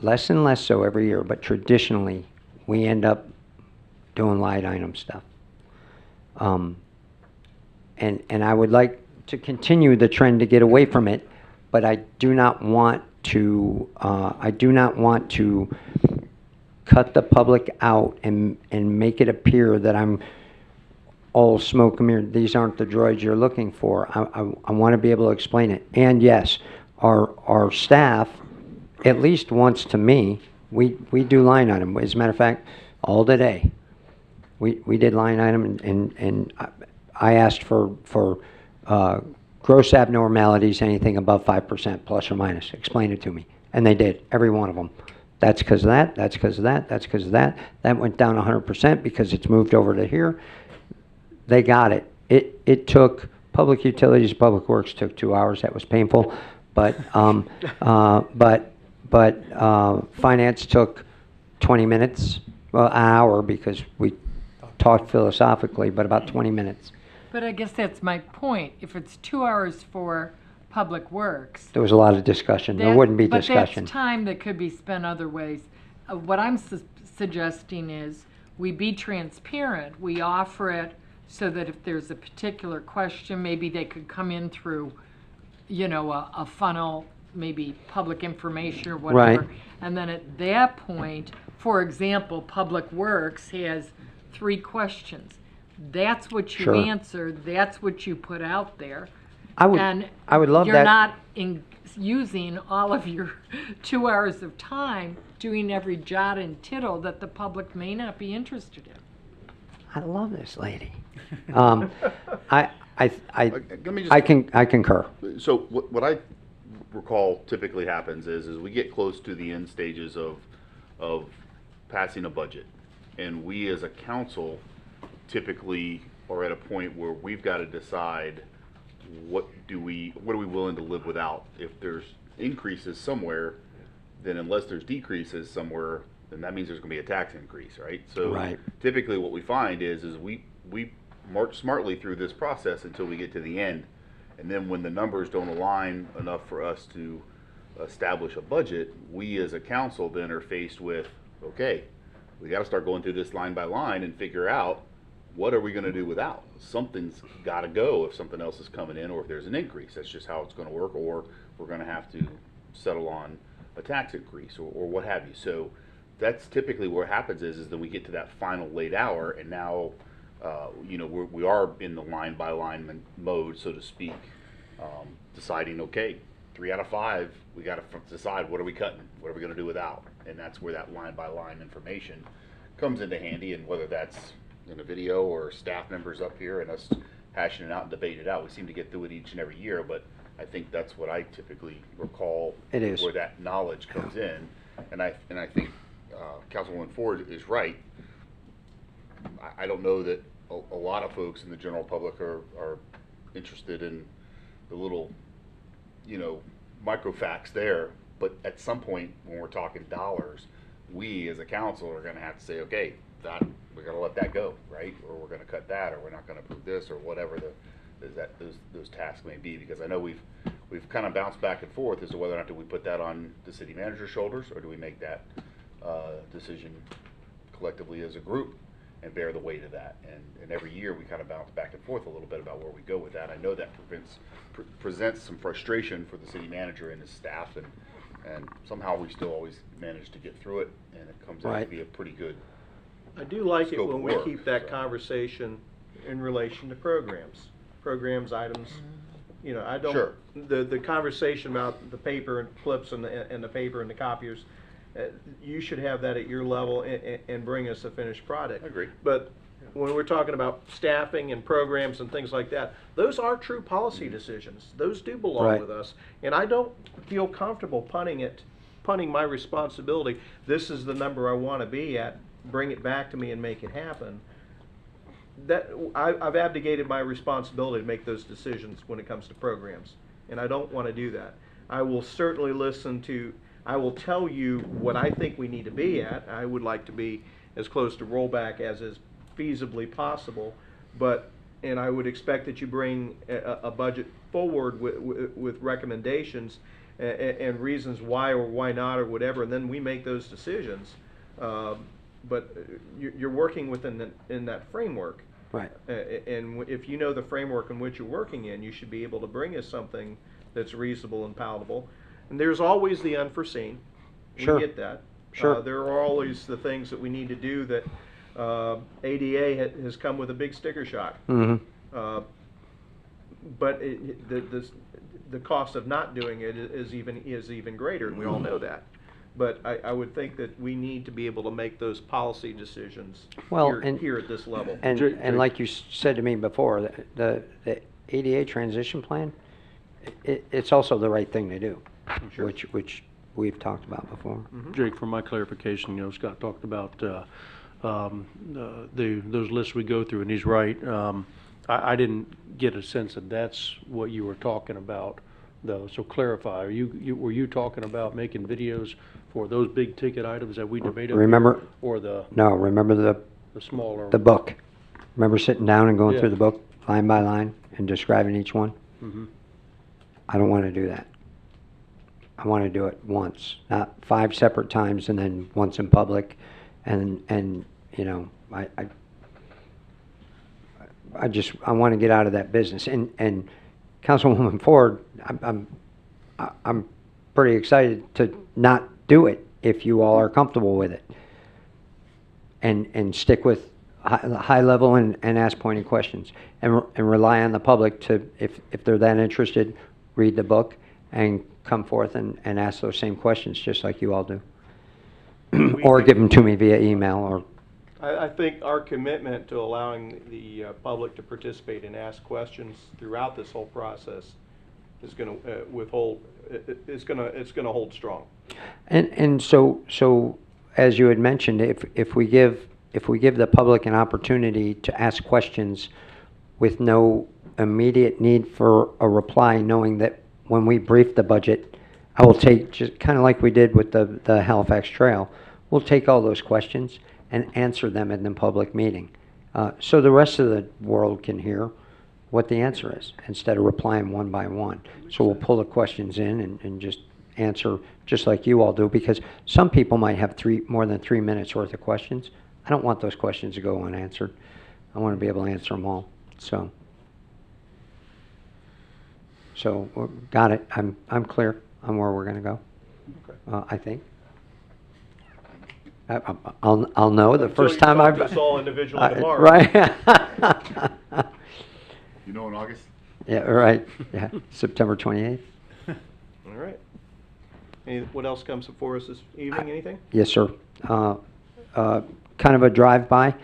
less and less so every year, but traditionally, we end up doing line item stuff. And I would like to continue the trend to get away from it, but I do not want to cut the public out and make it appear that I'm all smoke and mirrors. These aren't the droids you're looking for. I want to be able to explain it. And yes, our staff, at least once to me, we do line item. As a matter of fact, all today, we did line item, and I asked for gross abnormalities, anything above 5% plus or minus. Explain it to me. And they did, every one of them. That's because of that, that's because of that, that's because of that. That went down 100% because it's moved over to here. They got it. It took, Public Utilities, Public Works took 2 hours. That was painful. But Finance took 20 minutes, well, an hour because we talked philosophically, but about 20 minutes. but I guess that's my point. If it's 2 hours for Public Works, There was a lot of discussion. There wouldn't be discussion. But that's time that could be spent other ways. What I'm suggesting is we be transparent. We offer it so that if there's a particular question, maybe they could come in through, a funnel, maybe public information or whatever. Right. And then at that point, for example, Public Works has 3 questions. That's what you Sure. answer. That's what you put out there. I would love You're that. not using all of your 2 hours of time doing every jot and tittle that the public may not be interested in. I love this lady. I Let me just. I concur. So what I recall typically happens is we get close to the end stages of passing a budget, and we as a council typically are at a point where we've got to decide what are we willing to live without. If there's increases somewhere, then unless there's decreases somewhere, then that means there's going to be a tax increase, right? So Right. typically what we find is we march smartly through this process until we get to the end. And then when the numbers don't align enough for us to establish a budget, we as a council then are faced with, okay, we got to start going through this line by line and figure out what are we going to do without. Something's got to go if something else is coming in or if there's an increase. That's just how it's going to work, or we're going to have to settle on a tax increase or what have you. So that's typically what happens is then we get to that final late hour, and now we are in the line by line mode, so to speak, deciding, okay, 3 out of 5, we got to decide what are we cutting, what are we going to do without, and that's where that line by line information comes into handy, and whether that's in a video or staff members up here and us hashing it out and debating it out, we seem to get through it each and every year, but I think that's what I typically recall. It is. Where that knowledge comes in, and I think Councilwoman Ford is right. I don't know that a lot of folks in the general public are interested in the little, micro facts there. But at some point, when we're talking dollars, we as a council are going to have to say, okay, we gotta let that go, right? Or we're gonna cut that, or we're not gonna approve this, or whatever those tasks may be, because I know we've kind of bounced back and forth as to whether or not do we put that on the city manager's shoulders, or do we make that, decision collectively as a group and bear the weight of that. And every year we kind of bounce back and forth a little bit about where we go with that. I know that presents some frustration for the city manager and his staff, and somehow we still always manage to get through it, and it comes out to Right. be a pretty good. I do like it Scope when of we work, keep that so. conversation in relation to programs, items. You know, I don't, Sure. the conversation about the paper and clips and the paper and the copiers, you should have that at your level and bring us a finished product. I agree. But when we're talking about staffing and programs and things like that, those are true policy decisions. Those do belong Right. with us. And I don't feel comfortable punting my responsibility. This is the number I want to be at. Bring it back to me and make it happen. I've abdicated my responsibility to make those decisions when it comes to programs, and I don't want to do that. I will certainly I will tell you what I think we need to be at. I would like to be as close to rollback as is feasibly possible, and I would expect that you bring a budget forward with recommendations and reasons why or why not or whatever, and then we make those decisions. But you're working in that framework. Right. And if you know the framework in which you're working in, you should be able to bring us something that's reasonable and palatable. And there's always the unforeseen. Sure. We get that. Sure. There are always the things that we need to do that ADA has come with a big sticker shock. Mm-hmm. But the cost of not doing it is even greater, and we all know that. But I would think that we need to be able to make those policy decisions Well, and- here at this level. And like you said to me before, the ADA transition plan, it's also the right thing to do, Sure. which we've talked about before. Jake, for my clarification, Scott talked about those lists we go through, and he's right. I didn't get a sense that that's what you were talking about, though. So clarify, were you talking about making videos for those big ticket items that we debated? Remember- Or the Remember the smaller? the book? Remember sitting down and going Yeah. through the book line by line and describing each one? Mhm. I don't want to do that. I want to do it once, not 5 separate times and then once in public. And you know, I want to get out of that business. And Councilwoman Ford, I'm pretty excited to not do it if you all are comfortable with it. And stick with high level and ask pointed questions and rely on the public to, if they're that interested, read the book and come forth and ask those same questions just like you all do. Or give them to me via email or. I think our commitment to allowing the public to participate and ask questions throughout this whole process is going to it's going to hold strong. And so as you had mentioned, if we give the public an opportunity to ask questions with no immediate need for a reply, knowing that when we brief the budget, I will take, just kind of like we did with the Halifax Trail, we'll take all those questions and answer them in the public meeting. So the rest of the world can hear what the answer is instead of replying one by one. So we'll pull the questions in and just answer just like you all do, because some people might have more than 3 minutes worth of questions. I don't want those questions to go unanswered. I want to be able to answer them all. So got it. I'm clear on where we're going to go. Okay. I think. I'll know the Until first you time talk I've. to us all individually tomorrow. Right. You know, in August? Yeah, right. Yeah, September 28th. All right. What else comes before us this evening? Anything? Yes, sir. Kind of a drive-by.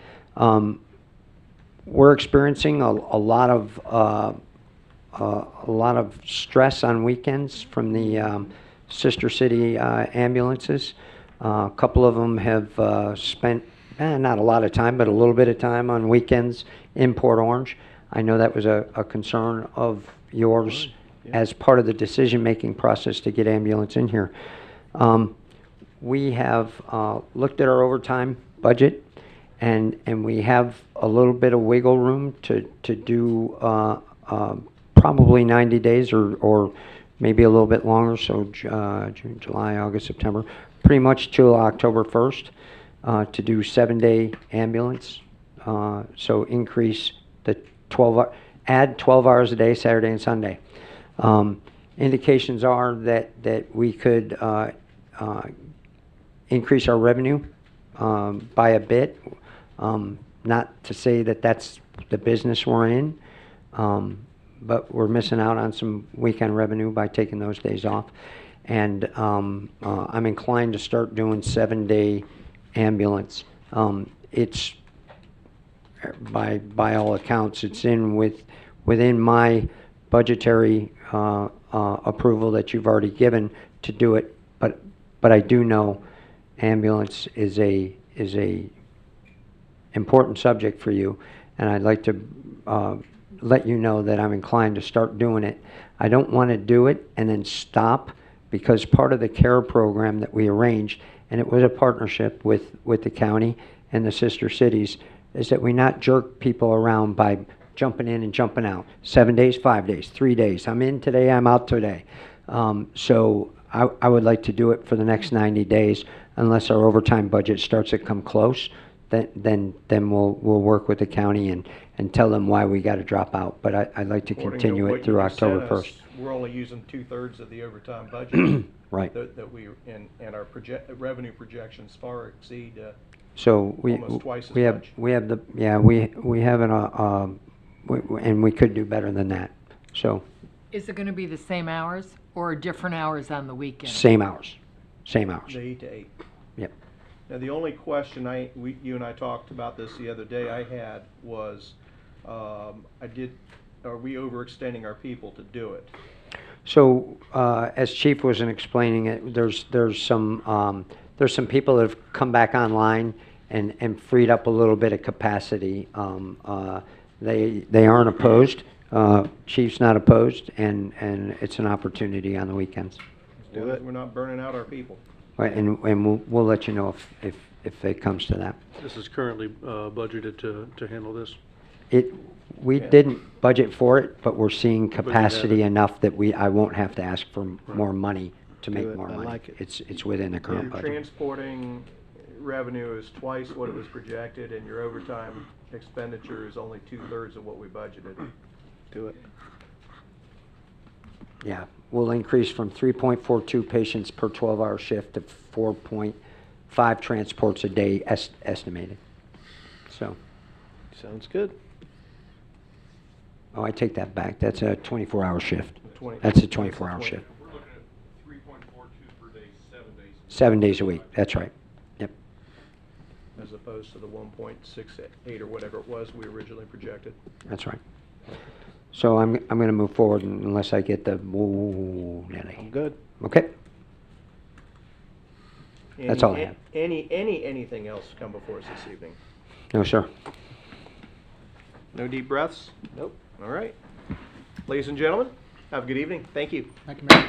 We're experiencing a lot of stress on weekends from the sister city ambulances. A couple of them have spent not a lot of time, but a little bit of time on weekends in Port Orange. I know that was a concern of yours as part of the decision-making process to get ambulance in here. We have looked at our overtime budget, and we have a little bit of wiggle room to do probably 90 days or maybe a little bit longer, so June, July, August, September, pretty much till October 1st, to do 7-day ambulance. So increase the add 12 hours a day, Saturday and Sunday. Indications are that we could increase our revenue by a bit. Not to say that that's the business we're in, but we're missing out on some weekend revenue by taking those days off. And I'm inclined to start doing 7-day ambulance. It's by all accounts, it's within my budgetary approval that you've already given to do it. But I do know ambulance is a important subject for you, and I'd like to let you know that I'm inclined to start doing it. I don't want to do it and then stop, because part of the CARE program that we arranged, and it was a partnership with the county and the sister cities, is that we not jerk people around by jumping in and jumping out. 7 days, 5 days, 3 days. I'm in today, I'm out today. So I would like to do it for the next 90 days, unless our overtime budget starts to come close. Then we'll work with the county and tell them why we got to drop out. But I'd like to According to continue what it you through just October sent us, 1st. We're only using 2/3 of the overtime budget. Right. That we, and our revenue projections far exceed, So almost twice as we much. we have and we could do better than that. So Is it gonna be the same hours or different hours on the weekend? same hours. the 8 to 8. Yep. Now, the only question you and I talked about this the other day I had was, are we overextending our people to do it? So, as Chief was explaining it, there's some people that have come back online and freed up a little bit of capacity. They aren't opposed. Chief's not opposed, and it's an opportunity on the weekends. As long as we're not burning out our people. Right, and we'll let you know if it comes to that. This is currently budgeted to handle this. We Yeah. didn't budget for it, but we're seeing you have capacity it. enough that I won't have to ask for more money to Do make it. more I money. like it. It's within the Your current budget. transporting revenue is twice what it was projected, and your overtime expenditure is only 2/3 of what we budgeted. Do it. Yeah, we'll increase from 3.42 patients per 12-hour shift to 4.5 transports a day estimated. So, Sounds good. I take that back. That's a 24-hour shift. 20 That's a 24-hour shift. We're looking at 3.42 per day, 7 days. 7 days a week, that's right. Yep, As opposed to the 1.68 or whatever it was we originally projected. that's right. So I'm going to move forward unless I get the woo, I'm Nelly. good. Okay? That's all I have. Anything else come before us this evening? No, sir. No deep breaths? Nope. All right. Ladies and gentlemen, have a good evening. Thank you. Thank you, Mayor.